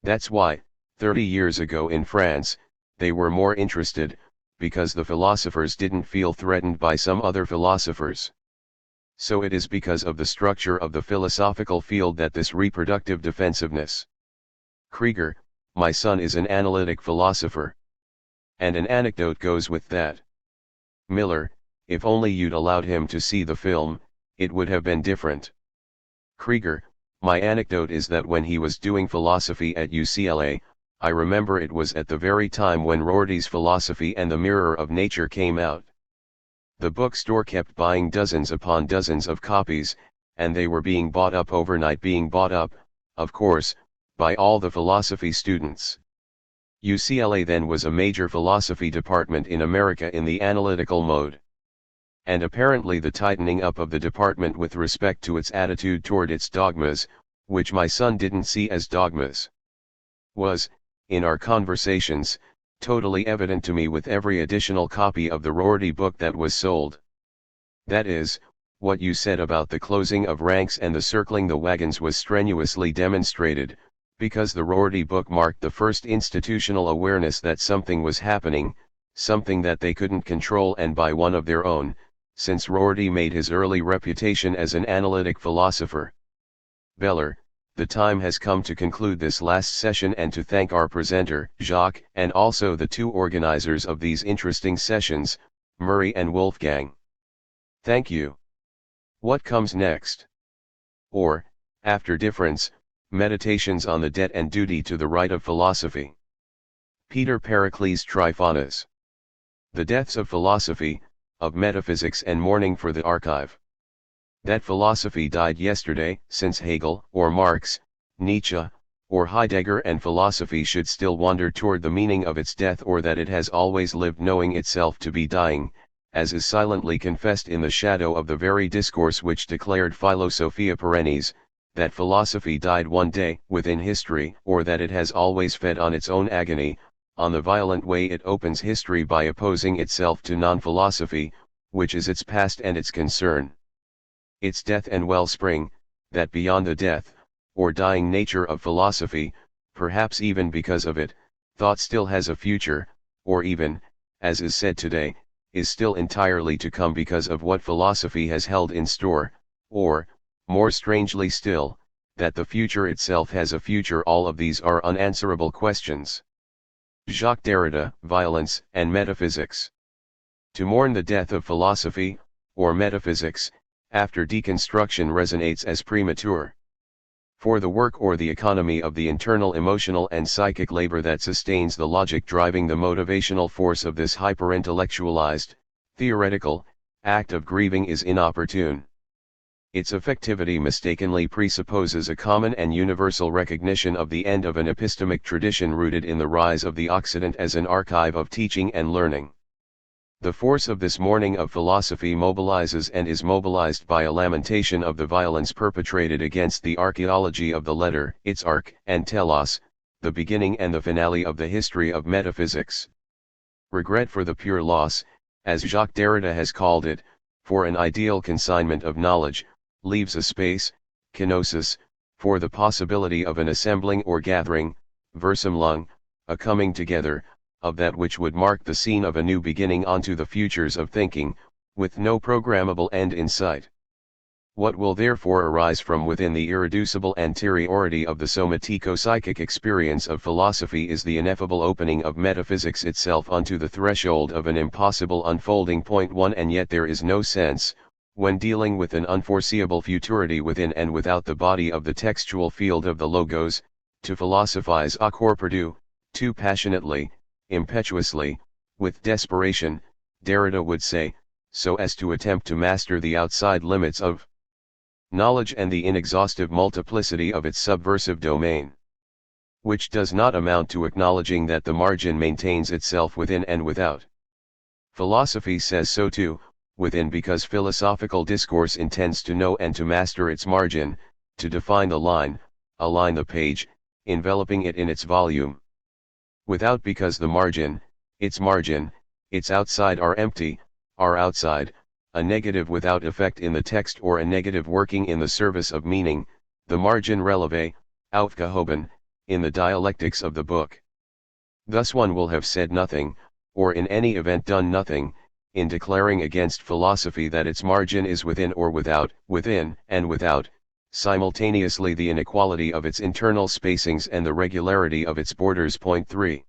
That's why, 30 years ago in France, they were more interested, because the philosophers didn't feel threatened by some other philosophers. So it is because of the structure of the philosophical field that this reproductive defensiveness. Krieger, my son is an analytic philosopher. And an anecdote goes with that. Miller, if only you'd allowed him to see the film, it would have been different. Krieger, my anecdote is that when he was doing philosophy at UCLA, I remember it was at the very time when Rorty's Philosophy and the Mirror of Nature came out. The bookstore kept buying dozens upon dozens of copies, and they were being bought up overnight, of course, by all the philosophy students. UCLA then was a major philosophy department in America in the analytical mode. And apparently the tightening up of the department with respect to its attitude toward its dogmas, which my son didn't see as dogmas, was, in our conversations, totally evident to me with every additional copy of the Rorty book that was sold. That is, what you said about the closing of ranks and the circling the wagons was strenuously demonstrated, because the Rorty book marked the first institutional awareness that something was happening, something that they couldn't control, and by one of their own, since Rorty made his early reputation as an analytic philosopher. Beller, the time has come to conclude this last session and to thank our presenter, Jacques, and also the two organizers of these interesting sessions, Murray and Wolfgang. Thank you. What comes next? Or, after difference, meditations on the debt and duty to the right of philosophy. Peter Pericles Tryphonas. The deaths of philosophy, of metaphysics and mourning for the archive. That philosophy died yesterday, since Hegel, or Marx, Nietzsche, or Heidegger and philosophy should still wander toward the meaning of its death, or that it has always lived knowing itself to be dying, as is silently confessed in the shadow of the very discourse which declared Philosophia perennis, that philosophy died one day, within history, or that it has always fed on its own agony, on the violent way it opens history by opposing itself to non-philosophy, which is its past and its concern. Its death and wellspring, that beyond the death, or dying nature of philosophy, perhaps even because of it, thought still has a future, or even, as is said today, is still entirely to come because of what philosophy has held in store, or, more strangely still, that the future itself has a future. All of these are unanswerable questions. Jacques Derrida, Violence and Metaphysics. To mourn the death of philosophy, or metaphysics, after deconstruction resonates as premature. For the work or the economy of the internal emotional and psychic labor that sustains the logic driving the motivational force of this hyper-intellectualized, theoretical, act of grieving is inopportune. Its effectivity mistakenly presupposes a common and universal recognition of the end of an epistemic tradition rooted in the rise of the Occident as an archive of teaching and learning. The force of this mourning of philosophy mobilizes and is mobilized by a lamentation of the violence perpetrated against the archaeology of the letter, its arch and telos, the beginning and the finale of the history of metaphysics. Regret for the pure loss, as Jacques Derrida has called it, for an ideal consignment of knowledge, leaves a space, kenosis, for the possibility of an assembling or gathering, Versammlung, a coming together, of that which would mark the scene of a new beginning onto the futures of thinking, with no programmable end in sight. What will therefore arise from within the irreducible anteriority of the somatico-psychic experience of philosophy is the ineffable opening of metaphysics itself unto the threshold of an impossible unfolding. Point 1. And yet there is no sense, when dealing with an unforeseeable futurity within and without the body of the textual field of the logos, to philosophize a corpordu, too passionately, impetuously, with desperation, Derrida would say, so as to attempt to master the outside limits of knowledge and the inexhaustive multiplicity of its subversive domain. Which does not amount to acknowledging that the margin maintains itself within and without. Philosophy says so too, within, because philosophical discourse intends to know and to master its margin, to define the line, align the page, enveloping it in its volume. Without, because the margin, its outside are empty, are outside, a negative without effect in the text or a negative working in the service of meaning, the margin releve, aufgehoben, in the dialectics of the book. Thus one will have said nothing, or in any event done nothing, in declaring against philosophy that its margin is within or without, within and without, simultaneously the inequality of its internal spacings and the regularity of its borders. Point 3.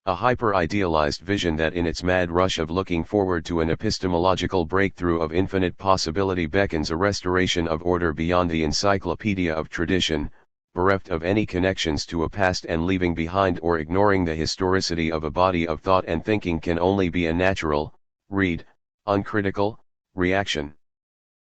A hyper-idealized vision that in its mad rush of looking forward to an epistemological breakthrough of infinite possibility beckons a restoration of order beyond the encyclopedia of tradition, bereft of any connections to a past and leaving behind or ignoring the historicity of a body of thought and thinking can only be a natural, uncritical, reaction.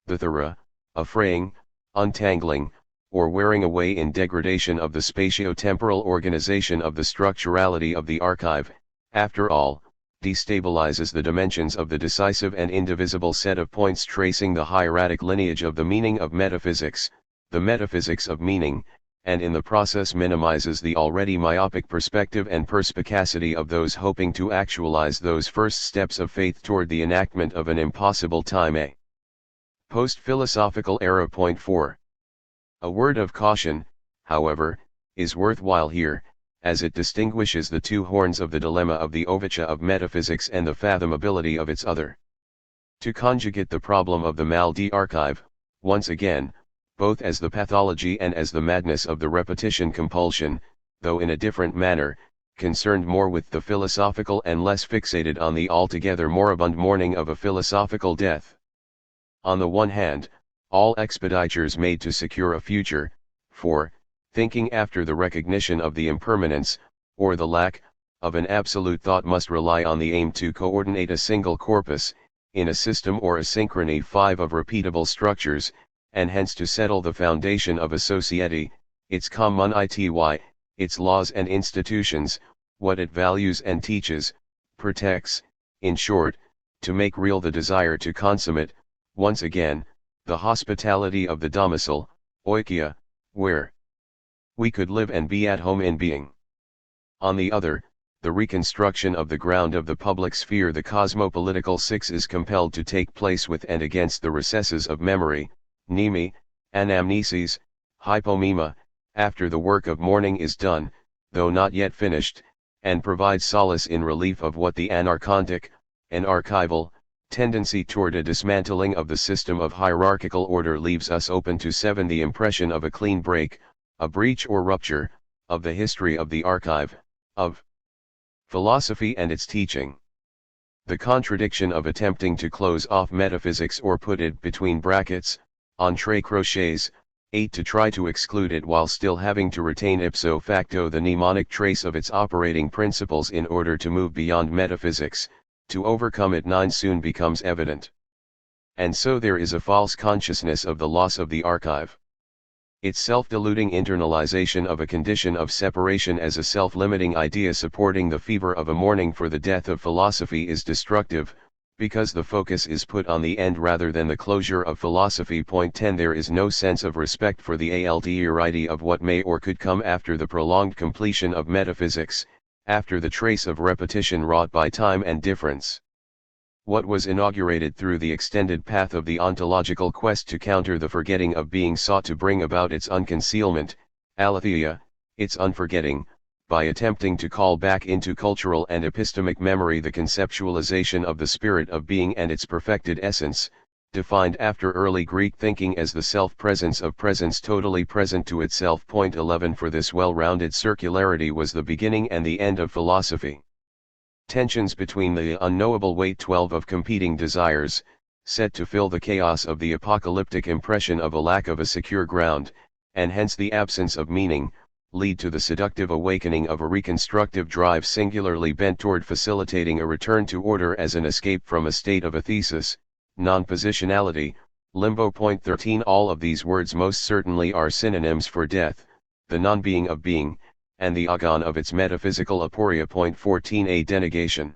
The thorough, affraying, untangling, or wearing away in degradation of the spatio-temporal organization of the structurality of the archive, after all, destabilizes the dimensions of the decisive and indivisible set of points tracing the hieratic lineage of the meaning of metaphysics, the metaphysics of meaning, and in the process minimizes the already myopic perspective and perspicacity of those hoping to actualize those first steps of faith toward the enactment of an impossible time. A post-philosophical era. Point 4. A word of caution, however, is worthwhile here, as it distinguishes the two horns of the dilemma of the ovicha of metaphysics and the fathomability of its other. To conjugate the problem of the mal d'archive, once again, both as the pathology and as the madness of the repetition compulsion, though in a different manner, concerned more with the philosophical and less fixated on the altogether moribund mourning of a philosophical death. On the one hand, all expenditures made to secure a future, for, thinking after the recognition of the impermanence, or the lack, of an absolute thought must rely on the aim to coordinate a single corpus, in a system or a synchrony 5 of repeatable structures, and hence to settle the foundation of a society, its community, its laws and institutions, what it values and teaches, protects, in short, to make real the desire to consummate, once again, the hospitality of the domicile, oikia, where we could live and be at home in being. On the other, the reconstruction of the ground of the public sphere, the cosmopolitical 6, is compelled to take place with and against the recesses of memory, mneme, anamnesis, hypomema, after the work of mourning is done, though not yet finished, and provides solace in relief of what the anarchontic, an archival, tendency toward a dismantling of the system of hierarchical order leaves us open to 7. The impression of a clean break, a breach or rupture, of the history of the archive, of philosophy and its teaching. The contradiction of attempting to close off metaphysics or put it between brackets, entre crochets, 8, to try to exclude it while still having to retain ipso facto the mnemonic trace of its operating principles in order to move beyond metaphysics, to overcome it 9, soon becomes evident. And so there is a false consciousness of the loss of the archive. Its self-deluding internalization of a condition of separation as a self-limiting idea supporting the fever of a mourning for the death of philosophy is destructive, because the focus is put on the end rather than the closure of philosophy. Point 10. There is no sense of respect for the alterity of what may or could come after the prolonged completion of metaphysics, after the trace of repetition wrought by time and difference. What was inaugurated through the extended path of the ontological quest to counter the forgetting of being sought to bring about its unconcealment, aletheia, its unforgetting, by attempting to call back into cultural and epistemic memory the conceptualization of the spirit of being and its perfected essence, defined after early Greek thinking as the self-presence of presence totally present to itself. Point 11. For this well-rounded circularity was the beginning and the end of philosophy. Tensions between the unknowable weight 12 of competing desires, set to fill the chaos of the apocalyptic impression of a lack of a secure ground, and hence the absence of meaning, lead to the seductive awakening of a reconstructive drive singularly bent toward facilitating a return to order as an escape from a state of athesis, non-positionality, limbo. Point 13. All of these words most certainly are synonyms for death, the non-being of being, and the agon of its metaphysical aporia. Point 14. A denegation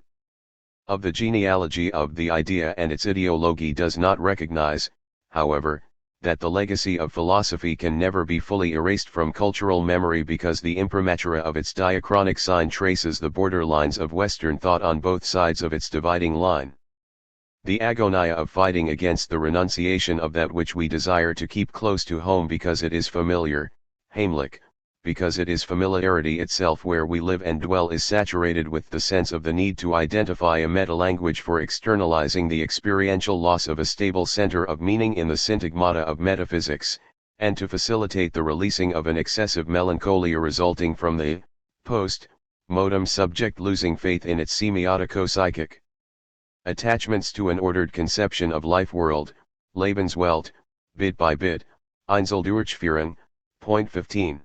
of the genealogy of the idea and its ideology does not recognize, however, that the legacy of philosophy can never be fully erased from cultural memory because the imprimatura of its diachronic sign traces the borderlines of Western thought on both sides of its dividing line. The agonia of fighting against the renunciation of that which we desire to keep close to home because it is familiar, heimlich, because it is familiarity itself where we live and dwell, is saturated with the sense of the need to identify a meta-language for externalizing the experiential loss of a stable center of meaning in the syntagmata of metaphysics, and to facilitate the releasing of an excessive melancholia resulting from the post-mortem subject losing faith in its semiotico-psychic attachments to an ordered conception of life world, Lebenswelt, bit by bit, Einzeldurchführen. Point 15.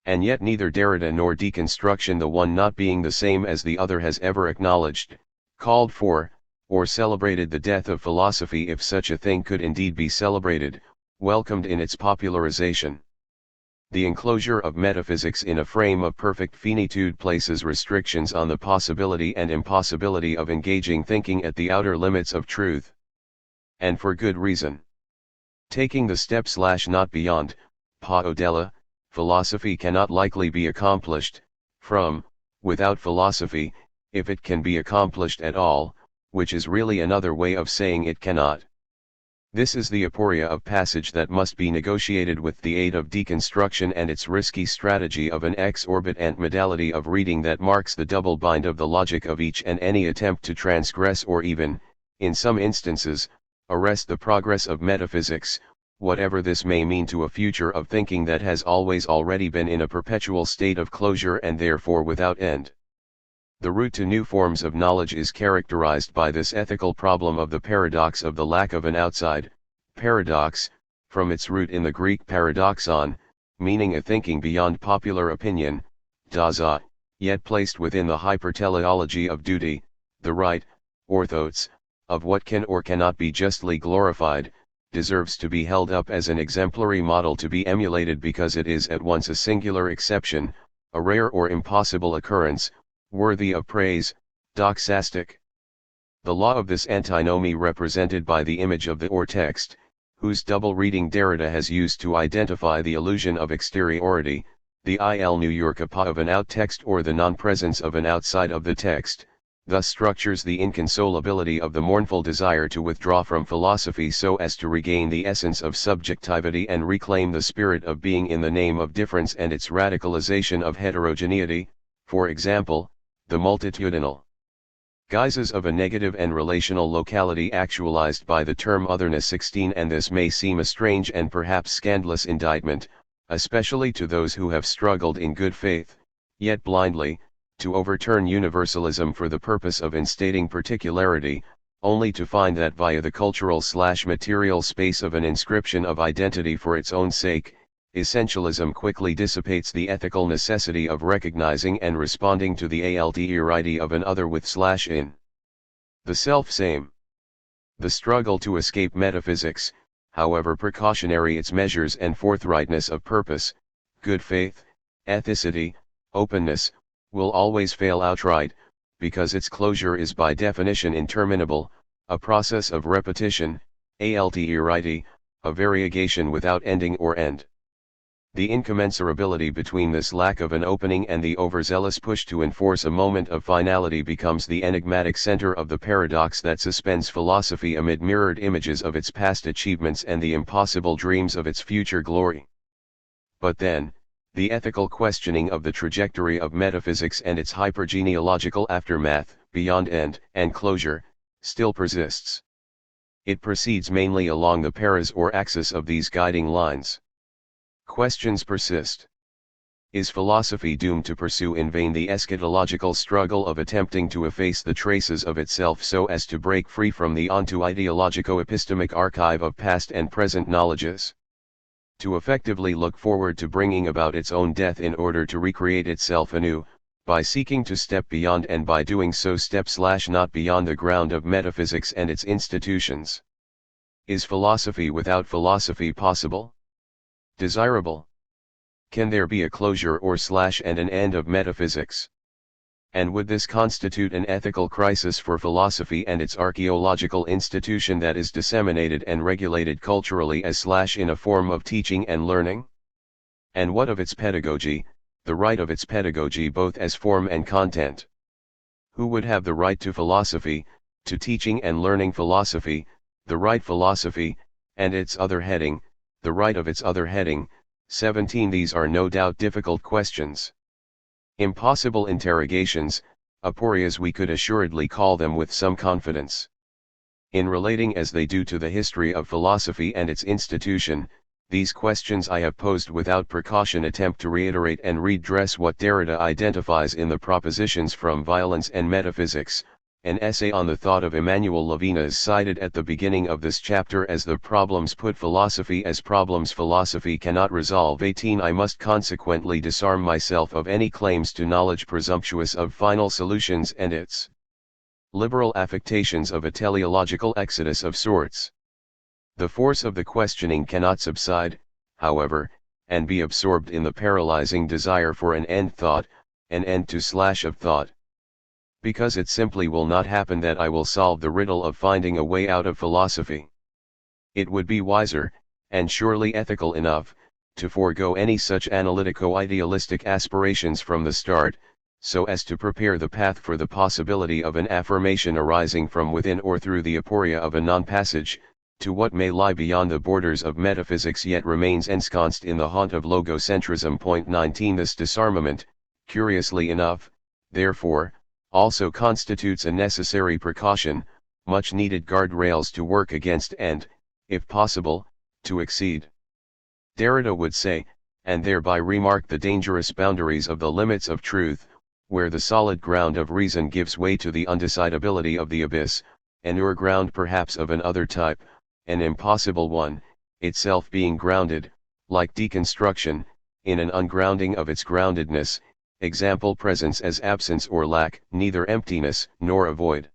And yet neither Derrida nor deconstruction, the one not being the same as the other, has ever acknowledged, called for, or celebrated the death of philosophy, if such a thing could indeed be celebrated, welcomed in its popularization. The enclosure of metaphysics in a frame of perfect finitude places restrictions on the possibility and impossibility of engaging thinking at the outer limits of truth. And for good reason. Taking the step / not beyond, paodella, philosophy cannot likely be accomplished, without philosophy, if it can be accomplished at all, which is really another way of saying it cannot. This is the aporia of passage that must be negotiated with the aid of deconstruction and its risky strategy of an exorbitant modality of reading that marks the double bind of the logic of each and any attempt to transgress or even, in some instances, arrest the progress of metaphysics, whatever this may mean to a future of thinking that has always already been in a perpetual state of closure and therefore without end. The route to new forms of knowledge is characterized by this ethical problem of the paradox of the lack of an outside, paradox, from its root in the Greek paradoxon, meaning a thinking beyond popular opinion, daza, yet placed within the hyperteleology of duty, the right, orthos, of what can or cannot be justly glorified, deserves to be held up as an exemplary model to be emulated because it is at once a singular exception, a rare or impossible occurrence, worthy of praise, doxastic. The law of this antinomy represented by the image of the or text, whose double reading Derrida has used to identify the illusion of exteriority, the il New York of an out text or the non-presence of an outside of the text, thus structures the inconsolability of the mournful desire to withdraw from philosophy so as to regain the essence of subjectivity and reclaim the spirit of being in the name of difference and its radicalization of heterogeneity, for example, the multitudinal guises of a negative and relational locality actualized by the term otherness 16. And this may seem a strange and perhaps scandalous indictment, especially to those who have struggled in good faith, yet blindly, to overturn universalism for the purpose of instating particularity, only to find that via the cultural/material space of an inscription of identity for its own sake, essentialism quickly dissipates the ethical necessity of recognizing and responding to the alterity of an other with/in. The self-same. The struggle to escape metaphysics, however precautionary its measures and forthrightness of purpose, good faith, ethicity, openness, will always fail outright, because its closure is by definition interminable, a process of repetition, alterity, a variegation without ending or end. The incommensurability between this lack of an opening and the overzealous push to enforce a moment of finality becomes the enigmatic center of the paradox that suspends philosophy amid mirrored images of its past achievements and the impossible dreams of its future glory. But then, the ethical questioning of the trajectory of metaphysics and its hypergenealogical aftermath, beyond end and closure, still persists. It proceeds mainly along the paras or axis of these guiding lines. Questions persist. Is philosophy doomed to pursue in vain the eschatological struggle of attempting to efface the traces of itself so as to break free from the onto ideologico-epistemic archive of past and present knowledges? To effectively look forward to bringing about its own death in order to recreate itself anew, by seeking to step beyond and by doing so step/not beyond the ground of metaphysics and its institutions? Is philosophy without philosophy possible? Desirable? Can there be a closure or/and an end of metaphysics? And would this constitute an ethical crisis for philosophy and its archaeological institution that is disseminated and regulated culturally as/in a form of teaching and learning? And what of its pedagogy, the right of its pedagogy both as form and content? Who would have the right to philosophy, to teaching and learning philosophy, the right philosophy, and its other heading, the right of its other heading? 17. These are no doubt difficult questions. Impossible interrogations, aporias we could assuredly call them with some confidence. In relating as they do to the history of philosophy and its institution, these questions I have posed without precaution attempt to reiterate and redress what Derrida identifies in the Propositions from Violence and Metaphysics, an essay on the thought of Emmanuel Levinas cited at the beginning of this chapter as the problems put philosophy as problems philosophy cannot resolve. 18. I must consequently disarm myself of any claims to knowledge presumptuous of final solutions and its liberal affectations of a teleological exodus of sorts. The force of the questioning cannot subside, however, and be absorbed in the paralyzing desire for an end thought, an end to/of thought. Because it simply will not happen that I will solve the riddle of finding a way out of philosophy. It would be wiser, and surely ethical enough, to forego any such analytico-idealistic aspirations from the start, so as to prepare the path for the possibility of an affirmation arising from within or through the aporia of a non-passage, to what may lie beyond the borders of metaphysics yet remains ensconced in the haunt of logocentrism. 19. This disarmament, curiously enough, therefore, also constitutes a necessary precaution, much needed guardrails to work against and, if possible, to exceed. Derrida would say, and thereby remark the dangerous boundaries of the limits of truth, where the solid ground of reason gives way to the undecidability of the abyss, an ground perhaps of another type, an impossible one, itself being grounded, like deconstruction, in an ungrounding of its groundedness, example presence as absence or lack, neither emptiness nor a void.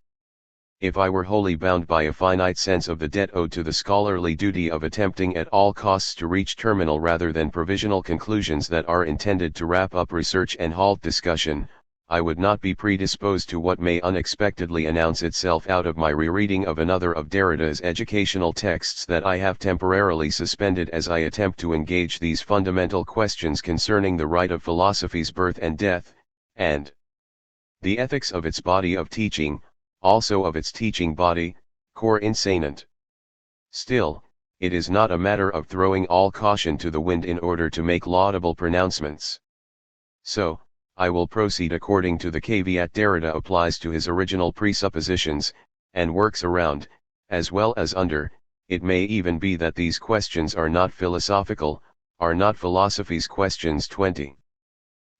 If I were wholly bound by a finite sense of the debt owed to the scholarly duty of attempting at all costs to reach terminal rather than provisional conclusions that are intended to wrap up research and halt discussion, I would not be predisposed to what may unexpectedly announce itself out of my rereading of another of Derrida's educational texts that I have temporarily suspended as I attempt to engage these fundamental questions concerning the right of philosophy's birth and death, and the ethics of its body of teaching, also of its teaching body, cor insanent. Still, it is not a matter of throwing all caution to the wind in order to make laudable pronouncements. So, I will proceed according to the caveat Derrida applies to his original presuppositions, and works around, as well as under. It may even be that these questions are not philosophical, are not philosophy's questions. 20.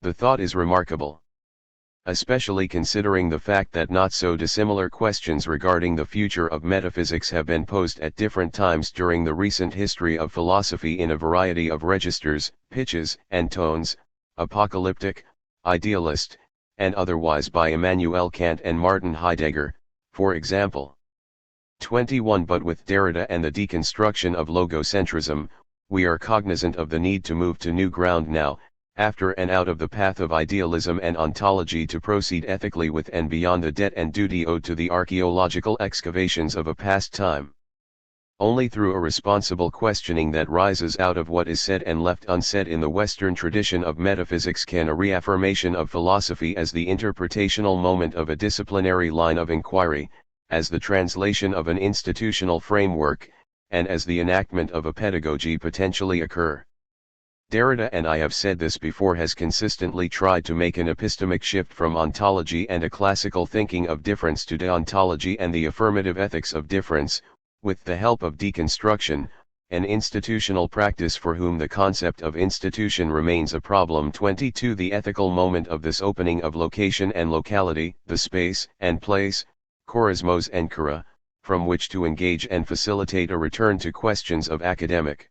The thought is remarkable, especially considering the fact that not so dissimilar questions regarding the future of metaphysics have been posed at different times during the recent history of philosophy in a variety of registers, pitches, and tones, apocalyptic, idealist, and otherwise, by Immanuel Kant and Martin Heidegger, for example. 21. But with Derrida and the deconstruction of logocentrism, we are cognizant of the need to move to new ground now, after and out of the path of idealism and ontology, to proceed ethically with and beyond the debt and duty owed to the archaeological excavations of a past time. Only through a responsible questioning that rises out of what is said and left unsaid in the Western tradition of metaphysics can a reaffirmation of philosophy as the interpretational moment of a disciplinary line of inquiry, as the translation of an institutional framework, and as the enactment of a pedagogy potentially occur. Derrida, and I have said this before, has consistently tried to make an epistemic shift from ontology and a classical thinking of difference to deontology and the affirmative ethics of difference, with the help of deconstruction, an institutional practice for whom the concept of institution remains a problem. 22. The ethical moment of this opening of location and locality, the space and place, chorismos and chora, from which to engage and facilitate a return to questions of academic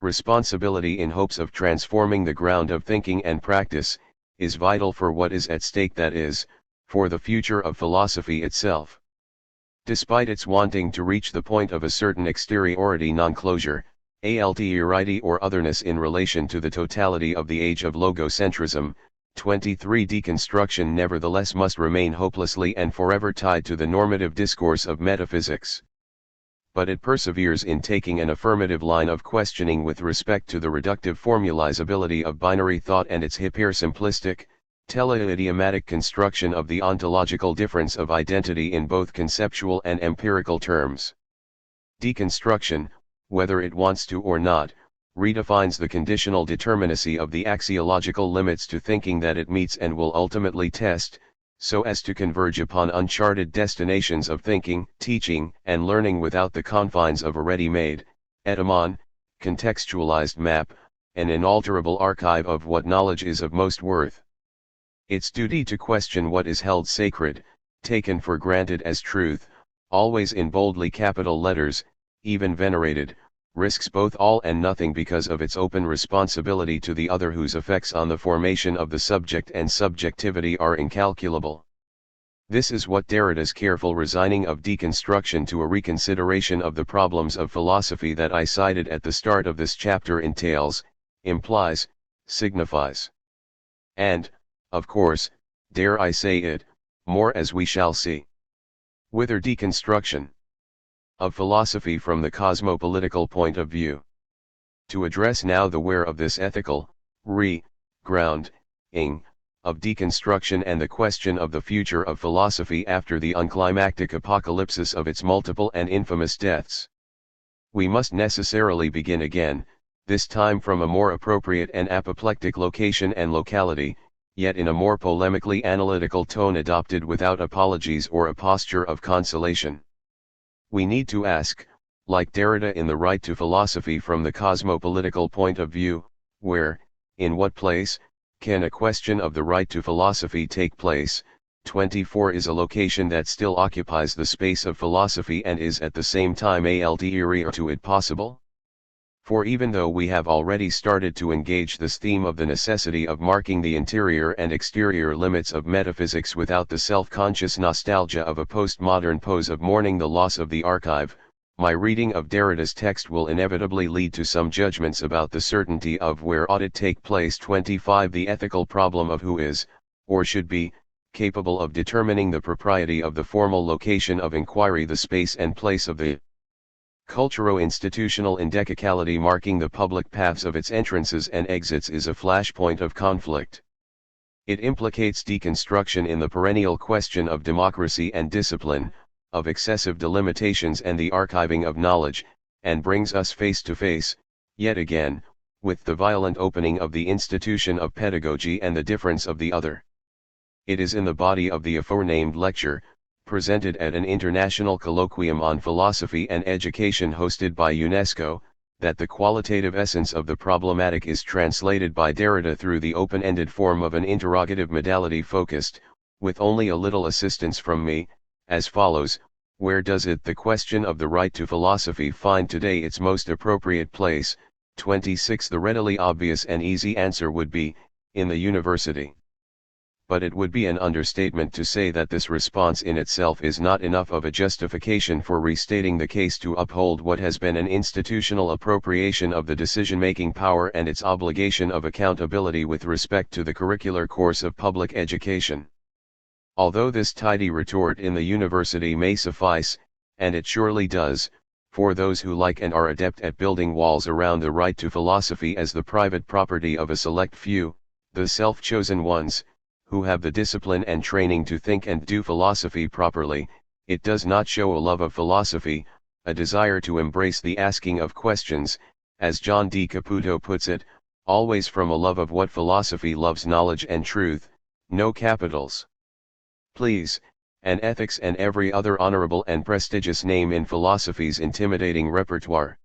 responsibility in hopes of transforming the ground of thinking and practice, is vital for what is at stake, that is, for the future of philosophy itself. Despite its wanting to reach the point of a certain exteriority, non-closure, alterity or otherness in relation to the totality of the age of logocentrism, 23. Deconstruction nevertheless must remain hopelessly and forever tied to the normative discourse of metaphysics. But it perseveres in taking an affirmative line of questioning with respect to the reductive formalizability of binary thought and its hyper-simplistic, tele-idiomatic construction of the ontological difference of identity in both conceptual and empirical terms. Deconstruction, whether it wants to or not, redefines the conditional determinacy of the axiological limits to thinking that it meets and will ultimately test, so as to converge upon uncharted destinations of thinking, teaching, and learning without the confines of a ready-made, etymon, contextualized map, an inalterable archive of what knowledge is of most worth. Its duty to question what is held sacred, taken for granted as truth, always in boldly capital letters, even venerated, risks both all and nothing because of its open responsibility to the other, whose effects on the formation of the subject and subjectivity are incalculable. This is what Derrida's careful resigning of deconstruction to a reconsideration of the problems of philosophy that I cited at the start of this chapter entails, implies, signifies. And, of course, dare I say it, more, as we shall see. Whither deconstruction of philosophy from the cosmopolitical point of view. To address now the where of this ethical, grounding, of deconstruction and the question of the future of philosophy after the unclimactic apocalypsis of its multiple and infamous deaths. We must necessarily begin again, this time from a more appropriate and apoplectic location and locality, yet in a more polemically analytical tone adopted without apologies or a posture of consolation. We need to ask, like Derrida in The Right to Philosophy, from the cosmopolitical point of view, where, in what place, can a question of the right to philosophy take place? 24 is a location that still occupies the space of philosophy and is at the same time ulterior to it possible? For even though we have already started to engage this theme of the necessity of marking the interior and exterior limits of metaphysics without the self-conscious nostalgia of a postmodern pose of mourning the loss of the archive, my reading of Derrida's text will inevitably lead to some judgments about the certainty of where ought it take place. 25 The ethical problem of who is, or should be, capable of determining the propriety of the formal location of inquiry, the space and place of the culturo-institutional indecicality marking the public paths of its entrances and exits, is a flashpoint of conflict. It implicates deconstruction in the perennial question of democracy and discipline, of excessive delimitations and the archiving of knowledge, and brings us face to face, yet again, with the violent opening of the institution of pedagogy and the difference of the other. It is in the body of the aforenamed lecture, presented at an international colloquium on philosophy and education hosted by UNESCO, that the qualitative essence of the problematic is translated by Derrida through the open-ended form of an interrogative modality focused, with only a little assistance from me, as follows: where does the question of the right to philosophy find today its most appropriate place? 26 The readily obvious and easy answer would be, in the university. But it would be an understatement to say that this response in itself is not enough of a justification for restating the case to uphold what has been an institutional appropriation of the decision-making power and its obligation of accountability with respect to the curricular course of public education. Although this tidy retort in the university may suffice, and it surely does, for those who like and are adept at building walls around the right to philosophy as the private property of a select few, the self-chosen ones, who have the discipline and training to think and do philosophy properly, it does not show a love of philosophy, a desire to embrace the asking of questions, as John D. Caputo puts it, always from a love of what philosophy loves: knowledge and truth, no capitals, please, and ethics and every other honorable and prestigious name in philosophy's intimidating repertoire.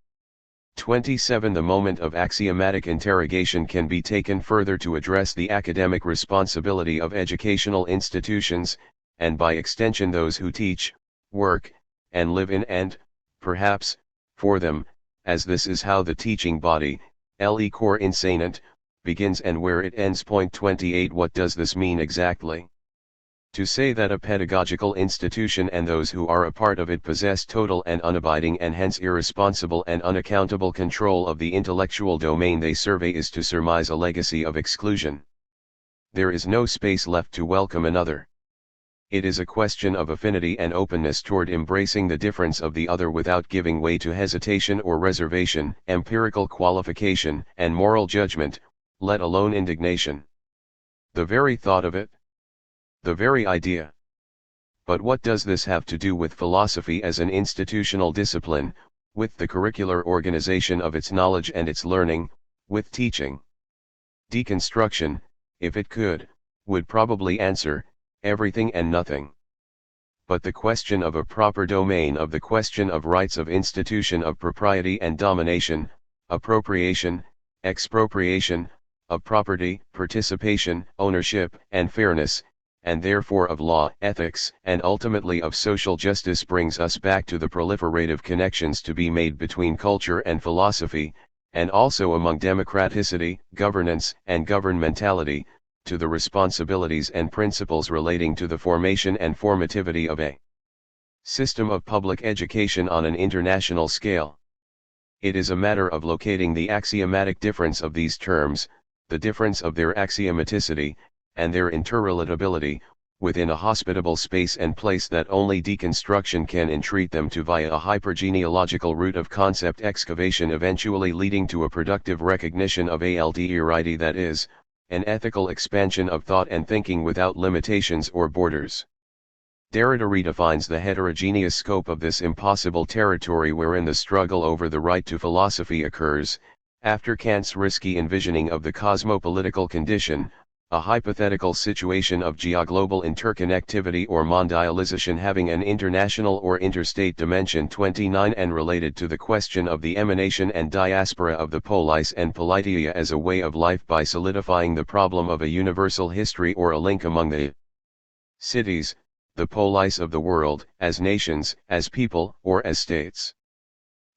27 The moment of axiomatic interrogation can be taken further to address the academic responsibility of educational institutions, and by extension those who teach, work, and live in and, perhaps, for them, as this is how the teaching body, le corps enseignant, begins and where it ends. 28 What does this mean exactly? To say that a pedagogical institution and those who are a part of it possess total and unabiding and hence irresponsible and unaccountable control of the intellectual domain they survey is to surmise a legacy of exclusion. There is no space left to welcome another. It is a question of affinity and openness toward embracing the difference of the other without giving way to hesitation or reservation, empirical qualification and moral judgment, let alone indignation. The very thought of it, the very idea. But what does this have to do with philosophy as an institutional discipline, with the curricular organization of its knowledge and its learning, with teaching? Deconstruction, if it could, would probably answer, everything and nothing. But the question of a proper domain, of the question of rights, of institution, of propriety and domination, appropriation, expropriation, of property, participation, ownership, and fairness, and therefore of law, ethics, and ultimately of social justice brings us back to the proliferative connections to be made between culture and philosophy, and also among democraticity, governance, and governmentality, to the responsibilities and principles relating to the formation and formativity of a system of public education on an international scale. It is a matter of locating the axiomatic difference of these terms, the difference of their axiomaticity, and their interrelatability, within a hospitable space and place that only deconstruction can entreat them to via a hypergenealogical route of concept excavation, eventually leading to a productive recognition of alterity, that is, an ethical expansion of thought and thinking without limitations or borders. Derrida redefines the heterogeneous scope of this impossible territory wherein the struggle over the right to philosophy occurs, after Kant's risky envisioning of the cosmopolitical condition, A hypothetical situation of geoglobal interconnectivity or mondialization having an international or interstate dimension. 29 and related to the question of the emanation and diaspora of the polis and politeia as a way of life by solidifying the problem of a universal history or a link among the cities, the polis of the world, as nations, as people, or as states.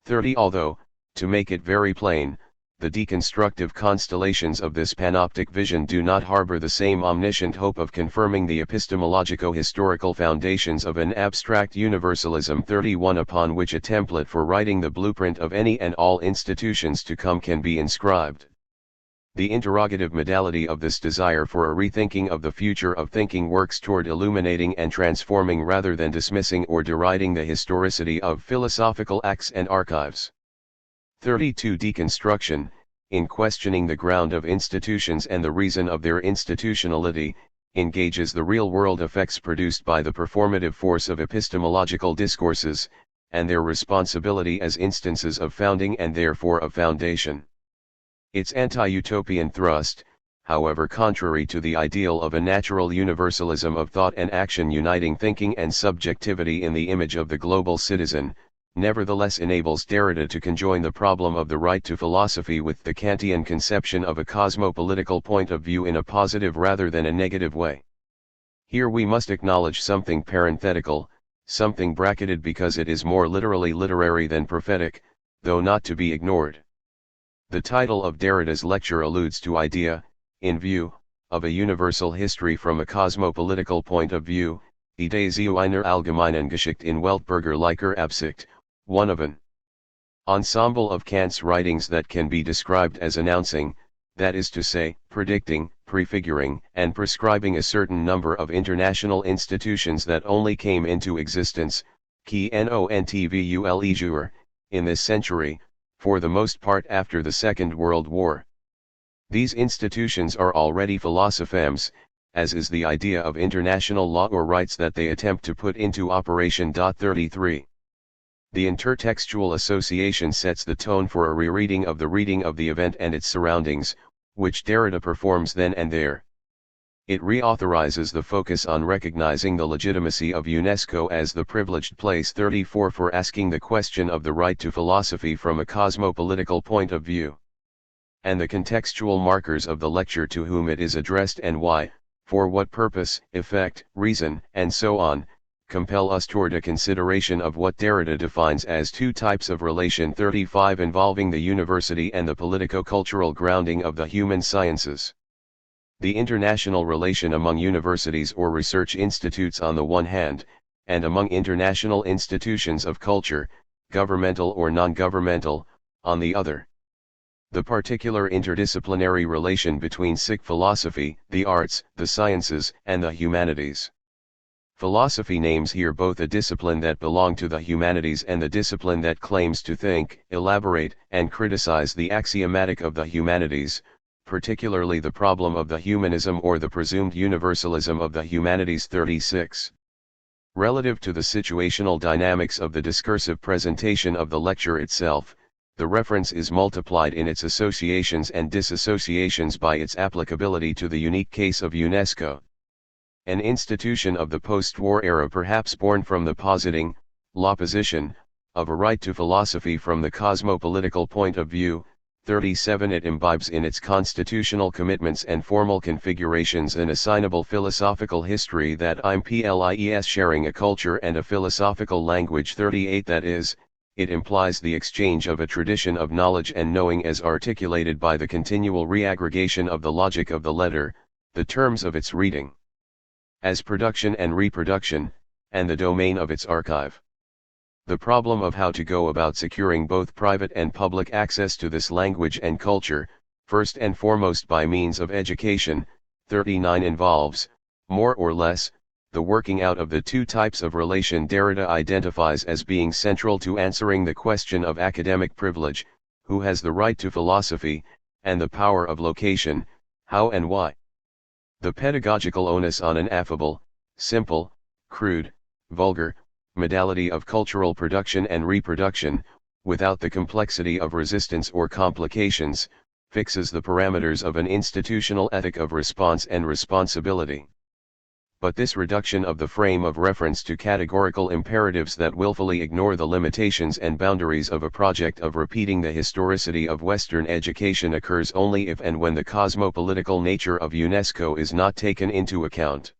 30 Although, to make it very plain, the deconstructive constellations of this panoptic vision do not harbor the same omniscient hope of confirming the epistemologico-historical foundations of an abstract universalism. 31 Upon which a template for writing the blueprint of any and all institutions to come can be inscribed. The interrogative modality of this desire for a rethinking of the future of thinking works toward illuminating and transforming rather than dismissing or deriding the historicity of philosophical acts and archives. 32 Deconstruction, in questioning the ground of institutions and the reason of their institutionality, engages the real-world effects produced by the performative force of epistemological discourses, and their responsibility as instances of founding and therefore of foundation. Its anti-utopian thrust, however contrary to the ideal of a natural universalism of thought and action uniting thinking and subjectivity in the image of the global citizen, nevertheless enables Derrida to conjoin the problem of the right to philosophy with the Kantian conception of a cosmopolitical point of view in a positive rather than a negative way. Here we must acknowledge something parenthetical, something bracketed because it is more literally literary than prophetic, though not to be ignored. The title of Derrida's lecture alludes to idea, in view, of a universal history from a cosmopolitical point of view, Idee zu einer allgemeinen Geschichte in weltbürgerlicher Absicht, one of an ensemble of Kant's writings that can be described as announcing, that is to say, predicting, prefiguring, and prescribing a certain number of international institutions that only came into existence, qui nontvu jour, in this century, for the most part after the Second World War. These institutions are already philosophemes, as is the idea of international law or rights that they attempt to put into operation. 33. The intertextual association sets the tone for a rereading of the reading of the event and its surroundings, which Derrida performs then and there. It reauthorizes the focus on recognizing the legitimacy of UNESCO as the privileged place. 34 For asking the question of the right to philosophy from a cosmopolitical point of view. And the contextual markers of the lecture to whom it is addressed and why, for what purpose, effect, reason, and so on, compel us toward a consideration of what Derrida defines as two types of relation. 35 Involving the university and the politico-cultural grounding of the human sciences. The international relation among universities or research institutes on the one hand, and among international institutions of culture, governmental or non-governmental, on the other. The particular interdisciplinary relation between philosophy, the arts, the sciences, and the humanities. Philosophy names here both a discipline that belong to the humanities and the discipline that claims to think, elaborate, and criticize the axiomatic of the humanities, particularly the problem of the humanism or the presumed universalism of the humanities. 36. Relative to the situational dynamics of the discursive presentation of the lecture itself, the reference is multiplied in its associations and disassociations by its applicability to the unique case of UNESCO. An institution of the post-war era perhaps born from the positing, l'opposition, of a right to philosophy from the cosmopolitical point of view. 37 It imbibes in its constitutional commitments and formal configurations an assignable philosophical history that implies sharing a culture and a philosophical language. 38 That is, it implies the exchange of a tradition of knowledge and knowing as articulated by the continual reaggregation of the logic of the letter, the terms of its reading, as production and reproduction, and the domain of its archive. The problem of how to go about securing both private and public access to this language and culture, first and foremost by means of education. 39 Involves, more or less, the working out of the two types of relation Derrida identifies as being central to answering the question of academic privilege, who has the right to philosophy, and the power of location, how and why. The pedagogical onus on an affable, simple, crude, vulgar, modality of cultural production and reproduction, without the complexity of resistance or complications, fixes the parameters of an institutional ethic of response and responsibility. But this reduction of the frame of reference to categorical imperatives that willfully ignore the limitations and boundaries of a project of repeating the historicity of Western education occurs only if and when the cosmopolitical nature of UNESCO is not taken into account.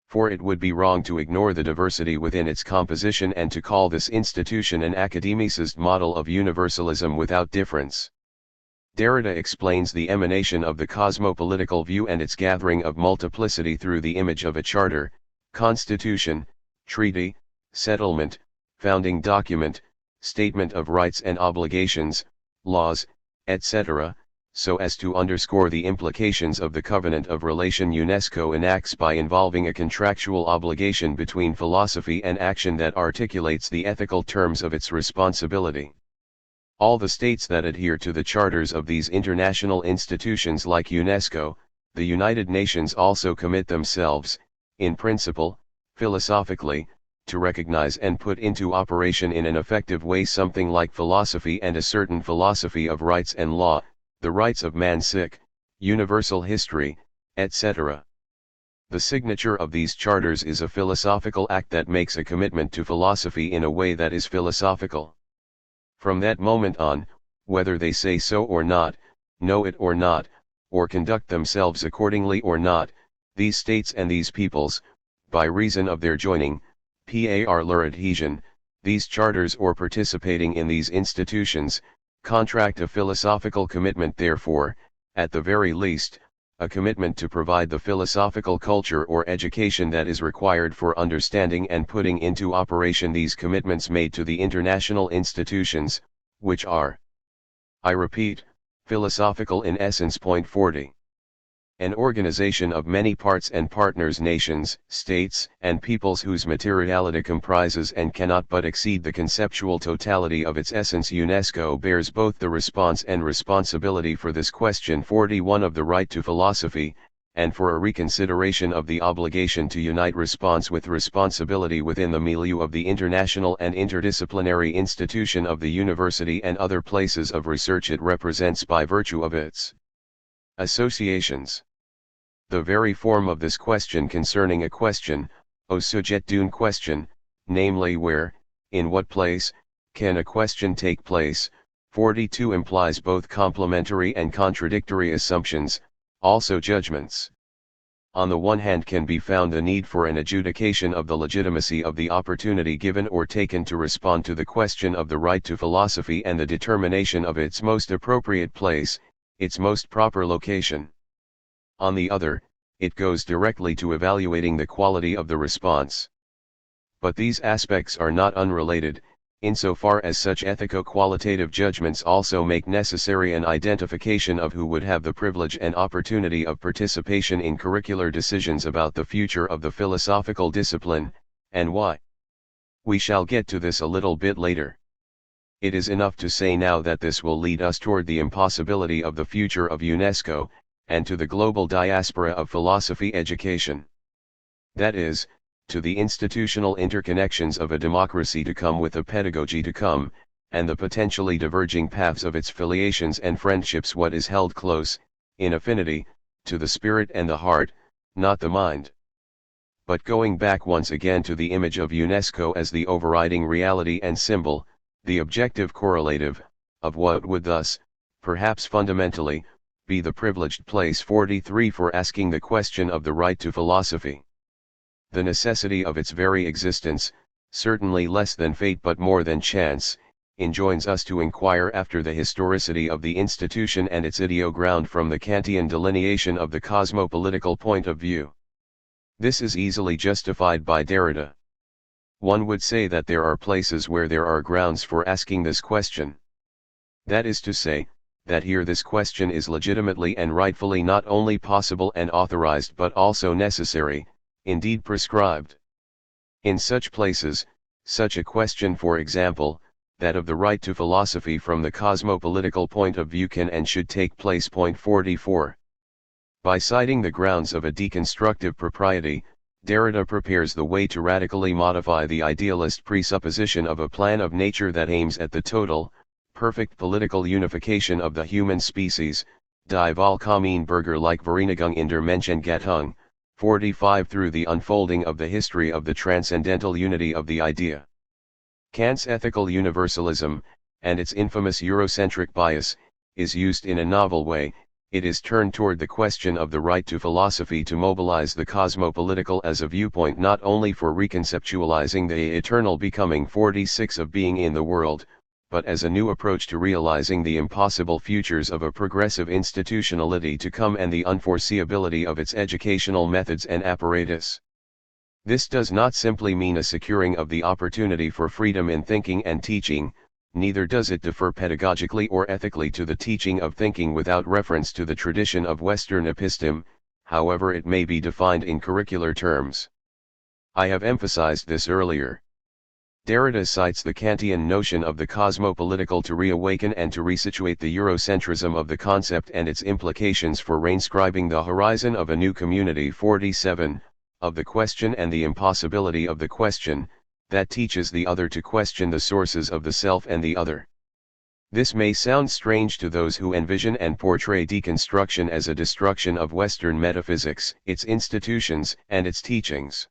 For it would be wrong to ignore the diversity within its composition and to call this institution an academicist model of universalism without difference. Derrida explains the emanation of the cosmopolitical view and its gathering of multiplicity through the image of a charter, constitution, treaty, settlement, founding document, statement of rights and obligations, laws, etc., so as to underscore the implications of the covenant of relation UNESCO enacts by involving a contractual obligation between philosophy and action that articulates the ethical terms of its responsibility. All the states that adhere to the charters of these international institutions like UNESCO, the United Nations also commit themselves, in principle, philosophically, to recognize and put into operation in an effective way something like philosophy and a certain philosophy of rights and law, the rights of man, universal history, etc. The signature of these charters is a philosophical act that makes a commitment to philosophy in a way that is philosophical. From that moment on, whether they say so or not, know it or not, or conduct themselves accordingly or not, these states and these peoples, by reason of their joining, par leur adhesion, these charters or participating in these institutions, contract a philosophical commitment. Therefore, at the very least, a commitment to provide the philosophical culture or education that is required for understanding and putting into operation these commitments made to the international institutions, which are, I repeat, philosophical in essence. Point 40. An organization of many parts and partners, nations, states, and peoples whose materiality comprises and cannot but exceed the conceptual totality of its essence. UNESCO bears both the response and responsibility for this question 41 of the right to philosophy, and for a reconsideration of the obligation to unite response with responsibility within the milieu of the international and interdisciplinary institution of the university and other places of research it represents by virtue of its associations. The very form of this question concerning a question, au sujet d'une question, namely where, in what place, can a question take place, 42 implies both complementary and contradictory assumptions, also judgments. On the one hand can be found the need for an adjudication of the legitimacy of the opportunity given or taken to respond to the question of the right to philosophy and the determination of its most appropriate place, its most proper location. On the other, it goes directly to evaluating the quality of the response. But these aspects are not unrelated, insofar as such ethico-qualitative judgments also make necessary an identification of who would have the privilege and opportunity of participation in curricular decisions about the future of the philosophical discipline, and why. We shall get to this a little bit later. It is enough to say now that this will lead us toward the impossibility of the future of UNESCO, and to the global diaspora of philosophy education. That is, to the institutional interconnections of a democracy to come with a pedagogy to come, and the potentially diverging paths of its filiations and friendships. What is held close, in affinity, to the spirit and the heart, not the mind. But going back once again to the image of UNESCO as the overriding reality and symbol, the objective correlative, of what would thus, perhaps fundamentally, be the privileged place 43 for asking the question of the right to philosophy. The necessity of its very existence, certainly less than fate but more than chance, enjoins us to inquire after the historicity of the institution and its ideoground from the Kantian delineation of the cosmopolitical point of view. This is easily justified by Derrida. One would say that there are places where there are grounds for asking this question. That is to say, that here this question is legitimately and rightfully not only possible and authorized but also necessary, indeed prescribed. In such places, such a question, for example, that of the right to philosophy from the cosmopolitical point of view, can and should take place. Point 44. By citing the grounds of a deconstructive propriety, Derrida prepares the way to radically modify the idealist presupposition of a plan of nature that aims at the total, perfect political unification of the human species, die vollkommene Bürgerliche Vereinigung in der Menschengattung, 45 through the unfolding of the history of the transcendental unity of the idea. Kant's ethical universalism, and its infamous Eurocentric bias, is used in a novel way. It is turned toward the question of the right to philosophy to mobilize the cosmopolitical as a viewpoint not only for reconceptualizing the eternal becoming 46 of being in the world, but as a new approach to realizing the impossible futures of a progressive institutionality to come and the unforeseeability of its educational methods and apparatus. This does not simply mean a securing of the opportunity for freedom in thinking and teaching, neither does it defer pedagogically or ethically to the teaching of thinking without reference to the tradition of Western episteme, however it may be defined in curricular terms. I have emphasized this earlier. Derrida cites the Kantian notion of the cosmopolitical to reawaken and to resituate the Eurocentrism of the concept and its implications for reinscribing the horizon of a new community 47, of the question and the impossibility of the question, that teaches the other to question the sources of the self and the other. This may sound strange to those who envision and portray deconstruction as a destruction of Western metaphysics, its institutions, and its teachings.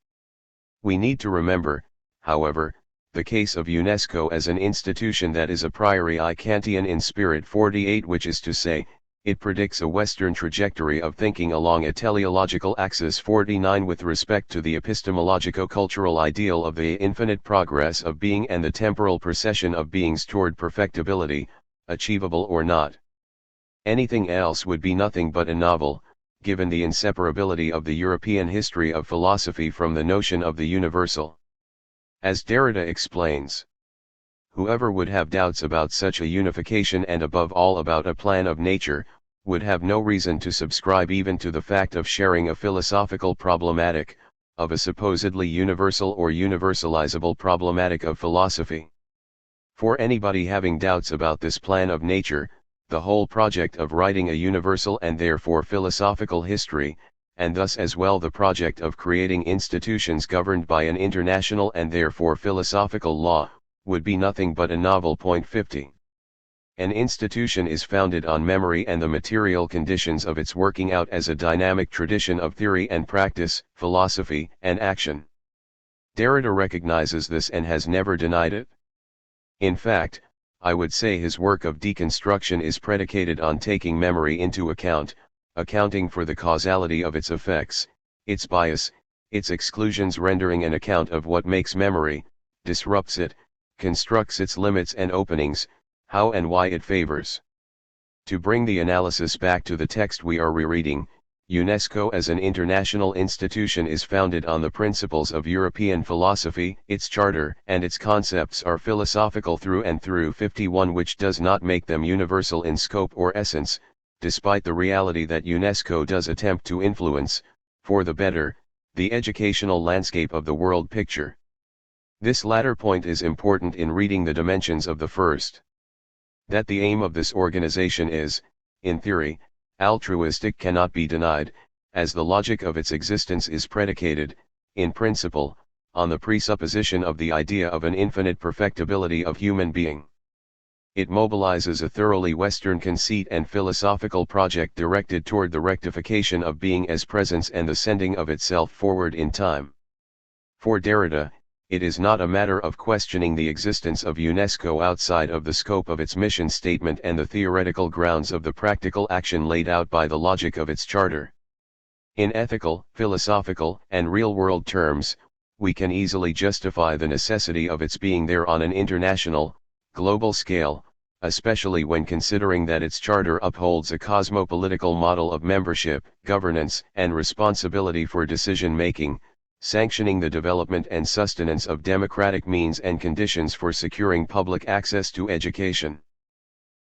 We need to remember, however, the case of UNESCO as an institution that is a priori Kantian in spirit 48, which is to say, it predicts a Western trajectory of thinking along a teleological axis 49 with respect to the epistemologico-cultural ideal of the infinite progress of being and the temporal procession of beings toward perfectibility, achievable or not. Anything else would be nothing but a novel, given the inseparability of the European history of philosophy from the notion of the universal. As Derrida explains, whoever would have doubts about such a unification and above all about a plan of nature, would have no reason to subscribe even to the fact of sharing a philosophical problematic, of a supposedly universal or universalizable problematic of philosophy. For anybody having doubts about this plan of nature, the whole project of writing a universal and therefore philosophical history, and thus as well the project of creating institutions governed by an international and therefore philosophical law, would be nothing but a novel. 50. An institution is founded on memory and the material conditions of its working out as a dynamic tradition of theory and practice, philosophy and action. Derrida recognizes this and has never denied it. In fact, I would say his work of deconstruction is predicated on taking memory into account, accounting for the causality of its effects, its bias, its exclusions, rendering an account of what makes memory, disrupts it, constructs its limits and openings, how and why it favors. To bring the analysis back to the text we are rereading, UNESCO as an international institution is founded on the principles of European philosophy, its charter and its concepts are philosophical through and through. 51, which does not make them universal in scope or essence, despite the reality that UNESCO does attempt to influence, for the better, the educational landscape of the world picture. This latter point is important in reading the dimensions of the first. That the aim of this organization is, in theory, altruistic cannot be denied, as the logic of its existence is predicated, in principle, on the presupposition of the idea of an infinite perfectibility of human being. It mobilizes a thoroughly Western conceit and philosophical project directed toward the rectification of being as presence and the sending of itself forward in time. For Derrida, it is not a matter of questioning the existence of UNESCO outside of the scope of its mission statement and the theoretical grounds of the practical action laid out by the logic of its charter. In ethical, philosophical, and real-world terms, we can easily justify the necessity of its being there on an international, global scale, especially when considering that its charter upholds a cosmopolitical model of membership, governance, and responsibility for decision-making, sanctioning the development and sustenance of democratic means and conditions for securing public access to education.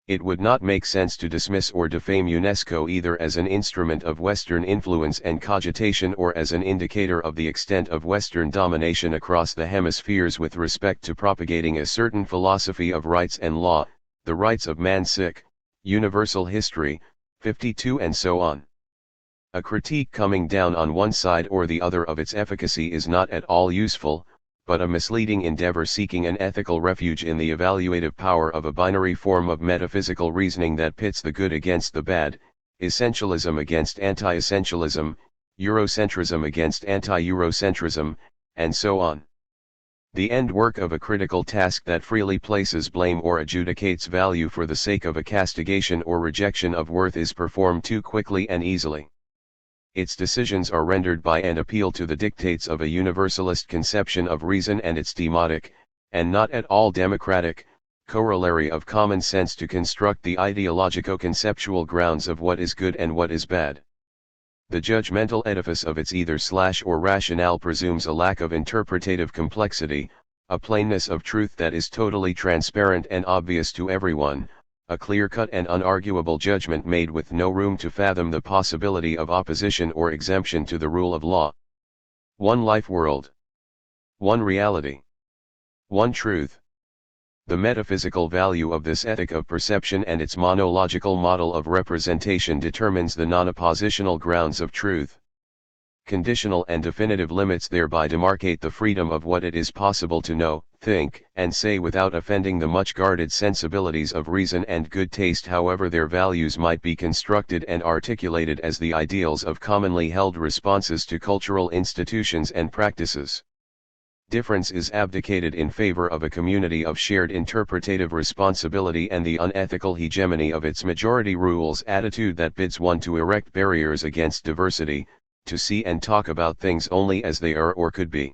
It would not make sense to dismiss or defame UNESCO either as an instrument of Western influence and cogitation or as an indicator of the extent of Western domination across the hemispheres with respect to propagating a certain philosophy of rights and law, the rights of man, universal history, 52, and so on. A critique coming down on one side or the other of its efficacy is not at all useful, but a misleading endeavor seeking an ethical refuge in the evaluative power of a binary form of metaphysical reasoning that pits the good against the bad, essentialism against anti-essentialism, Eurocentrism against anti-Eurocentrism, and so on. The end work of a critical task that freely places blame or adjudicates value for the sake of a castigation or rejection of worth is performed too quickly and easily. Its decisions are rendered by an appeal to the dictates of a universalist conception of reason and its demotic, and not at all democratic, corollary of common sense to construct the ideologico-conceptual grounds of what is good and what is bad. The judgmental edifice of its either/or rationale presumes a lack of interpretative complexity, a plainness of truth that is totally transparent and obvious to everyone, a clear-cut and unarguable judgment made with no room to fathom the possibility of opposition or exemption to the rule of law. One life world. One reality. One truth. The metaphysical value of this ethic of perception and its monological model of representation determines the non-oppositional grounds of truth. Conditional and definitive limits thereby demarcate the freedom of what it is possible to know, think, and say without offending the much guarded sensibilities of reason and good taste, however their values might be constructed and articulated as the ideals of commonly held responses to cultural institutions and practices. Difference is abdicated in favor of a community of shared interpretative responsibility and the unethical hegemony of its majority rules attitude that bids one to erect barriers against diversity, to see and talk about things only as they are or could be.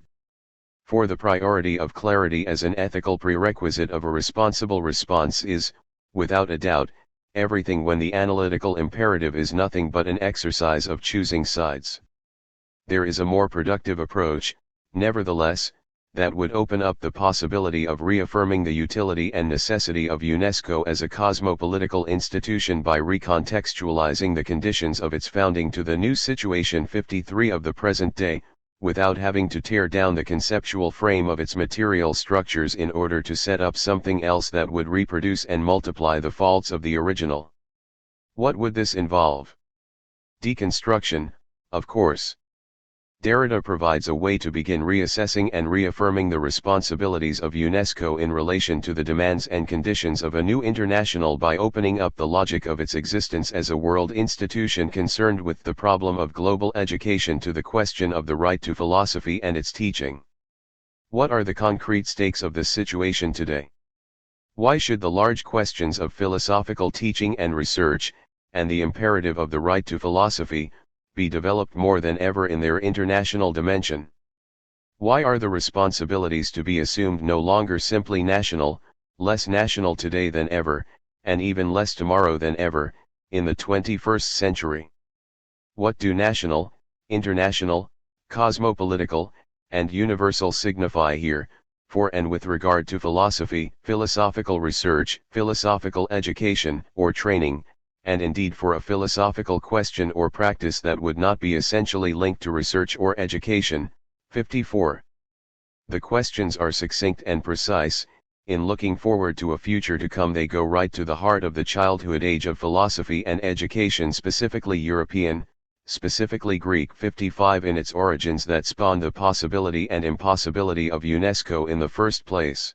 For the priority of clarity as an ethical prerequisite of a responsible response is, without a doubt, everything when the analytical imperative is nothing but an exercise of choosing sides. There is a more productive approach, nevertheless, that would open up the possibility of reaffirming the utility and necessity of UNESCO as a cosmopolitical institution by recontextualizing the conditions of its founding to the new situation 53 of the present day, without having to tear down the conceptual frame of its material structures in order to set up something else that would reproduce and multiply the faults of the original. What would this involve? Deconstruction, of course. Derrida provides a way to begin reassessing and reaffirming the responsibilities of UNESCO in relation to the demands and conditions of a new international by opening up the logic of its existence as a world institution concerned with the problem of global education to the question of the right to philosophy and its teaching. What are the concrete stakes of this situation today? Why should the large questions of philosophical teaching and research, and the imperative of the right to philosophy, be developed more than ever in their international dimension? Why are the responsibilities to be assumed no longer simply national, less national today than ever, and even less tomorrow than ever, in the 21st century? What do national, international, cosmopolitical, and universal signify here, for and with regard to philosophy, philosophical research, philosophical education, or training, and indeed for a philosophical question or practice that would not be essentially linked to research or education? 54. The questions are succinct and precise. In looking forward to a future to come, they go right to the heart of the childhood age of philosophy and education, specifically European, specifically Greek. 55. In its origins that spawned the possibility and impossibility of UNESCO in the first place.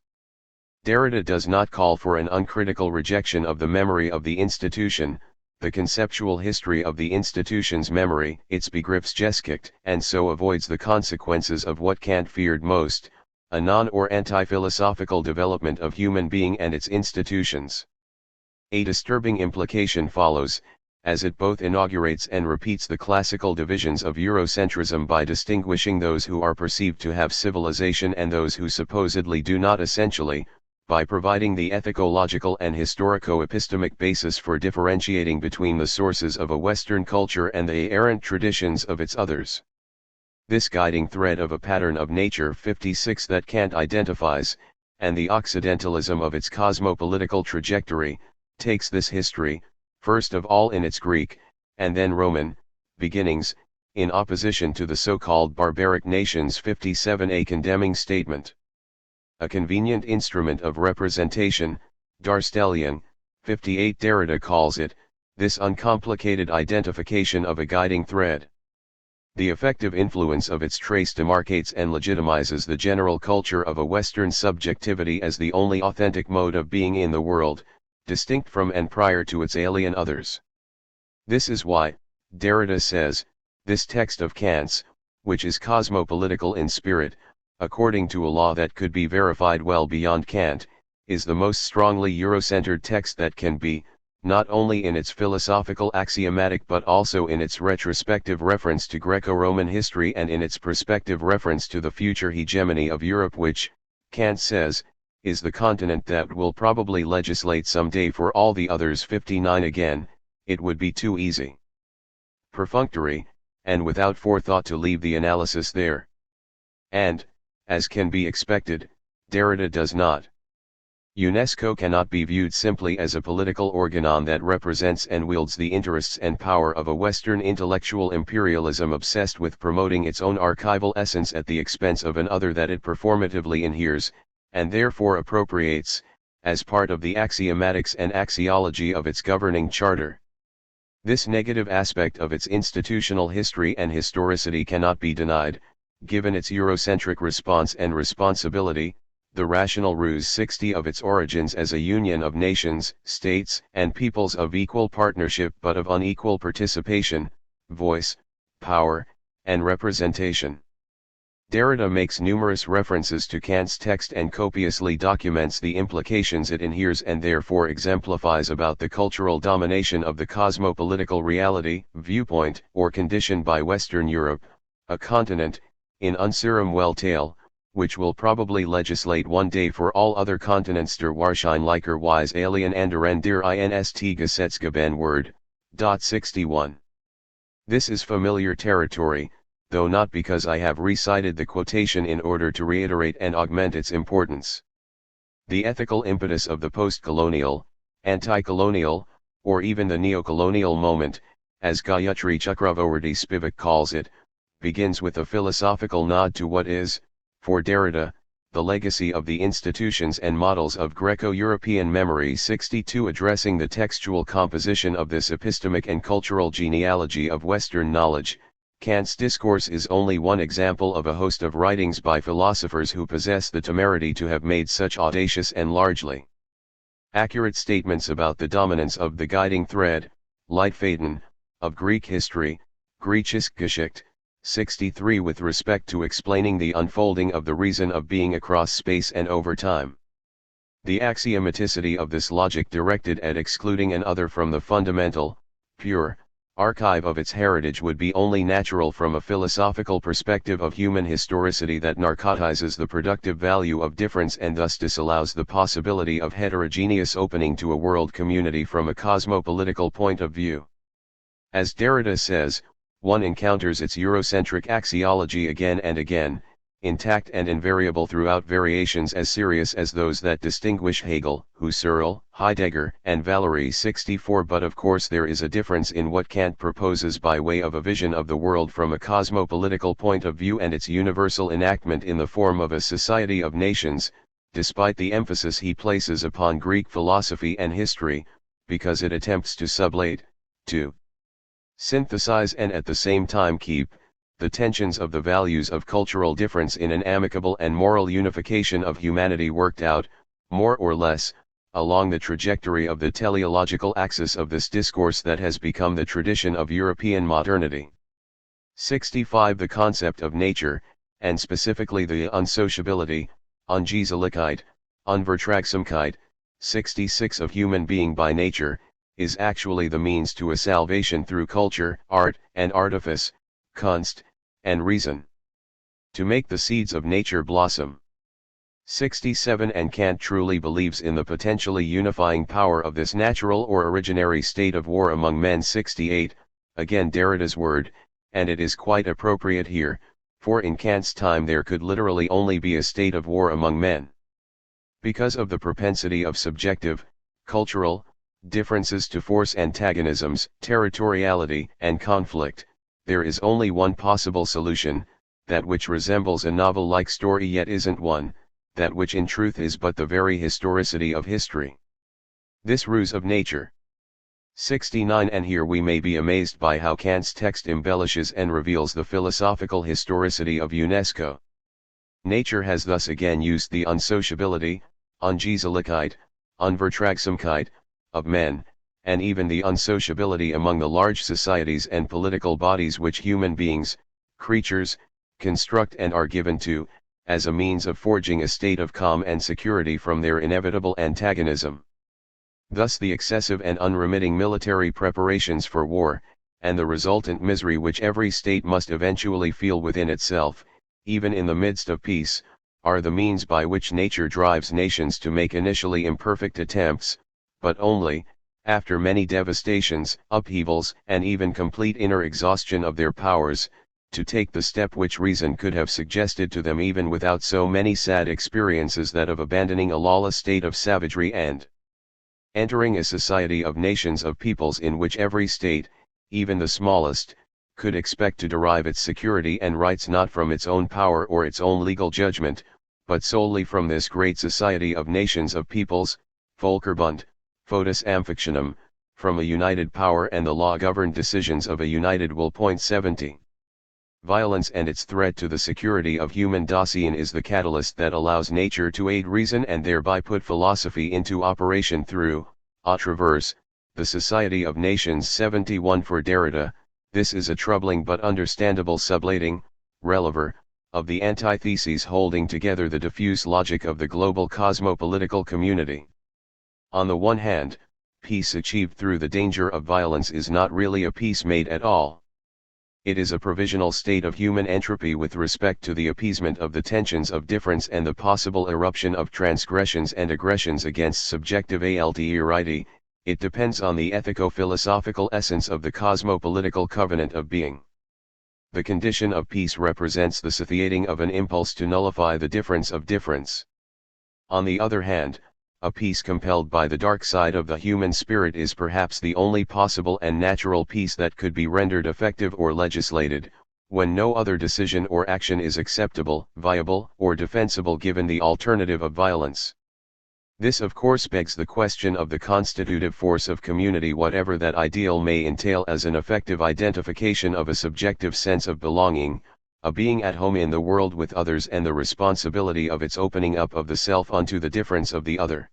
Derrida does not call for an uncritical rejection of the memory of the institution, the conceptual history of the institution's memory, its Begriffsgeschichte, and so avoids the consequences of what Kant feared most, a non- or anti-philosophical development of human being and its institutions. A disturbing implication follows, as it both inaugurates and repeats the classical divisions of Eurocentrism by distinguishing those who are perceived to have civilization and those who supposedly do not essentially, by providing the ethico-logical and historico-epistemic basis for differentiating between the sources of a Western culture and the errant traditions of its others. This guiding thread of a pattern of nature 56 that Kant identifies, and the Occidentalism of its cosmopolitical trajectory, takes this history, first of all in its Greek, and then Roman, beginnings, in opposition to the so-called barbaric nations. 57. A condemning statement. A convenient instrument of representation, Darstellion, 58. Derrida calls it, this uncomplicated identification of a guiding thread. The effective influence of its trace demarcates and legitimizes the general culture of a Western subjectivity as the only authentic mode of being in the world, distinct from and prior to its alien others. This is why, Derrida says, this text of Kant's, which is cosmopolitical in spirit, according to a law that could be verified well beyond Kant, is the most strongly Eurocentered text that can be, not only in its philosophical axiomatic but also in its retrospective reference to Greco-Roman history and in its prospective reference to the future hegemony of Europe which, Kant says, is the continent that will probably legislate someday for all the others. 59 Again, it would be too easy, perfunctory, and without forethought to leave the analysis there. And, as can be expected, Derrida does not. UNESCO cannot be viewed simply as a political organon that represents and wields the interests and power of a Western intellectual imperialism obsessed with promoting its own archival essence at the expense of an other that it performatively inheres, and therefore appropriates, as part of the axiomatics and axiology of its governing charter. This negative aspect of its institutional history and historicity cannot be denied, given its Eurocentric response and responsibility, the rational ruse 60 of its origins as a union of nations, states, and peoples of equal partnership but of unequal participation, voice, power, and representation. Derrida makes numerous references to Kant's text and copiously documents the implications it inheres and therefore exemplifies about the cultural domination of the cosmopolitical reality, viewpoint, or condition by Western Europe, a continent, in unserem well tale, which will probably legislate one day for all other continents der wahrscheinlicherweise alien anderen der INST Gesetzgeber Word. 61. This is familiar territory, though not because I have recited the quotation in order to reiterate and augment its importance. The ethical impetus of the post-colonial, anti-colonial, or even the neo-colonial moment, as Gayatri Chakravorty Spivak calls it, begins with a philosophical nod to what is, for Derrida, the legacy of the institutions and models of Greco-European memory. 62 Addressing the textual composition of this epistemic and cultural genealogy of Western knowledge, Kant's discourse is only one example of a host of writings by philosophers who possess the temerity to have made such audacious and largely accurate statements about the dominance of the guiding thread, Leitfaden, of Greek history, Griechische Geschichte. 63 With respect to explaining the unfolding of the reason of being across space and over time. The axiomaticity of this logic directed at excluding an other from the fundamental, pure, archive of its heritage would be only natural from a philosophical perspective of human historicity that narcotizes the productive value of difference and thus disallows the possibility of heterogeneous opening to a world community from a cosmopolitical point of view. As Derrida says, one encounters its Eurocentric axiology again and again, intact and invariable throughout variations as serious as those that distinguish Hegel, Husserl, Heidegger, and Valery. 64 But of course there is a difference in what Kant proposes by way of a vision of the world from a cosmopolitical point of view and its universal enactment in the form of a society of nations, despite the emphasis he places upon Greek philosophy and history, because it attempts to sublate, to synthesize and at the same time keep, the tensions of the values of cultural difference in an amicable and moral unification of humanity worked out, more or less, along the trajectory of the teleological axis of this discourse that has become the tradition of European modernity. 65 The concept of nature, and specifically the unsociability, Ungeselligkeit, Unvertragsamkeit, 66 of human being by nature, is actually the means to a salvation through culture, art, and artifice, Kunst, and reason. To make the seeds of nature blossom. 67 And Kant truly believes in the potentially unifying power of this natural or originary state of war among men. 68, again Derrida's word, and it is quite appropriate here, for in Kant's time there could literally only be a state of war among men. Because of the propensity of subjective, cultural, differences to force antagonisms, territoriality, and conflict, there is only one possible solution, that which resembles a novel-like story yet isn't one, that which in truth is but the very historicity of history. This ruse of nature 69. And here we may be amazed by how Kant's text embellishes and reveals the philosophical historicity of UNESCO. Nature has thus again used the unsociability, Ungeselligkeit, Unvertragsamkeit, of men, and even the unsociability among the large societies and political bodies which human beings, creatures, construct and are given to, as a means of forging a state of calm and security from their inevitable antagonism. Thus the excessive and unremitting military preparations for war, and the resultant misery which every state must eventually feel within itself, even in the midst of peace, are the means by which nature drives nations to make initially imperfect attempts, but only, after many devastations, upheavals, and even complete inner exhaustion of their powers, to take the step which reason could have suggested to them even without so many sad experiences, that of abandoning a lawless state of savagery and entering a society of nations of peoples in which every state, even the smallest, could expect to derive its security and rights not from its own power or its own legal judgment, but solely from this great society of nations of peoples, Volkerbund, Foedus Amfictionum, from a united power and the law-governed decisions of a united will. 70. Violence and its threat to the security of human Dasein is the catalyst that allows nature to aid reason and thereby put philosophy into operation through, à travers, the society of nations. 71. For Derrida, this is a troubling but understandable sublating, relever, of the antitheses holding together the diffuse logic of the global cosmopolitical community. On the one hand, peace achieved through the danger of violence is not really a peace made at all. It is a provisional state of human entropy with respect to the appeasement of the tensions of difference and the possible eruption of transgressions and aggressions against subjective alterity. It depends on the ethico-philosophical essence of the cosmopolitical covenant of being. The condition of peace represents the satiating of an impulse to nullify the difference of difference. On the other hand, a peace compelled by the dark side of the human spirit is perhaps the only possible and natural peace that could be rendered effective or legislated, when no other decision or action is acceptable, viable, or defensible given the alternative of violence. This of course begs the question of the constitutive force of community, whatever that ideal may entail, as an effective identification of a subjective sense of belonging, a being at home in the world with others, and the responsibility of its opening up of the self unto the difference of the other.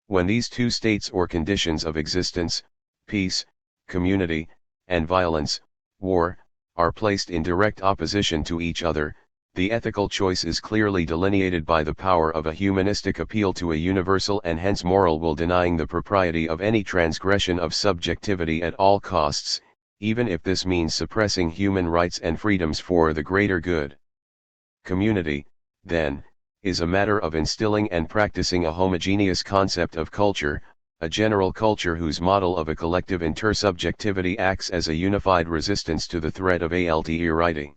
When these two states or conditions of existence, peace, community, and violence, war, are placed in direct opposition to each other, the ethical choice is clearly delineated by the power of a humanistic appeal to a universal and hence moral will, denying the propriety of any transgression of subjectivity at all costs, even if this means suppressing human rights and freedoms for the greater good. Community, then, is a matter of instilling and practicing a homogeneous concept of culture, a general culture whose model of a collective intersubjectivity acts as a unified resistance to the threat of alterity.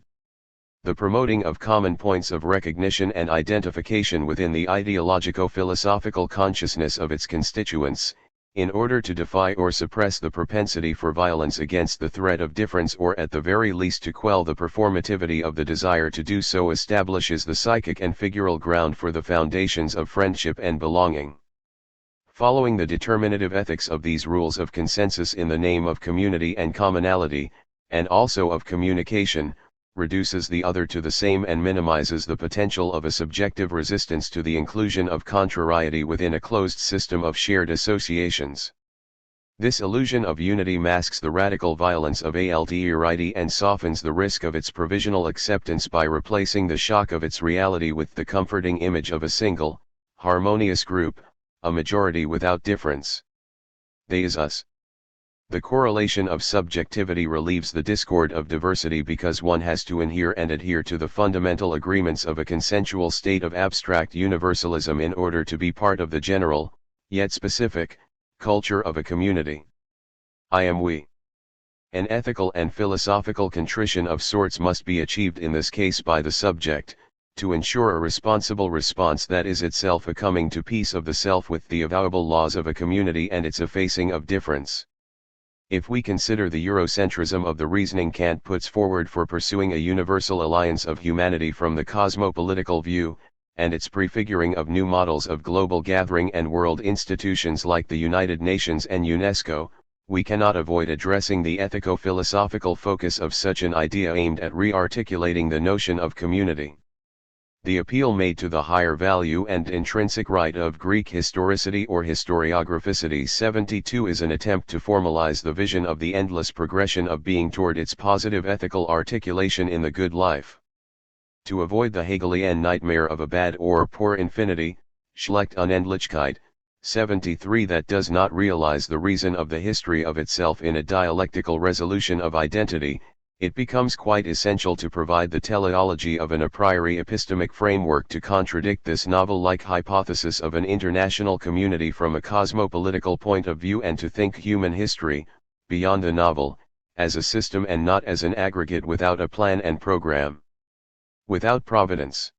The promoting of common points of recognition and identification within the ideologico-philosophical consciousness of its constituents, in order to defy or suppress the propensity for violence against the threat of difference, or at the very least to quell the performativity of the desire to do so, establishes the psychic and figural ground for the foundations of friendship and belonging. Following the determinative ethics of these rules of consensus in the name of community and commonality, and also of communication, reduces the other to the same and minimizes the potential of a subjective resistance to the inclusion of contrariety within a closed system of shared associations. This illusion of unity masks the radical violence of alterity and softens the risk of its provisional acceptance by replacing the shock of its reality with the comforting image of a single, harmonious group, a majority without difference. They is us. The correlation of subjectivity relieves the discord of diversity because one has to adhere to the fundamental agreements of a consensual state of abstract universalism in order to be part of the general, yet specific, culture of a community. I am we. An ethical and philosophical contrition of sorts must be achieved in this case by the subject, to ensure a responsible response that is itself a coming to peace of the self with the avowable laws of a community and its effacing of difference. If we consider the Eurocentrism of the reasoning Kant puts forward for pursuing a universal alliance of humanity from the cosmopolitical view, and its prefiguring of new models of global gathering and world institutions like the United Nations and UNESCO, we cannot avoid addressing the ethico-philosophical focus of such an idea aimed at re-articulating the notion of community. The appeal made to the higher value and intrinsic right of Greek historicity or historiographicity 72 is an attempt to formalize the vision of the endless progression of being toward its positive ethical articulation in the good life. To avoid the Hegelian nightmare of a bad or poor infinity, schlecht Unendlichkeit, 73 that does not realize the reason of the history of itself in a dialectical resolution of identity, it becomes quite essential to provide the teleology of an a priori epistemic framework to contradict this novel-like hypothesis of an international community from a cosmopolitical point of view and to think human history, beyond the novel, as a system and not as an aggregate without a plan and program. Without providence.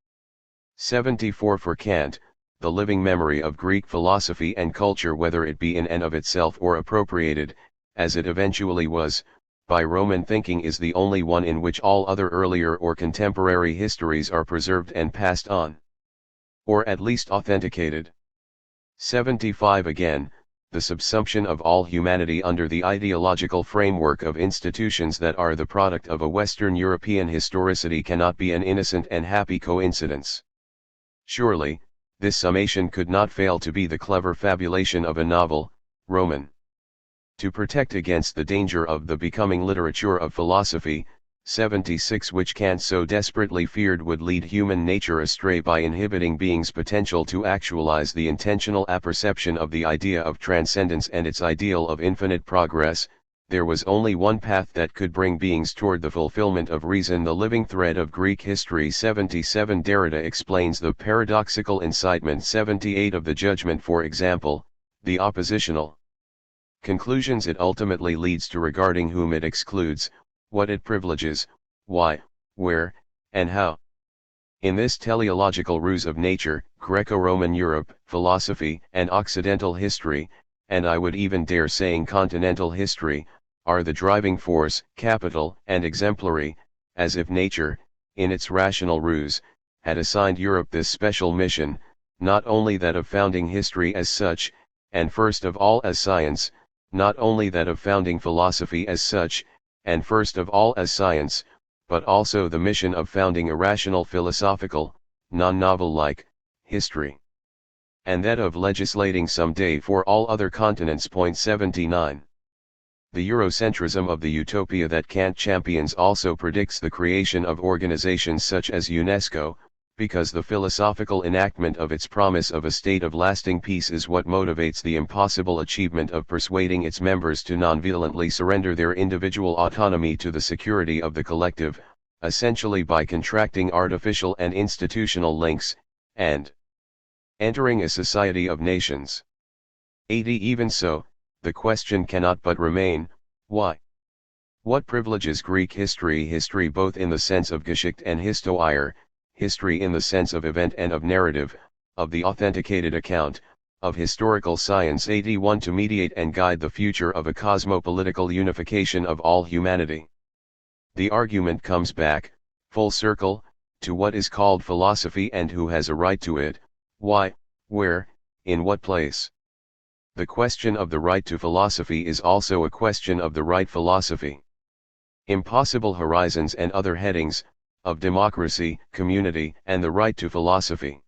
74 For Kant, the living memory of Greek philosophy and culture, whether it be in and of itself or appropriated, as it eventually was, by Roman thinking, is the only one in which all other earlier or contemporary histories are preserved and passed on. Or at least authenticated. 75 Again, the subsumption of all humanity under the ideological framework of institutions that are the product of a Western European historicity cannot be an innocent and happy coincidence. Surely, this summation could not fail to be the clever fabulation of a novel, Roman. To protect against the danger of the becoming literature of philosophy, 76 which Kant so desperately feared would lead human nature astray by inhibiting being's potential to actualize the intentional apperception of the idea of transcendence and its ideal of infinite progress, there was only one path that could bring beings toward the fulfillment of reason, the living thread of Greek history. 77 Derrida explains the paradoxical incitement 78 of the judgment, for example, the oppositional conclusions it ultimately leads to regarding whom it excludes, what it privileges, why, where, and how. In this teleological ruse of nature, Greco-Roman Europe, philosophy, and Occidental history, and I would even dare saying continental history, are the driving force, capital, and exemplary, as if nature, in its rational ruse, had assigned Europe this special mission, not only that of founding history as such, and first of all as science, not only that of founding philosophy as such, and first of all as science, but also the mission of founding a rational philosophical, non-novel-like, history. And that of legislating some day for all other continents. 79. The Eurocentrism of the utopia that Kant champions also predicts the creation of organizations such as UNESCO, because the philosophical enactment of its promise of a state of lasting peace is what motivates the impossible achievement of persuading its members to non-violently surrender their individual autonomy to the security of the collective, essentially by contracting artificial and institutional links, and entering a society of nations. 80 Even so, the question cannot but remain, why? What privileges Greek history both in the sense of Geschichte and Histoire, history in the sense of event and of narrative, of the authenticated account, of historical science. 81 To mediate and guide the future of a cosmopolitical unification of all humanity. The argument comes back, full circle, to what is called philosophy and who has a right to it, why, where, in what place. The question of the right to philosophy is also a question of the right philosophy. Impossible horizons and other headings, of democracy, community, and the right to philosophy.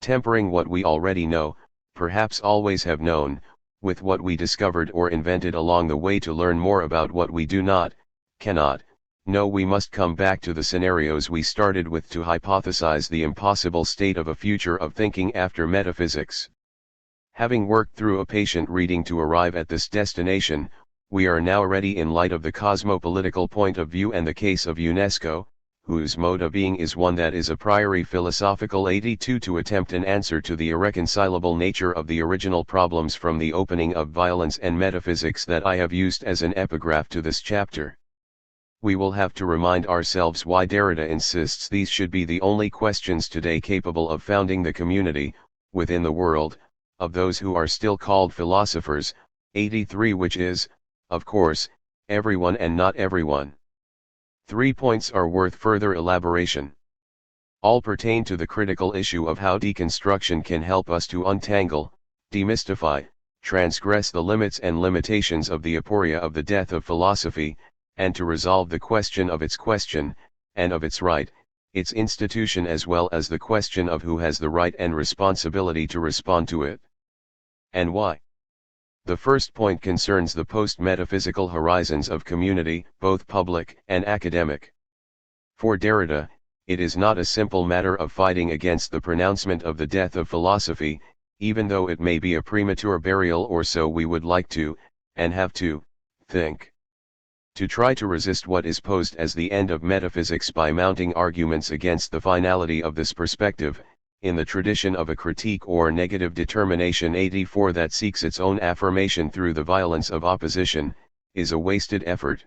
Tempering what we already know, perhaps always have known, with what we discovered or invented along the way to learn more about what we do not, cannot, know, we must come back to the scenarios we started with to hypothesize the impossible state of a future of thinking after metaphysics. Having worked through a patient reading to arrive at this destination, we are now ready, in light of the cosmopolitical point of view and the case of UNESCO, whose mode of being is one that is a priori philosophical. 82 To attempt an answer to the irreconcilable nature of the original problems from the opening of violence and metaphysics that I have used as an epigraph to this chapter. We will have to remind ourselves why Derrida insists these should be the only questions today capable of founding the community, within the world, of those who are still called philosophers. 83 Which is, of course, everyone and not everyone. 3 points are worth further elaboration. All pertain to the critical issue of how deconstruction can help us to untangle, demystify, transgress the limits and limitations of the aporia of the death of philosophy, and to resolve the question of its question, and of its right, its institution, as well as the question of who has the right and responsibility to respond to it. And why? The first point concerns the post-metaphysical horizons of community, both public and academic. For Derrida, it is not a simple matter of fighting against the pronouncement of the death of philosophy, even though it may be a premature burial, or so we would like to, and have to, think. To try to resist what is posed as the end of metaphysics by mounting arguments against the finality of this perspective, in the tradition of a critique or negative determination 84 that seeks its own affirmation through the violence of opposition, is a wasted effort.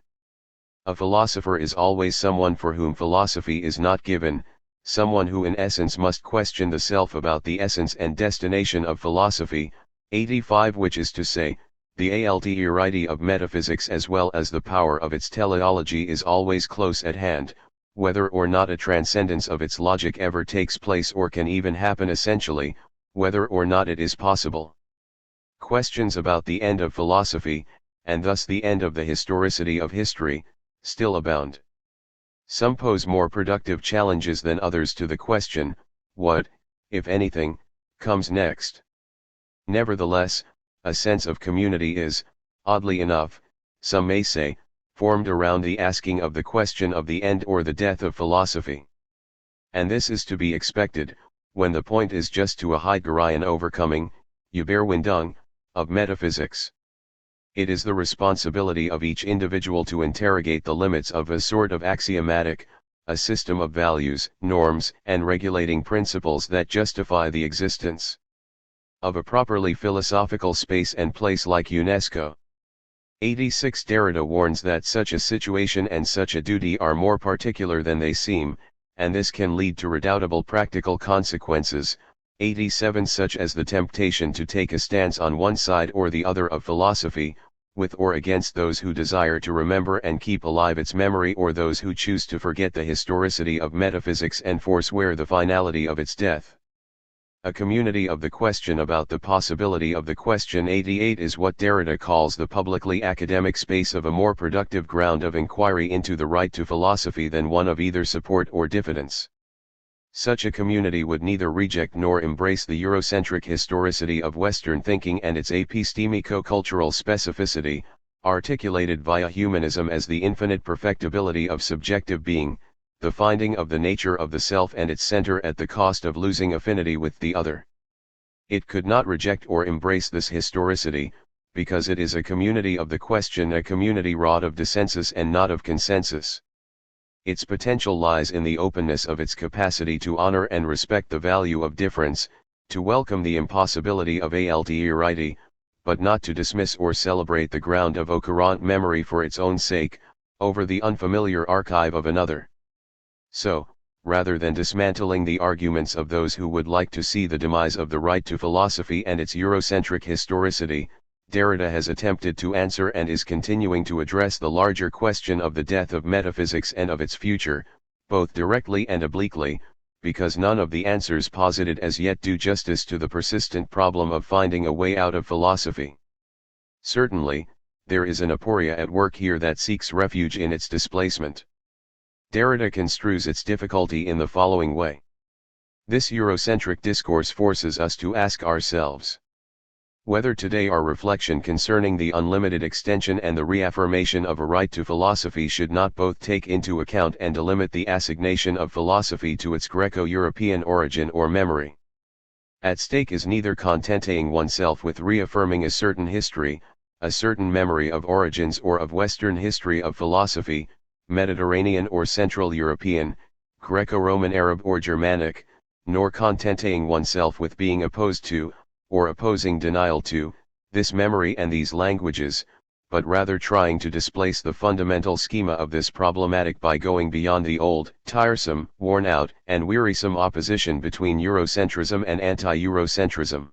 A philosopher is always someone for whom philosophy is not given, someone who in essence must question the self about the essence and destination of philosophy, 85, which is to say, the alterity of metaphysics as well as the power of its teleology is always close at hand, whether or not a transcendence of its logic ever takes place or can even happen, essentially, whether or not it is possible. Questions about the end of philosophy, and thus the end of the historicity of history, still abound. Some pose more productive challenges than others to the question, what, if anything, comes next? Nevertheless, a sense of community is, oddly enough, some may say, formed around the asking of the question of the end or the death of philosophy. And this is to be expected, when the point is just to a Heideggerian overcoming, Überwindung, of metaphysics. It is the responsibility of each individual to interrogate the limits of a sort of axiomatic, a system of values, norms, and regulating principles that justify the existence of a properly philosophical space and place like UNESCO. 86 Derrida warns that such a situation and such a duty are more particular than they seem, and this can lead to redoubtable practical consequences, 87 such as the temptation to take a stance on one side or the other of philosophy, with or against those who desire to remember and keep alive its memory or those who choose to forget the historicity of metaphysics and forswear the finality of its death. A community of the question about the possibility of the question 88 is what Derrida calls the publicly academic space of a more productive ground of inquiry into the right to philosophy than one of either support or diffidence. Such a community would neither reject nor embrace the Eurocentric historicity of Western thinking and its epistemico-cultural specificity, articulated via humanism as the infinite perfectibility of subjective being, the finding of the nature of the self and its center at the cost of losing affinity with the other. It could not reject or embrace this historicity, because it is a community of the question, a community wrought of dissensus and not of consensus. Its potential lies in the openness of its capacity to honor and respect the value of difference, to welcome the impossibility of alterity, but not to dismiss or celebrate the ground of occurrent memory for its own sake, over the unfamiliar archive of another. So, rather than dismantling the arguments of those who would like to see the demise of the right to philosophy and its Eurocentric historicity, Derrida has attempted to answer and is continuing to address the larger question of the death of metaphysics and of its future, both directly and obliquely, because none of the answers posited as yet do justice to the persistent problem of finding a way out of philosophy. Certainly, there is an aporia at work here that seeks refuge in its displacement. Derrida construes its difficulty in the following way. This Eurocentric discourse forces us to ask ourselves whether today our reflection concerning the unlimited extension and the reaffirmation of a right to philosophy should not both take into account and delimit the assignation of philosophy to its Greco-European origin or memory. At stake is neither contenting oneself with reaffirming a certain history, a certain memory of origins or of Western history of philosophy, Mediterranean or Central European, Greco-Roman, Arab or Germanic, nor contenting oneself with being opposed to, or opposing denial to, this memory and these languages, but rather trying to displace the fundamental schema of this problematic by going beyond the old, tiresome, worn-out, and wearisome opposition between Eurocentrism and anti-Eurocentrism.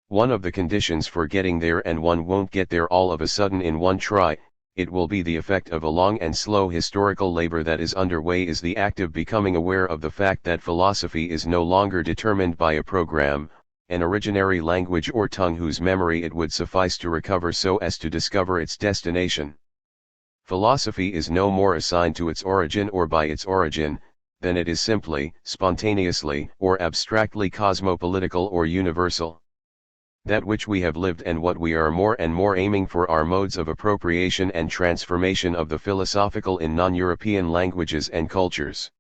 One of the conditions for getting there, and one won't get there all of a sudden in one try, it will be the effect of a long and slow historical labor that is underway, is the active becoming aware of the fact that philosophy is no longer determined by a program, an originary language or tongue whose memory it would suffice to recover so as to discover its destination. Philosophy is no more assigned to its origin or by its origin, than it is simply, spontaneously, or abstractly cosmopolitical or universal. That which we have lived and what we are more and more aiming for are modes of appropriation and transformation of the philosophical in non-European languages and cultures.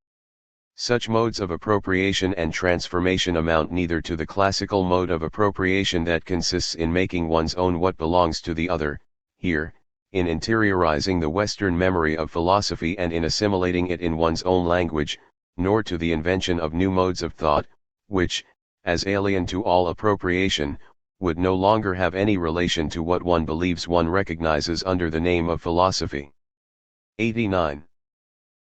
Such modes of appropriation and transformation amount neither to the classical mode of appropriation that consists in making one's own what belongs to the other, here, in interiorizing the Western memory of philosophy and in assimilating it in one's own language, nor to the invention of new modes of thought, which, as alien to all appropriation, would no longer have any relation to what one believes one recognizes under the name of philosophy. 89.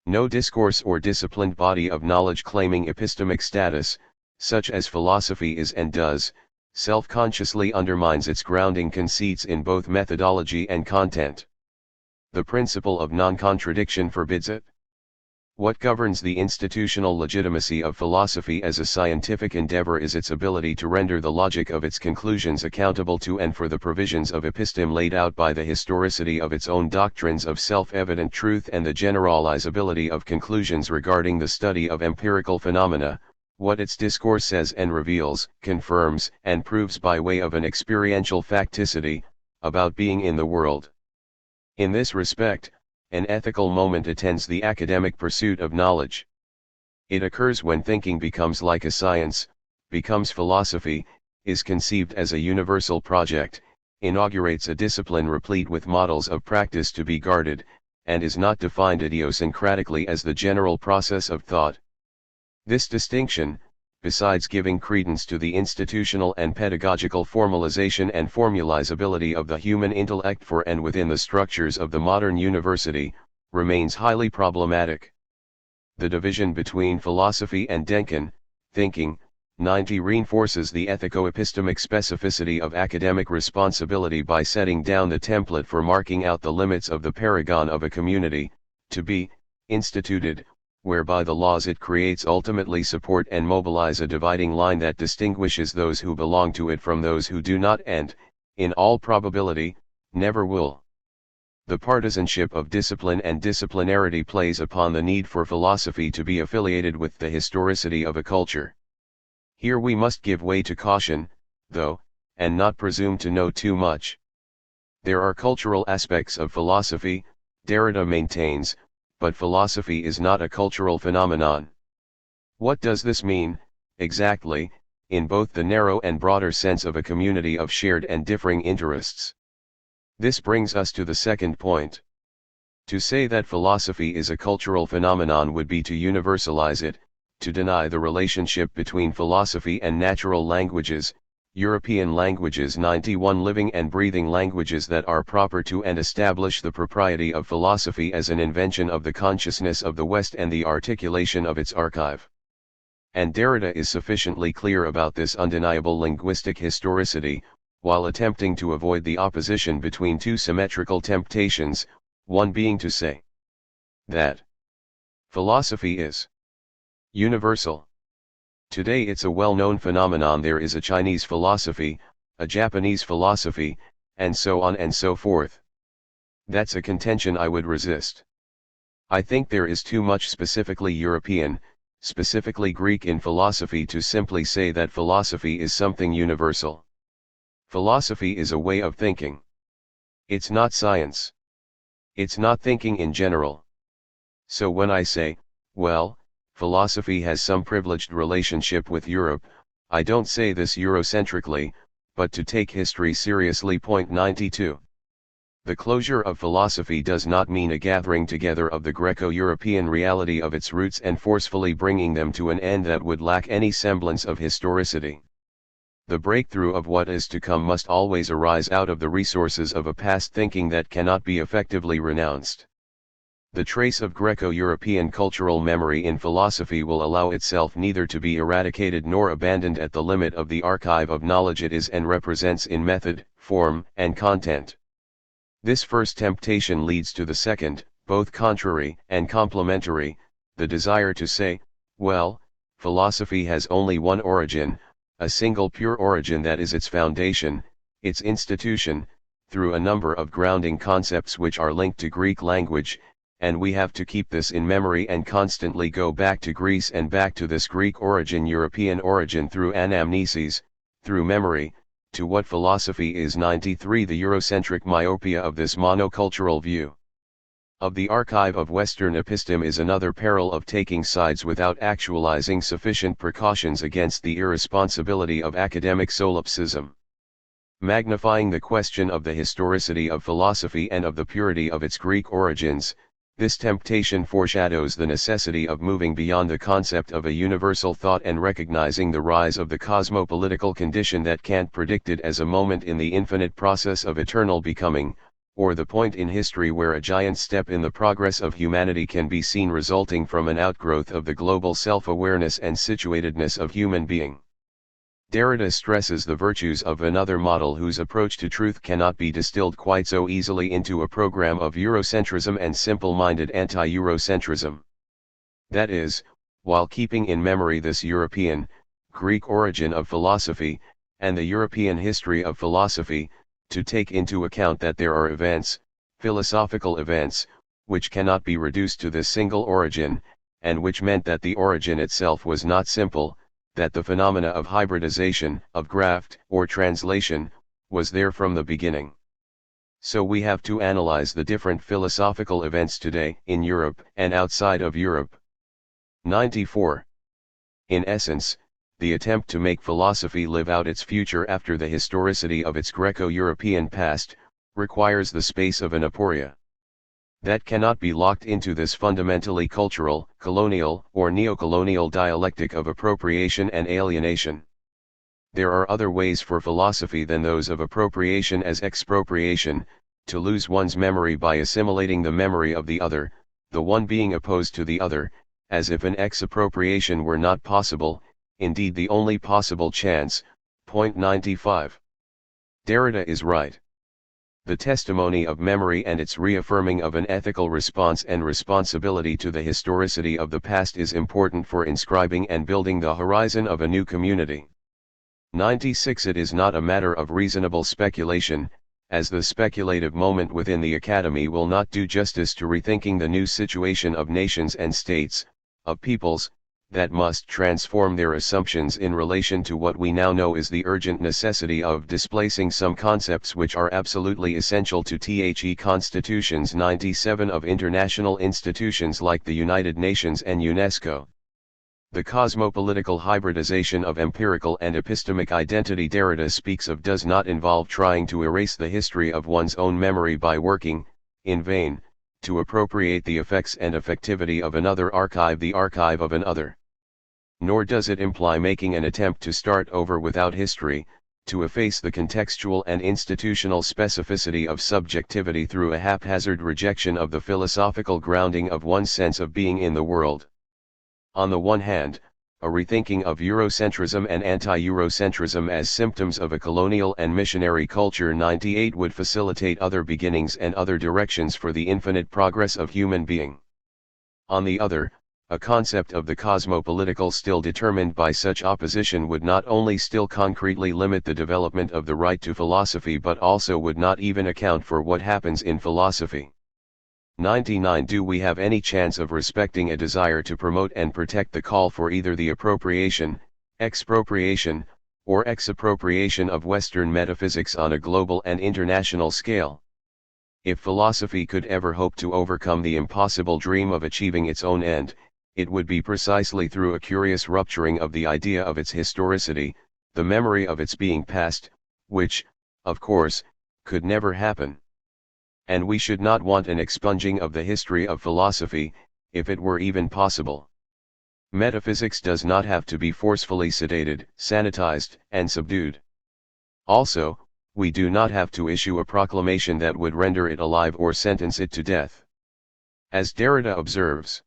No discourse or disciplined body of knowledge claiming epistemic status, such as philosophy is and does, self-consciously undermines its grounding conceits in both methodology and content. The principle of non-contradiction forbids it. What governs the institutional legitimacy of philosophy as a scientific endeavor is its ability to render the logic of its conclusions accountable to and for the provisions of episteme laid out by the historicity of its own doctrines of self-evident truth and the generalizability of conclusions regarding the study of empirical phenomena, what its discourse says and reveals, confirms and proves by way of an experiential facticity, about being in the world. In this respect, an ethical moment attends the academic pursuit of knowledge. It occurs when thinking becomes like a science, becomes philosophy, is conceived as a universal project, inaugurates a discipline replete with models of practice to be guarded, and is not defined idiosyncratically as the general process of thought. This distinction, besides giving credence to the institutional and pedagogical formalization and formalizability of the human intellect for and within the structures of the modern university, remains highly problematic. The division between philosophy and Denken, thinking, 90 reinforces the ethico-epistemic specificity of academic responsibility by setting down the template for marking out the limits of the paragon of a community, to be instituted, whereby the laws it creates ultimately support and mobilize a dividing line that distinguishes those who belong to it from those who do not and, in all probability, never will. The partisanship of discipline and disciplinarity plays upon the need for philosophy to be affiliated with the historicity of a culture. Here we must give way to caution, though, and not presume to know too much. There are cultural aspects of philosophy, Derrida maintains, but philosophy is not a cultural phenomenon. What does this mean, exactly, in both the narrow and broader sense of a community of shared and differing interests? This brings us to the second point. To say that philosophy is a cultural phenomenon would be to universalize it, to deny the relationship between philosophy and natural languages, European languages, 91 living and breathing languages that are proper to and establish the propriety of philosophy as an invention of the consciousness of the West and the articulation of its archive. And Derrida is sufficiently clear about this undeniable linguistic historicity, while attempting to avoid the opposition between two symmetrical temptations, one being to say that philosophy is universal. Today it's a well-known phenomenon. There is a Chinese philosophy, a Japanese philosophy, and so on and so forth. That's a contention I would resist. I think there is too much specifically European, specifically Greek in philosophy to simply say that philosophy is something universal. Philosophy is a way of thinking. It's not science. It's not thinking in general. So when I say, well, philosophy has some privileged relationship with Europe, I don't say this Eurocentrically, but to take history seriously. Point 92. The closure of philosophy does not mean a gathering together of the Greco-European reality of its roots and forcefully bringing them to an end that would lack any semblance of historicity. The breakthrough of what is to come must always arise out of the resources of a past thinking that cannot be effectively renounced. The trace of Greco-European cultural memory in philosophy will allow itself neither to be eradicated nor abandoned at the limit of the archive of knowledge it is and represents in method, form, and content. This first temptation leads to the second, both contrary and complementary, the desire to say, well, philosophy has only one origin, a single pure origin that is its foundation, its institution, through a number of grounding concepts which are linked to Greek language, and we have to keep this in memory and constantly go back to Greece and back to this Greek origin, European origin through anamnesis, through memory, to what philosophy is. 93 The Eurocentric myopia of this monocultural view of the archive of Western episteme is another peril of taking sides without actualizing sufficient precautions against the irresponsibility of academic solipsism. Magnifying the question of the historicity of philosophy and of the purity of its Greek origins, this temptation foreshadows the necessity of moving beyond the concept of a universal thought and recognizing the rise of the cosmopolitical condition that can't predicted as a moment in the infinite process of eternal becoming, or the point in history where a giant step in the progress of humanity can be seen resulting from an outgrowth of the global self-awareness and situatedness of human being. Derrida stresses the virtues of another model whose approach to truth cannot be distilled quite so easily into a program of Eurocentrism and simple-minded anti-Eurocentrism. That is, while keeping in memory this European, Greek origin of philosophy, and the European history of philosophy, to take into account that there are events, philosophical events, which cannot be reduced to this single origin, and which meant that the origin itself was not simple, that the phenomena of hybridization, of graft, or translation, was there from the beginning. So we have to analyze the different philosophical events today, in Europe and outside of Europe. 94. In essence, the attempt to make philosophy live out its future after the historicity of its Greco-European past, requires the space of an aporia that cannot be locked into this fundamentally cultural, colonial, or neocolonial dialectic of appropriation and alienation. There are other ways for philosophy than those of appropriation as expropriation, to lose one's memory by assimilating the memory of the other, the one being opposed to the other, as if an exappropriation were not possible, indeed the only possible chance. Point 95. Derrida is right. The testimony of memory and its reaffirming of an ethical response and responsibility to the historicity of the past is important for inscribing and building the horizon of a new community. 96. It is not a matter of reasonable speculation, as the speculative moment within the Academy will not do justice to rethinking the new situation of nations and states, of peoples, that must transform their assumptions in relation to what we now know is the urgent necessity of displacing some concepts which are absolutely essential to the constitutions. 97. Of international institutions like the United Nations and UNESCO. The cosmopolitical hybridization of empirical and epistemic identity Derrida speaks of does not involve trying to erase the history of one's own memory by working, in vain, to appropriate the effects and effectivity of another archive, the archive of another. Nor does it imply making an attempt to start over without history, to efface the contextual and institutional specificity of subjectivity through a haphazard rejection of the philosophical grounding of one's sense of being in the world. On the one hand, a rethinking of Eurocentrism and anti-Eurocentrism as symptoms of a colonial and missionary culture. 98 would facilitate other beginnings and other directions for the infinite progress of human being. On the other, a concept of the cosmopolitical still determined by such opposition would not only still concretely limit the development of the right to philosophy but also would not even account for what happens in philosophy. 99 Do we have any chance of respecting a desire to promote and protect the call for either the appropriation, expropriation, or exappropriation of Western metaphysics on a global and international scale? If philosophy could ever hope to overcome the impossible dream of achieving its own end, it would be precisely through a curious rupturing of the idea of its historicity, the memory of its being past, which, of course, could never happen. And we should not want an expunging of the history of philosophy, if it were even possible. Metaphysics does not have to be forcefully sedated, sanitized, and subdued. Also, we do not have to issue a proclamation that would render it alive or sentence it to death. As Derrida observes,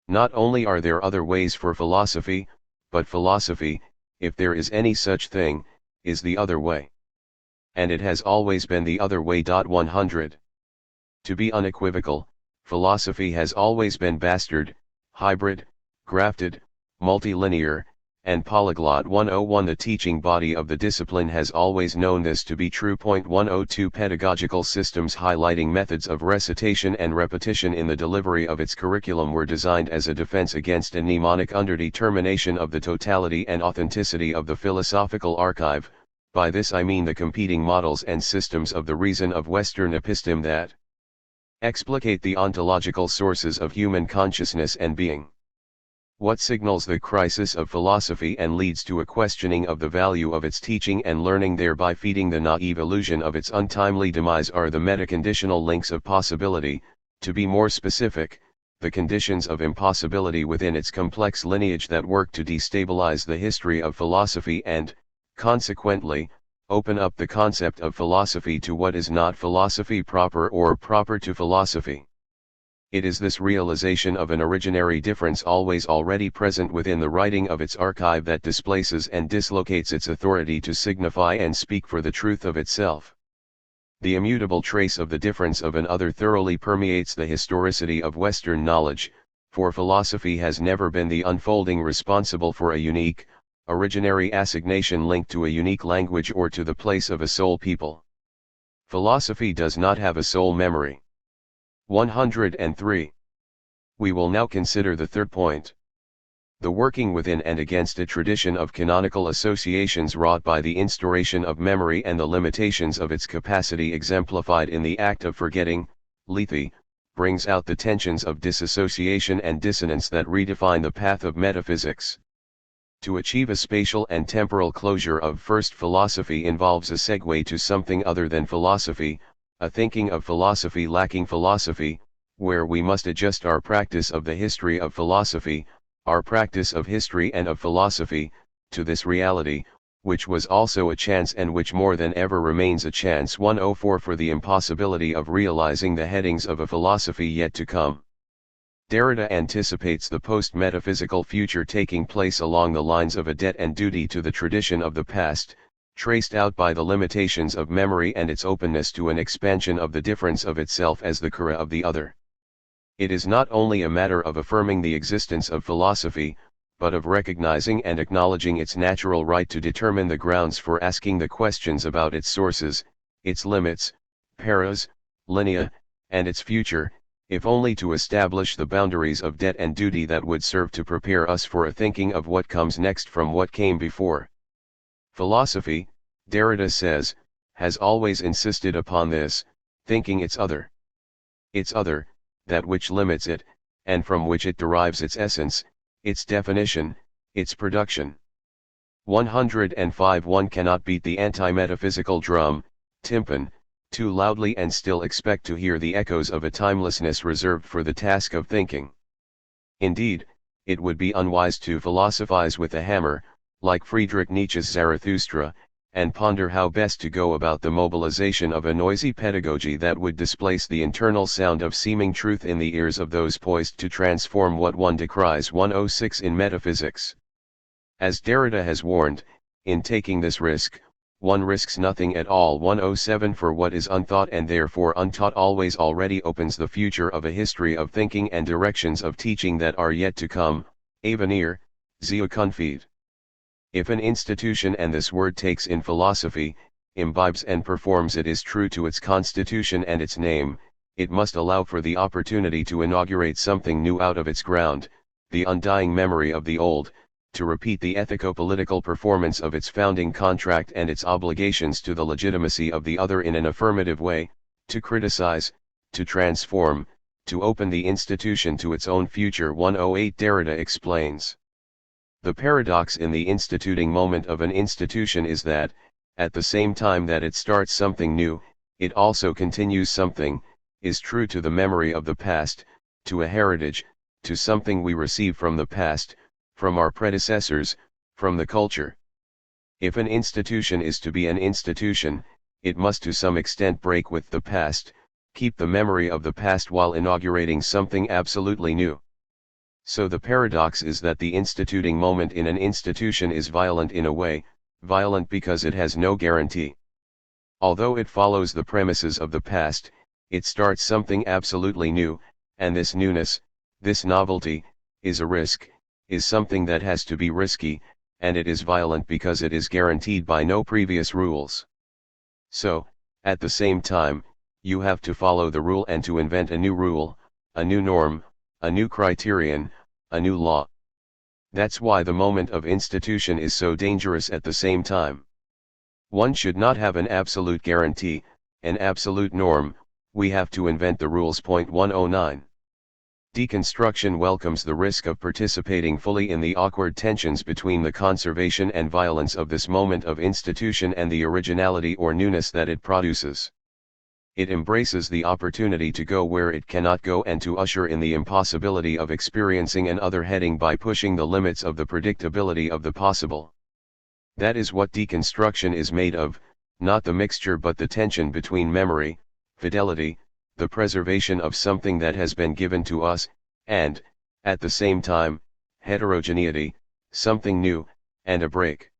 not only are there other ways for philosophy, but philosophy, if there is any such thing, is the other way. And it has always been the other way. 100. To be unequivocal, philosophy has always been bastard, hybrid, grafted, multilinear, and Polyglot 101. The teaching body of the discipline has always known this to be true. 102 Pedagogical systems highlighting methods of recitation and repetition in the delivery of its curriculum were designed as a defense against a mnemonic underdetermination of the totality and authenticity of the philosophical archive. By this I mean the competing models and systems of the reason of Western episteme that explicate the ontological sources of human consciousness and being. What signals the crisis of philosophy and leads to a questioning of the value of its teaching and learning, thereby feeding the naive illusion of its untimely demise, are the metaconditional links of possibility, to be more specific, the conditions of impossibility within its complex lineage that work to destabilize the history of philosophy and, consequently, open up the concept of philosophy to what is not philosophy proper or proper to philosophy. It is this realization of an originary difference already present within the writing of its archive that displaces and dislocates its authority to signify and speak for the truth of itself. The immutable trace of the difference of an other thoroughly permeates the historicity of Western knowledge, for philosophy has never been the unfolding responsible for a unique, originary assignation linked to a unique language or to the place of a sole people. Philosophy does not have a soul memory. 103. We will now consider the third point. The working within and against a tradition of canonical associations wrought by the instauration of memory and the limitations of its capacity exemplified in the act of forgetting, lethe, brings out the tensions of disassociation and dissonance that redefine the path of metaphysics. To achieve a spatial and temporal closure of first philosophy involves a segue to something other than philosophy, a thinking of philosophy lacking philosophy, where we must adjust our practice of the history of philosophy, our practice of history and of philosophy, to this reality, which was also a chance and which more than ever remains a chance. 104 For the impossibility of realizing the headings of a philosophy yet to come. Derrida anticipates the post-metaphysical future taking place along the lines of a debt and duty to the tradition of the past, traced out by the limitations of memory and its openness to an expansion of the difference of itself as the kura of the other. It is not only a matter of affirming the existence of philosophy, but of recognizing and acknowledging its natural right to determine the grounds for asking the questions about its sources, its limits, paras, linea, and its future, if only to establish the boundaries of debt and duty that would serve to prepare us for a thinking of what comes next from what came before. Philosophy, Derrida says, has always insisted upon this, thinking its other. Its other, that which limits it, and from which it derives its essence, its definition, its production. 105 One cannot beat the anti-metaphysical drum, tympan, too loudly and still expect to hear the echoes of a timelessness reserved for the task of thinking. Indeed, it would be unwise to philosophize with a hammer, like Friedrich Nietzsche's Zarathustra, and ponder how best to go about the mobilization of a noisy pedagogy that would displace the internal sound of seeming truth in the ears of those poised to transform what one decries. 106 In metaphysics. As Derrida has warned, in taking this risk, one risks nothing at all. 107 For what is unthought and therefore untaught always already opens the future of a history of thinking and directions of teaching that are yet to come, avenir, Zukunft. If an institution, and this word takes in philosophy, imbibes and performs it is true to its constitution and its name, it must allow for the opportunity to inaugurate something new out of its ground, the undying memory of the old, to repeat the ethico-political performance of its founding contract and its obligations to the legitimacy of the other in an affirmative way, to criticize, to transform, to open the institution to its own future. 108 Derrida explains. The paradox in the instituting moment of an institution is that, at the same time that it starts something new, it also continues something, is true to the memory of the past, to a heritage, to something we receive from the past, from our predecessors, from the culture. If an institution is to be an institution, it must to some extent break with the past, keep the memory of the past while inaugurating something absolutely new. So the paradox is that the instituting moment in an institution is violent in a way, violent because it has no guarantee. Although it follows the premises of the past, it starts something absolutely new, and this newness, this novelty, is a risk, is something that has to be risky, and it is violent because it is guaranteed by no previous rules. So, at the same time, you have to follow the rule and to invent a new rule, a new norm, a new criterion, a new law. That's why the moment of institution is so dangerous at the same time. One should not have an absolute guarantee, an absolute norm, we have to invent the rules. Point 109. Deconstruction welcomes the risk of participating fully in the awkward tensions between the conservation and violence of this moment of institution and the originality or newness that it produces. It embraces the opportunity to go where it cannot go and to usher in the impossibility of experiencing an other heading by pushing the limits of the predictability of the possible. That is what deconstruction is made of, not the mixture but the tension between memory, fidelity, the preservation of something that has been given to us, and, at the same time, heterogeneity, something new, and a break.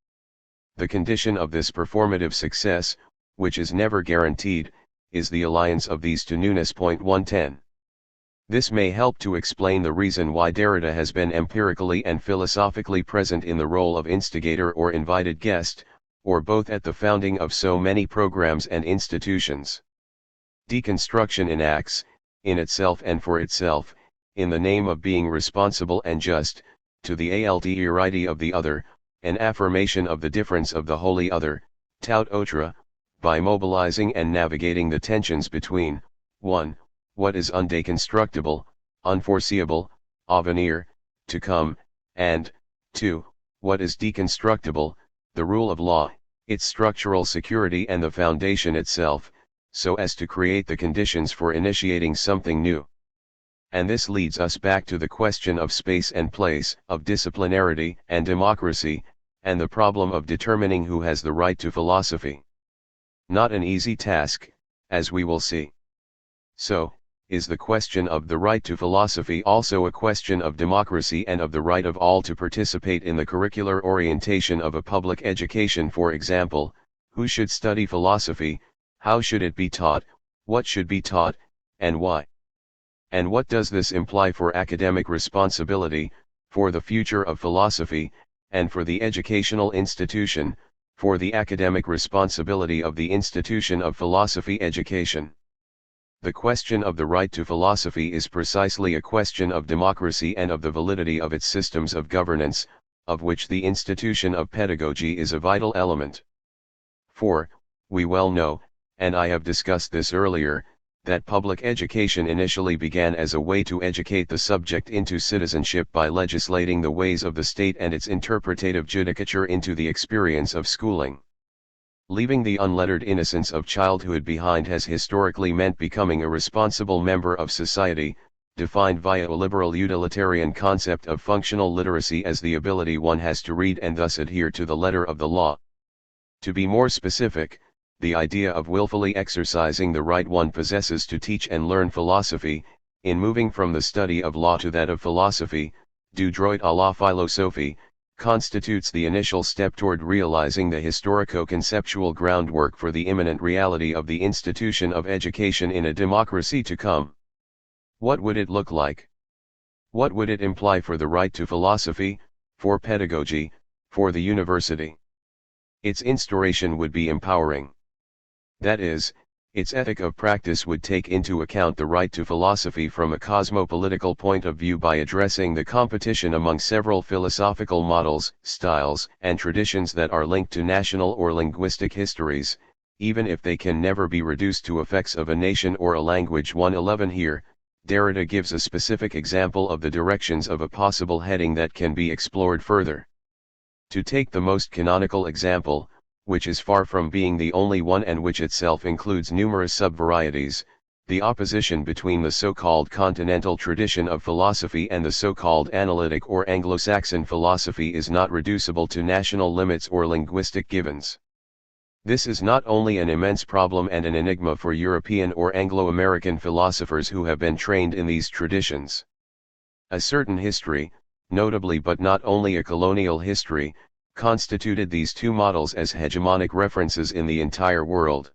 The condition of this performative success, which is never guaranteed, is the alliance of these two newness. Point 110. This may help to explain the reason why Derrida has been empirically and philosophically present in the role of instigator or invited guest, or both at the founding of so many programs and institutions. Deconstruction enacts, in itself and for itself, in the name of being responsible and just, to the alterity of the other, an affirmation of the difference of the wholly other, tout autre, by mobilizing and navigating the tensions between, 1. What is undeconstructible, unforeseeable, à venir, to come, and, 2. What is deconstructible, the rule of law, its structural security and the foundation itself, so as to create the conditions for initiating something new. And this leads us back to the question of space and place, of disciplinarity and democracy, and the problem of determining who has the right to philosophy. Not an easy task, as we will see. So, is the question of the right to philosophy also a question of democracy and of the right of all to participate in the curricular orientation of a public education? For example, who should study philosophy, how should it be taught, what should be taught, and why? And what does this imply for academic responsibility, for the future of philosophy, and for the educational institution, for the academic responsibility of the institution of philosophy education? The question of the right to philosophy is precisely a question of democracy and of the validity of its systems of governance, of which the institution of pedagogy is a vital element. For, we well know, and I have discussed this earlier, that public education initially began as a way to educate the subject into citizenship by legislating the ways of the state and its interpretative judicature into the experience of schooling. Leaving the unlettered innocence of childhood behind has historically meant becoming a responsible member of society, defined via a liberal utilitarian concept of functional literacy as the ability one has to read and thus adhere to the letter of the law. To be more specific, the idea of willfully exercising the right one possesses to teach and learn philosophy, in moving from the study of law to that of philosophy, du droit à la philosophie, constitutes the initial step toward realizing the historico-conceptual groundwork for the imminent reality of the institution of education in a democracy to come. What would it look like? What would it imply for the right to philosophy, for pedagogy, for the university? Its instauration would be empowering. That is, its ethic of practice would take into account the right to philosophy from a cosmopolitical point of view by addressing the competition among several philosophical models, styles, and traditions that are linked to national or linguistic histories, even if they can never be reduced to effects of a nation or a language. 111 Here, Derrida gives a specific example of the directions of a possible heading that can be explored further. To take the most canonical example, which is far from being the only one and which itself includes numerous subvarieties, the opposition between the so-called continental tradition of philosophy and the so-called analytic or Anglo-Saxon philosophy is not reducible to national limits or linguistic givens. This is not only an immense problem and an enigma for European or Anglo-American philosophers who have been trained in these traditions. A certain history, notably but not only a colonial history, constituted these two models as hegemonic references in the entire world.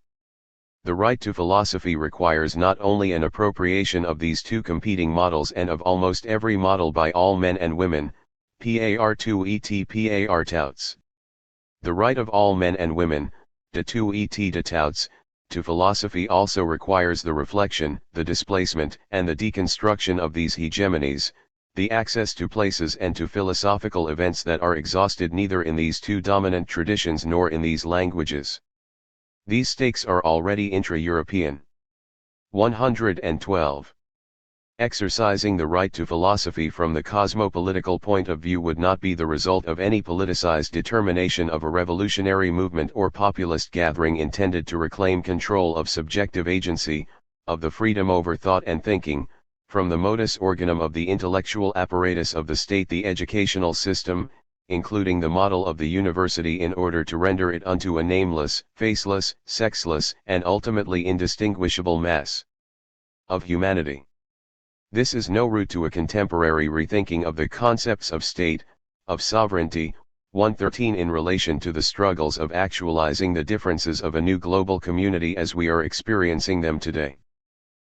The right to philosophy requires not only an appropriation of these two competing models and of almost every model by all men and women, par touts. The right of all men and women, de touts, to philosophy also requires the reflection, the displacement, and the deconstruction of these hegemonies, the access to places and to philosophical events that are exhausted neither in these two dominant traditions nor in these languages. These stakes are already intra-European. 112. Exercising the right to philosophy from the cosmopolitical point of view would not be the result of any politicized determination of a revolutionary movement or populist gathering intended to reclaim control of subjective agency, of the freedom over thought and thinking, from the modus organum of the intellectual apparatus of the state, the educational system, including the model of the university, in order to render it unto a nameless, faceless, sexless, and ultimately indistinguishable mass of humanity. This is no route to a contemporary rethinking of the concepts of state, of sovereignty. 113 In relation to the struggles of actualizing the differences of a new global community as we are experiencing them today.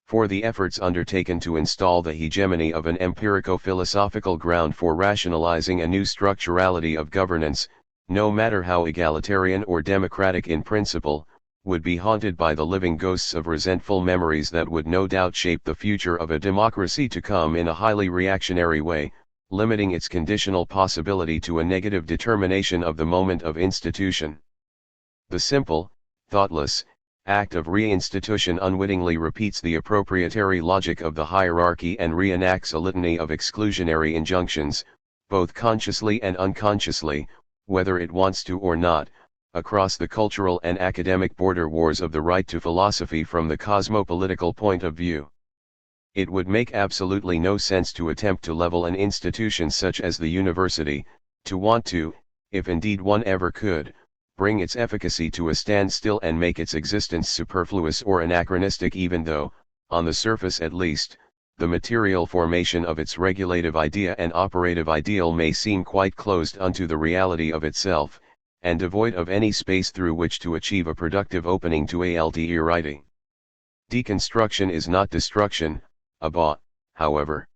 For the efforts undertaken to install the hegemony of an empirico-philosophical ground for rationalizing a new structurality of governance, no matter how egalitarian or democratic in principle, would be haunted by the living ghosts of resentful memories that would no doubt shape the future of a democracy to come in a highly reactionary way, limiting its conditional possibility to a negative determination of the moment of institution. The simple, thoughtless, act of reinstitution unwittingly repeats the appropriatory logic of the hierarchy and reenacts a litany of exclusionary injunctions, both consciously and unconsciously, whether it wants to or not, across the cultural and academic border wars of the right to philosophy from the cosmopolitical point of view. It would make absolutely no sense to attempt to level an institution such as the university, to want to, if indeed one ever could, bring its efficacy to a standstill and make its existence superfluous or anachronistic, even though, on the surface at least, the material formation of its regulative idea and operative ideal may seem quite closed unto the reality of itself, and devoid of any space through which to achieve a productive opening to alterity. Deconstruction is not destruction, however.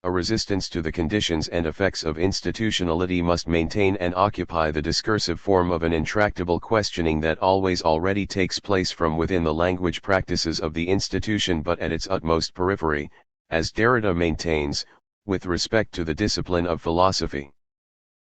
A resistance to the conditions and effects of institutionality must maintain and occupy the discursive form of an intractable questioning that always already takes place from within the language practices of the institution, but at its utmost periphery, as Derrida maintains, with respect to the discipline of philosophy.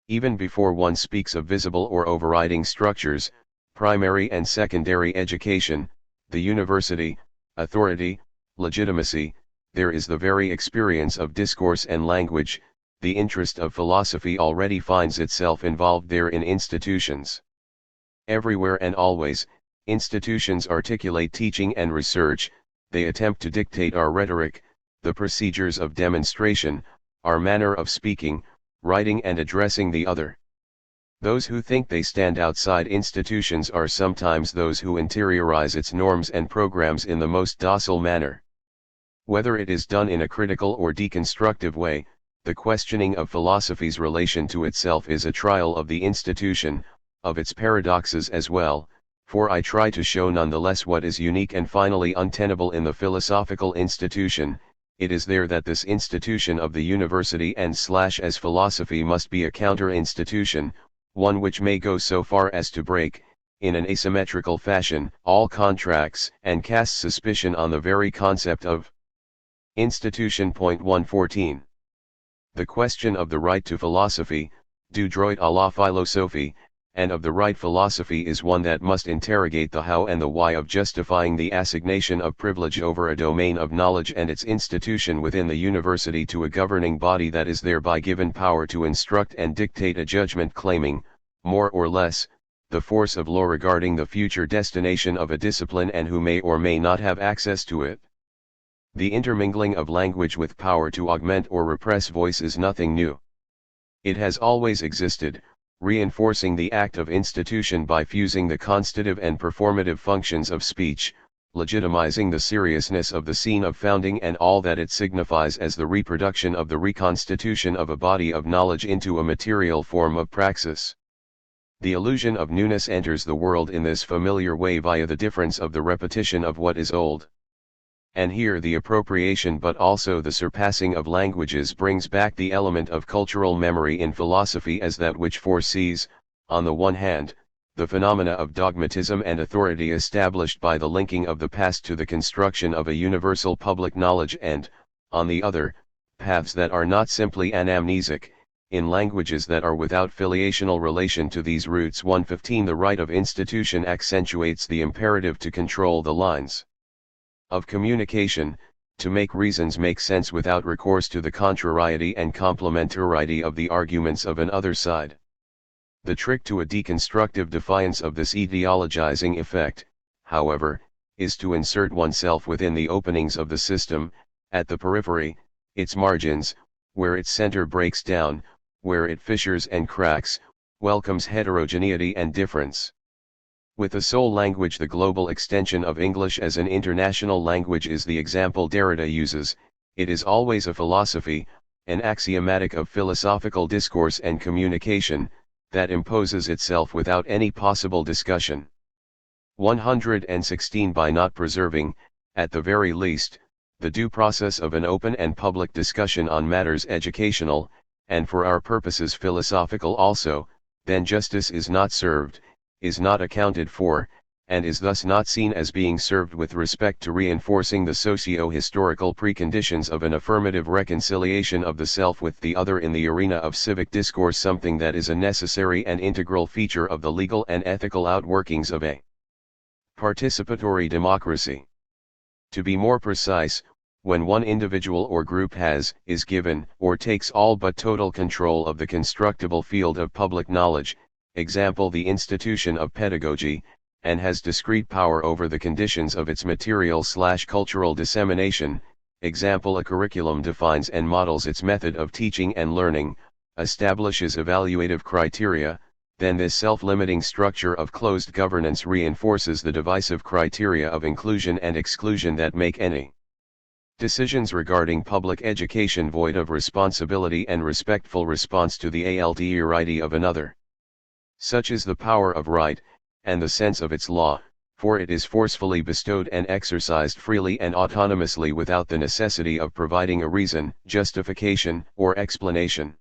Even before one speaks of visible or overriding structures, primary and secondary education, the university, authority, legitimacy, there is the very experience of discourse and language. The interest of philosophy already finds itself involved there in institutions. Everywhere and always, institutions articulate teaching and research, they attempt to dictate our rhetoric, the procedures of demonstration, our manner of speaking, writing and addressing the other. Those who think they stand outside institutions are sometimes those who interiorize its norms and programs in the most docile manner. Whether it is done in a critical or deconstructive way, the questioning of philosophy's relation to itself is a trial of the institution, of its paradoxes as well, for I try to show nonetheless what is unique and finally untenable in the philosophical institution. It is there that this institution of the university and as philosophy must be a counter-institution, one which may go so far as to break, in an asymmetrical fashion, all contracts and cast suspicion on the very concept of institution. 114. The question of the right to philosophy, du droit à la philosophie, and of the right philosophy is one that must interrogate the how and the why of justifying the assignation of privilege over a domain of knowledge and its institution within the university to a governing body that is thereby given power to instruct and dictate a judgment claiming, more or less, the force of law regarding the future destination of a discipline and who may or may not have access to it. The intermingling of language with power to augment or repress voice is nothing new. It has always existed, reinforcing the act of institution by fusing the constitutive and performative functions of speech, legitimizing the seriousness of the scene of founding and all that it signifies as the reproduction of the reconstitution of a body of knowledge into a material form of praxis. The illusion of newness enters the world in this familiar way via the difference of the repetition of what is old. And here the appropriation but also the surpassing of languages brings back the element of cultural memory in philosophy as that which foresees, on the one hand, the phenomena of dogmatism and authority established by the linking of the past to the construction of a universal public knowledge and, on the other, paths that are not simply anamnesic, in languages that are without filiational relation to these roots. 115 The right of institution accentuates the imperative to control the lines of communication, to make reasons make sense without recourse to the contrariety and complementarity of the arguments of an other side. The trick to a deconstructive defiance of this ideologizing effect, however, is to insert oneself within the openings of the system, at the periphery, its margins, where its center breaks down, where it fissures and cracks, welcomes heterogeneity and difference. With the sole language, the global extension of English as an international language is the example Derrida uses. It is always a philosophy, an axiomatic of philosophical discourse and communication, that imposes itself without any possible discussion. 116 By not preserving, at the very least, the due process of an open and public discussion on matters educational, and for our purposes philosophical also, then justice is not served, is not accounted for, and is thus not seen as being served with respect to reinforcing the socio-historical preconditions of an affirmative reconciliation of the self with the other in the arena of civic discourse, something that is a necessary and integral feature of the legal and ethical outworkings of a participatory democracy. To be more precise, when one individual or group is given, or takes all but total control of the constructible field of public knowledge, example the institution of pedagogy, and has discrete power over the conditions of its material/cultural dissemination, example a curriculum defines and models its method of teaching and learning, establishes evaluative criteria, then this self-limiting structure of closed governance reinforces the divisive criteria of inclusion and exclusion that make any decisions regarding public education void of responsibility and respectful response to the alterity of another. Such is the power of right, and the sense of its law, for it is forcefully bestowed and exercised freely and autonomously without the necessity of providing a reason, justification, or explanation.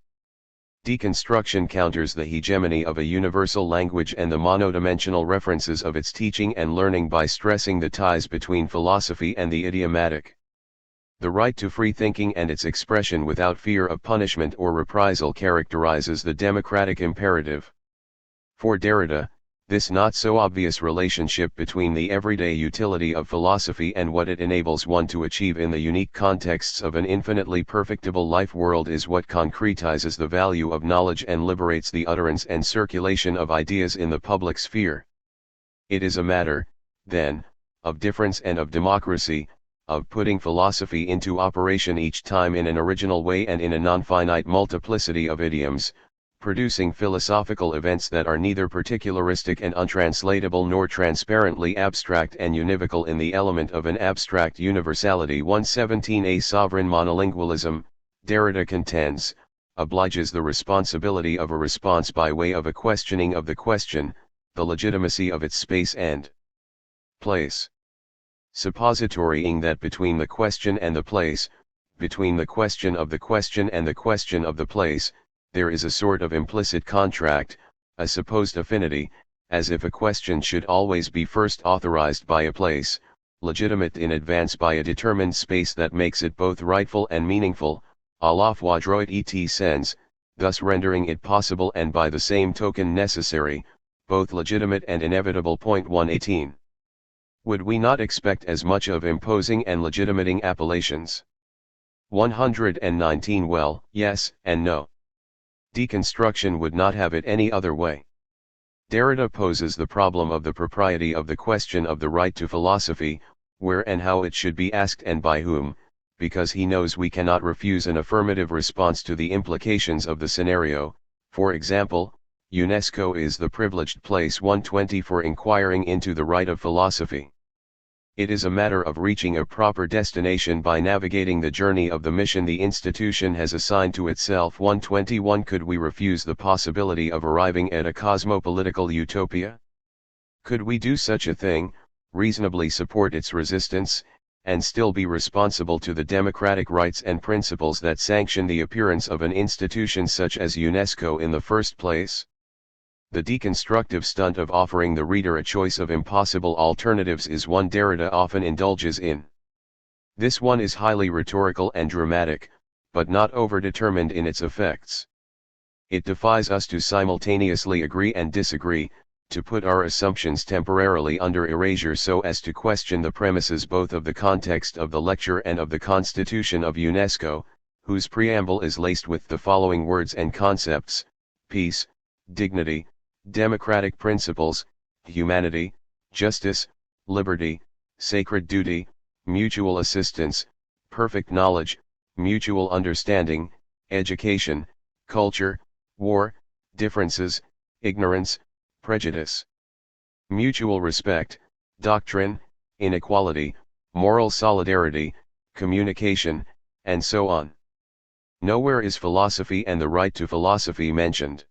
Deconstruction counters the hegemony of a universal language and the monodimensional references of its teaching and learning by stressing the ties between philosophy and the idiomatic. The right to free thinking and its expression without fear of punishment or reprisal characterizes the democratic imperative. For Derrida, this not so obvious relationship between the everyday utility of philosophy and what it enables one to achieve in the unique contexts of an infinitely perfectible life world is what concretizes the value of knowledge and liberates the utterance and circulation of ideas in the public sphere. It is a matter, then, of difference and of democracy, of putting philosophy into operation each time in an original way and in a non-finite multiplicity of idioms, producing philosophical events that are neither particularistic and untranslatable nor transparently abstract and univocal in the element of an abstract universality. 117 A sovereign monolingualism, Derrida contends, obliges the responsibility of a response by way of a questioning of the question, the legitimacy of its space and place. Suppositorying that between the question and the place, between the question of the question and the question of the place, there is a sort of implicit contract, a supposed affinity, as if a question should always be first authorized by a place, legitimate in advance by a determined space that makes it both rightful and meaningful, à la fois droit et sens, thus rendering it possible and by the same token necessary, both legitimate and inevitable. 118. Would we not expect as much of imposing and legitimating appellations? 119 Well, yes, and no. Deconstruction would not have it any other way. Derrida poses the problem of the propriety of the question of the right to philosophy, where and how it should be asked and by whom, because he knows we cannot refuse an affirmative response to the implications of the scenario. For example, UNESCO is the privileged place 120 for inquiring into the right of philosophy. It is a matter of reaching a proper destination by navigating the journey of the mission the institution has assigned to itself. 121 Could we refuse the possibility of arriving at a cosmopolitical utopia? Could we do such a thing, reasonably support its resistance, and still be responsible to the democratic rights and principles that sanction the appearance of an institution such as UNESCO in the first place? The deconstructive stunt of offering the reader a choice of impossible alternatives is one Derrida often indulges in. This one is highly rhetorical and dramatic, but not overdetermined in its effects. It defies us to simultaneously agree and disagree, to put our assumptions temporarily under erasure so as to question the premises both of the context of the lecture and of the Constitution of UNESCO, whose preamble is laced with the following words and concepts: peace, dignity, democratic principles, humanity, justice, liberty, sacred duty, mutual assistance, perfect knowledge, mutual understanding, education, culture, war, differences, ignorance, prejudice, mutual respect, doctrine, inequality, moral solidarity, communication, and so on. Nowhere is philosophy and the right to philosophy mentioned.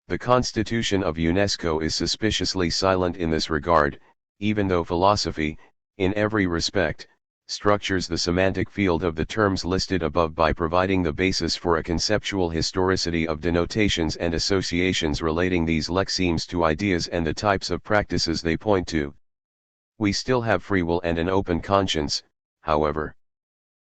The Constitution of UNESCO is suspiciously silent in this regard, even though philosophy, in every respect, structures the semantic field of the terms listed above by providing the basis for a conceptual historicity of denotations and associations relating these lexemes to ideas and the types of practices they point to. We still have free will and an open conscience, however.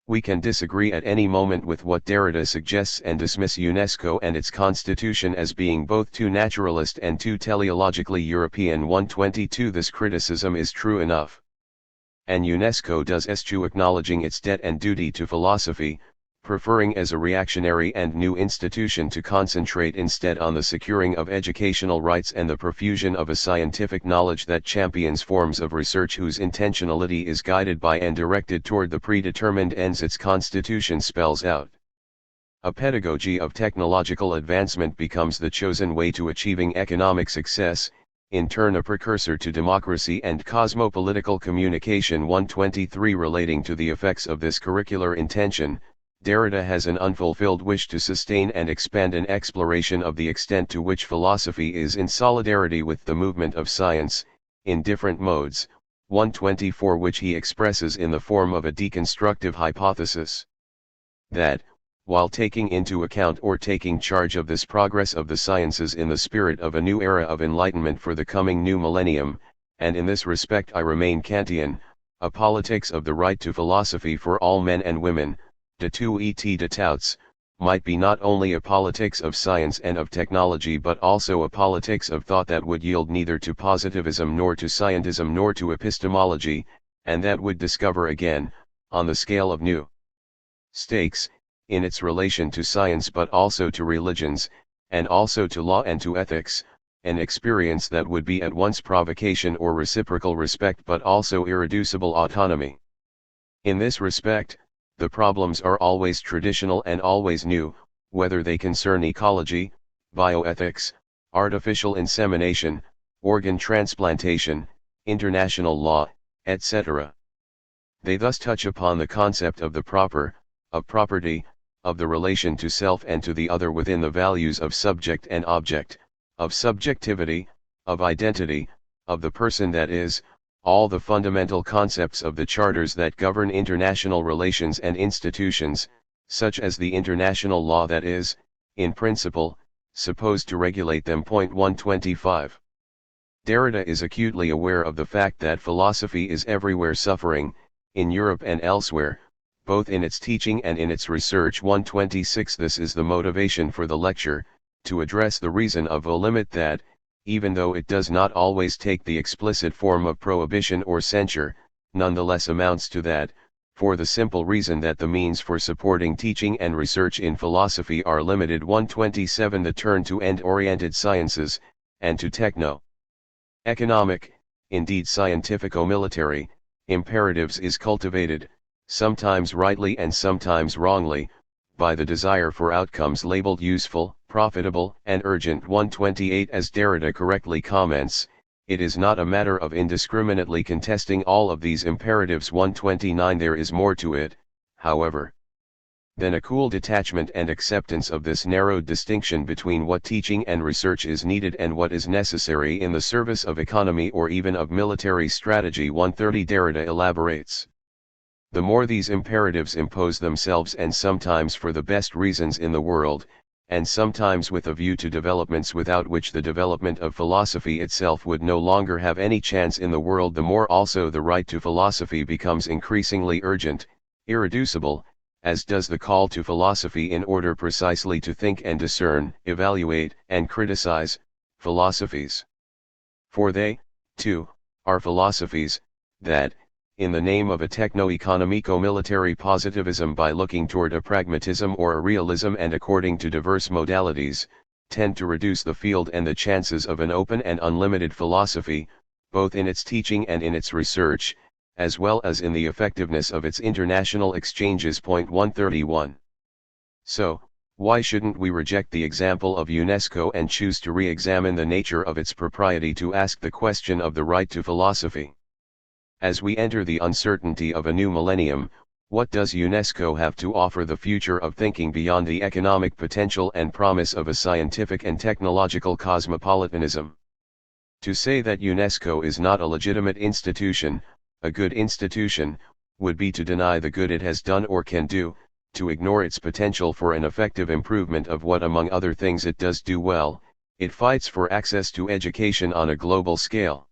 We can disagree at any moment with what Derrida suggests and dismiss UNESCO and its constitution as being both too naturalist and too teleologically European. 122 This criticism is true enough. And UNESCO does eschew acknowledging its debt and duty to philosophy, preferring as a reactionary and new institution to concentrate instead on the securing of educational rights and the profusion of a scientific knowledge that champions forms of research whose intentionality is guided by and directed toward the predetermined ends its constitution spells out. A pedagogy of technological advancement becomes the chosen way to achieving economic success, in turn a precursor to democracy and cosmopolitical communication. 123 Relating to the effects of this curricular intention, Derrida has an unfulfilled wish to sustain and expand an exploration of the extent to which philosophy is in solidarity with the movement of science, in different modes, 124 which he expresses in the form of a deconstructive hypothesis. That, while taking into account or taking charge of this progress of the sciences in the spirit of a new era of enlightenment for the coming new millennium, and in this respect I remain Kantian, a politics of the right to philosophy for all men and women, de tout et de tous, might be not only a politics of science and of technology but also a politics of thought that would yield neither to positivism nor to scientism nor to epistemology, and that would discover again, on the scale of new stakes, in its relation to science but also to religions, and also to law and to ethics, an experience that would be at once provocation or reciprocal respect but also irreducible autonomy. In this respect, the problems are always traditional and always new, whether they concern ecology, bioethics, artificial insemination, organ transplantation, international law, etc. They thus touch upon the concept of the proper, of property, of the relation to self and to the other within the values of subject and object, of subjectivity, of identity, of the person, that is, all the fundamental concepts of the charters that govern international relations and institutions, such as the international law that is, in principle, supposed to regulate them. 125. Derrida is acutely aware of the fact that philosophy is everywhere suffering, in Europe and elsewhere, both in its teaching and in its research. 126. This is the motivation for the lecture, to address the reason of a limit that, even though it does not always take the explicit form of prohibition or censure, nonetheless amounts to that, for the simple reason that the means for supporting teaching and research in philosophy are limited. 127. The turn to end-oriented sciences, and to techno-economic, indeed scientifico-military, imperatives is cultivated, sometimes rightly and sometimes wrongly, by the desire for outcomes labeled useful, profitable, and urgent. 128. As Derrida correctly comments, it is not a matter of indiscriminately contesting all of these imperatives. 129. There is more to it, however, than a cool detachment and acceptance of this narrowed distinction between what teaching and research is needed and what is necessary in the service of economy or even of military strategy. 130. Derrida elaborates the more these imperatives impose themselves, and sometimes for the best reasons in the world, and sometimes with a view to developments without which the development of philosophy itself would no longer have any chance in the world, the more also the right to philosophy becomes increasingly urgent, irreducible, as does the call to philosophy in order precisely to think and discern, evaluate and criticize philosophies. For they, too, are philosophies, that, in the name of a techno-economico-military positivism, by looking toward a pragmatism or a realism and according to diverse modalities, tend to reduce the field and the chances of an open and unlimited philosophy, both in its teaching and in its research, as well as in the effectiveness of its international exchanges. 131. So, why shouldn't we reject the example of UNESCO and choose to re-examine the nature of its propriety to ask the question of the right to philosophy? As we enter the uncertainty of a new millennium, what does UNESCO have to offer the future of thinking beyond the economic potential and promise of a scientific and technological cosmopolitanism? To say that UNESCO is not a legitimate institution, a good institution, would be to deny the good it has done or can do, to ignore its potential for an effective improvement of what, among other things, it does do well: it fights for access to education on a global scale.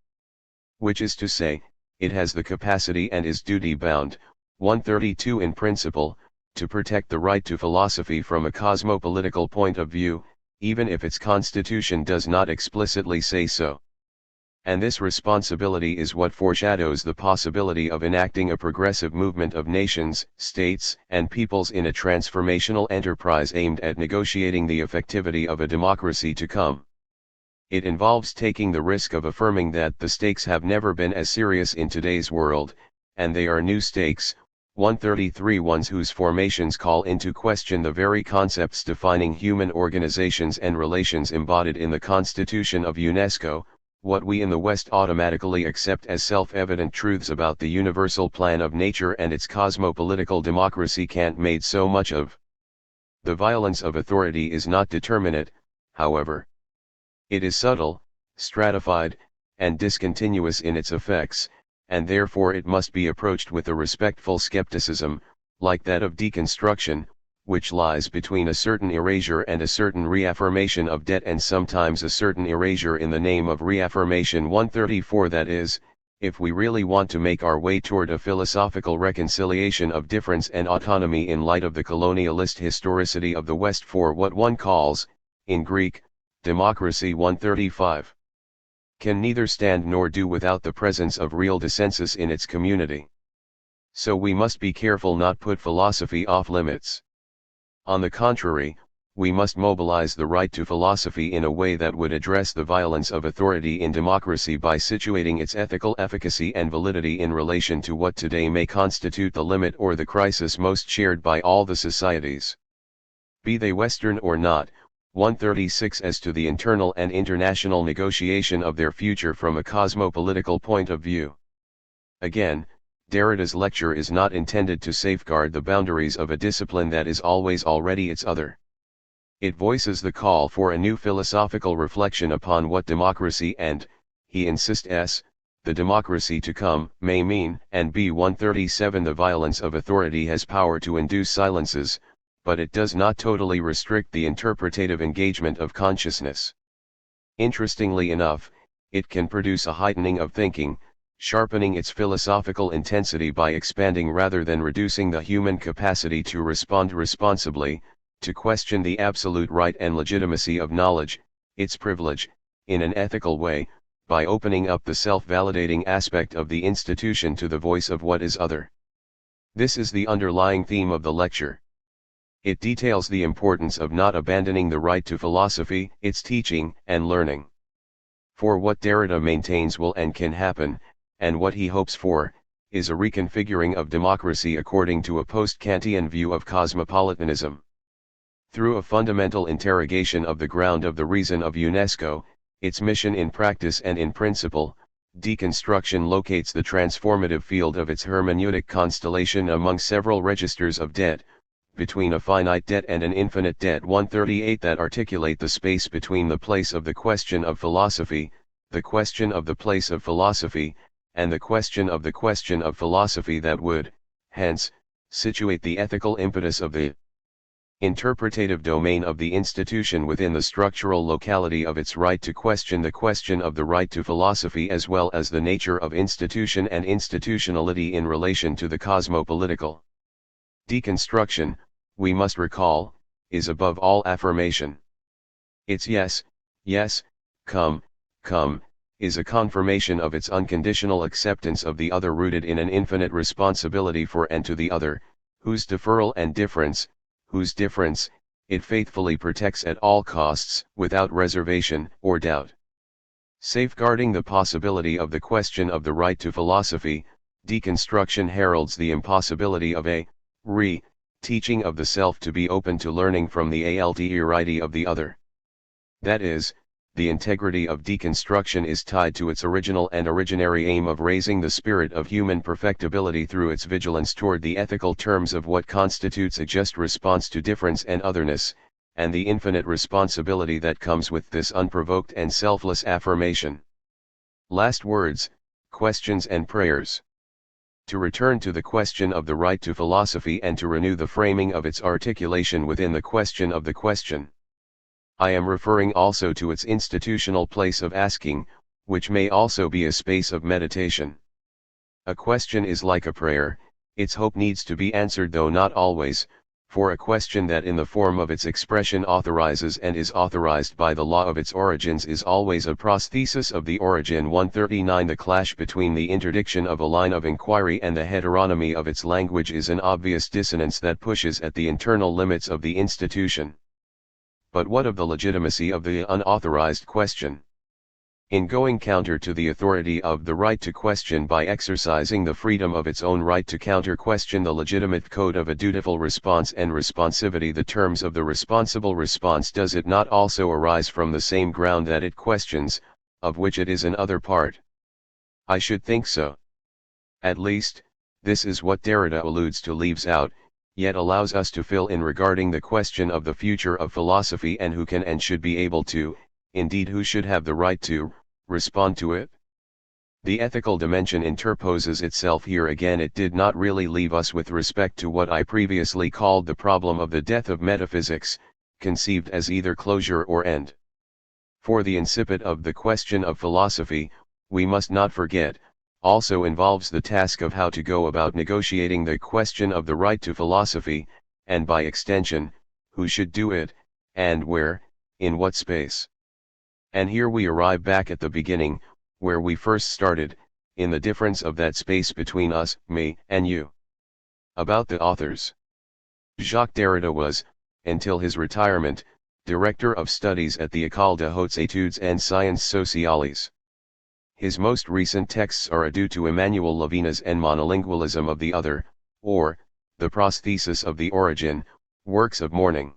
Which is to say, it has the capacity and is duty-bound, 132 in principle, to protect the right to philosophy from a cosmopolitical point of view, even if its constitution does not explicitly say so. And this responsibility is what foreshadows the possibility of enacting a progressive movement of nations, states, and peoples in a transformational enterprise aimed at negotiating the effectivity of a democracy to come. It involves taking the risk of affirming that the stakes have never been as serious in today's world, and they are new stakes, 133, ones whose formations call into question the very concepts defining human organizations and relations embodied in the Constitution of UNESCO, what we in the West automatically accept as self-evident truths about the universal plan of nature and its cosmopolitical democracy. Kant made so much of. The violence of authority is not determinate, however. It is subtle, stratified, and discontinuous in its effects, and therefore it must be approached with a respectful skepticism, like that of deconstruction, which lies between a certain erasure and a certain reaffirmation of debt, and sometimes a certain erasure in the name of reaffirmation. 134. That is, if we really want to make our way toward a philosophical reconciliation of difference and autonomy in light of the colonialist historicity of the West, for what one calls, in Greek, democracy, 135, can neither stand nor do without the presence of real dissensus in its community. So we must be careful not put philosophy off limits. On the contrary, we must mobilize the right to philosophy in a way that would address the violence of authority in democracy by situating its ethical efficacy and validity in relation to what today may constitute the limit or the crisis most shared by all the societies, be they Western or not. 136. As to the internal and international negotiation of their future from a cosmopolitical point of view. Again, Derrida's lecture is not intended to safeguard the boundaries of a discipline that is always already its other. It voices the call for a new philosophical reflection upon what democracy and, he insists, the democracy to come, may mean, and be. 137. The violence of authority has power to induce silences, but it does not totally restrict the interpretative engagement of consciousness. Interestingly enough, it can produce a heightening of thinking, sharpening its philosophical intensity by expanding rather than reducing the human capacity to respond responsibly, to question the absolute right and legitimacy of knowledge, its privilege, in an ethical way, by opening up the self-validating aspect of the institution to the voice of what is other. This is the underlying theme of the lecture. It details the importance of not abandoning the right to philosophy, its teaching and learning. For what Derrida maintains will and can happen, and what he hopes for, is a reconfiguring of democracy according to a post-Kantian view of cosmopolitanism. Through a fundamental interrogation of the ground of the reason of UNESCO, its mission in practice and in principle, deconstruction locates the transformative field of its hermeneutic constellation among several registers of debt, between a finite debt and an infinite debt. 138. That articulate the space between the place of the question of philosophy, the question of the place of philosophy, and the question of philosophy, that would, hence, situate the ethical impetus of the interpretative domain of the institution within the structural locality of its right to question the question of the right to philosophy, as well as the nature of institution and institutionality in relation to the cosmopolitical. Deconstruction, we must recall, is above all affirmation. Its yes, yes, come, is a confirmation of its unconditional acceptance of the other, rooted in an infinite responsibility for and to the other, whose deferral and difference, whose difference, it faithfully protects at all costs, without reservation or doubt. Safeguarding the possibility of the question of the right to philosophy, deconstruction heralds the impossibility of a teaching of the self to be open to learning from the alterity of the other. That is, the integrity of deconstruction is tied to its original and originary aim of raising the spirit of human perfectibility through its vigilance toward the ethical terms of what constitutes a just response to difference and otherness, and the infinite responsibility that comes with this unprovoked and selfless affirmation. Last words, questions and prayers. To return to the question of the right to philosophy and to renew the framing of its articulation within the question of the question. I am referring also to its institutional place of asking, which may also be a space of meditation. A question is like a prayer, its hope needs to be answered, though not always, for a question that in the form of its expression authorizes and is authorized by the law of its origins is always a prosthesis of the origin. 139. The clash between the interdiction of a line of inquiry and the heteronomy of its language is an obvious dissonance that pushes at the internal limits of the institution. But what of the legitimacy of the unauthorized question? In going counter to the authority of the right to question by exercising the freedom of its own right to counter-question the legitimate code of a dutiful response and responsivity, the terms of the responsible response, does it not also arise from the same ground that it questions, of which it is an other part? I should think so. At least, this is what Derrida alludes to, leaves out, yet allows us to fill in regarding the question of the future of philosophy, and who can and should be able to, indeed who should have the right to, respond to it. The ethical dimension interposes itself here again. It did not really leave us with respect to what I previously called the problem of the death of metaphysics, conceived as either closure or end. For the incipit of the question of philosophy, we must not forget, also involves the task of how to go about negotiating the question of the right to philosophy, and by extension, who should do it, and where, in what space. And here we arrive back at the beginning, where we first started, in the difference of that space between us, me, and you. About the authors. Jacques Derrida was, until his retirement, director of studies at the École de Hautes Études and Sciences Sociales. His most recent texts are due to Emmanuel Levinas and Monolingualism of the Other, or, the Prosthesis of the Origin, works of mourning.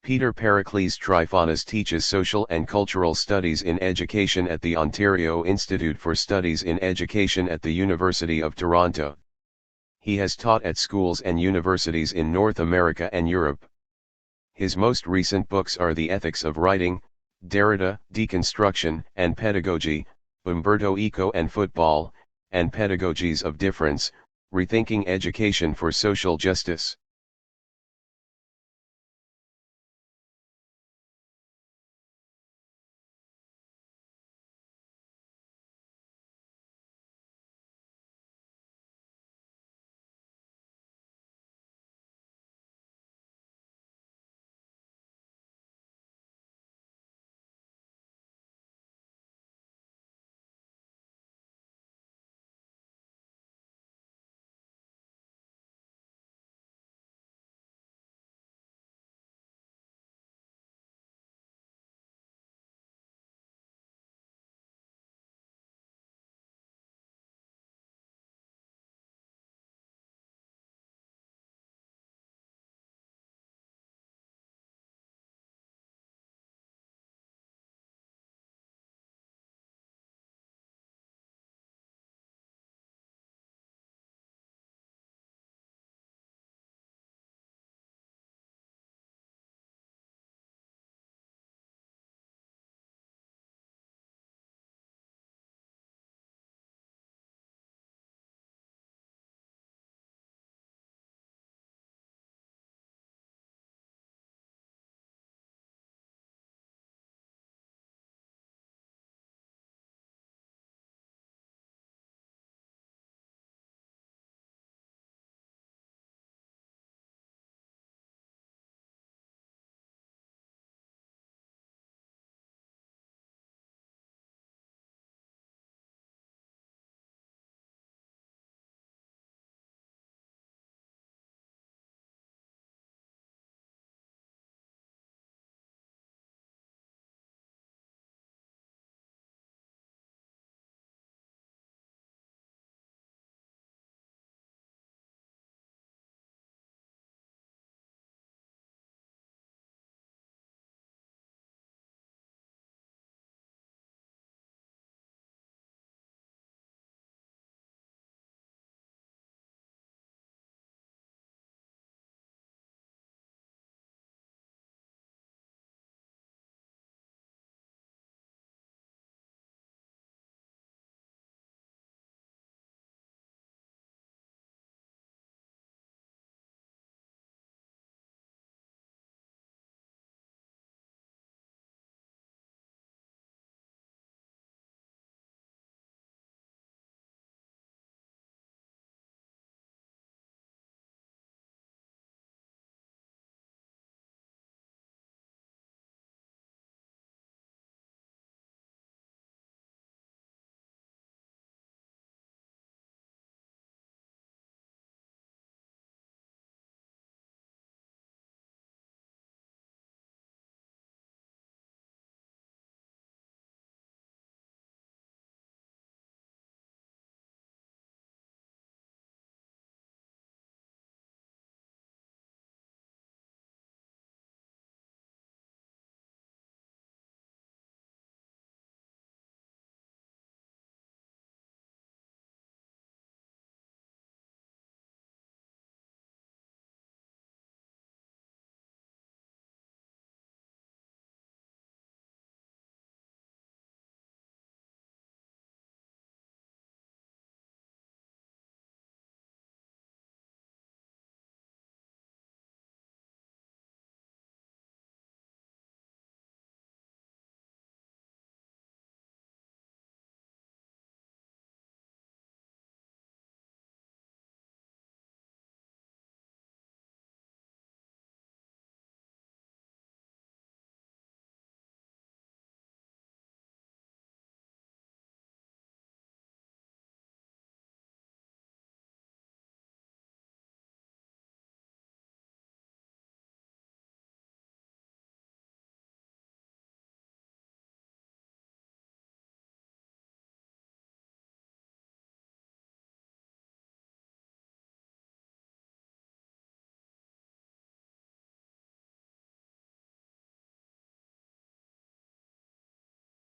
Peter Pericles Tryphonas teaches social and cultural studies in education at the Ontario Institute for Studies in Education at the University of Toronto. He has taught at schools and universities in North America and Europe. His most recent books are The Ethics of Writing, Derrida, Deconstruction and Pedagogy, Umberto Eco and Football, and Pedagogies of Difference, Rethinking Education for Social Justice.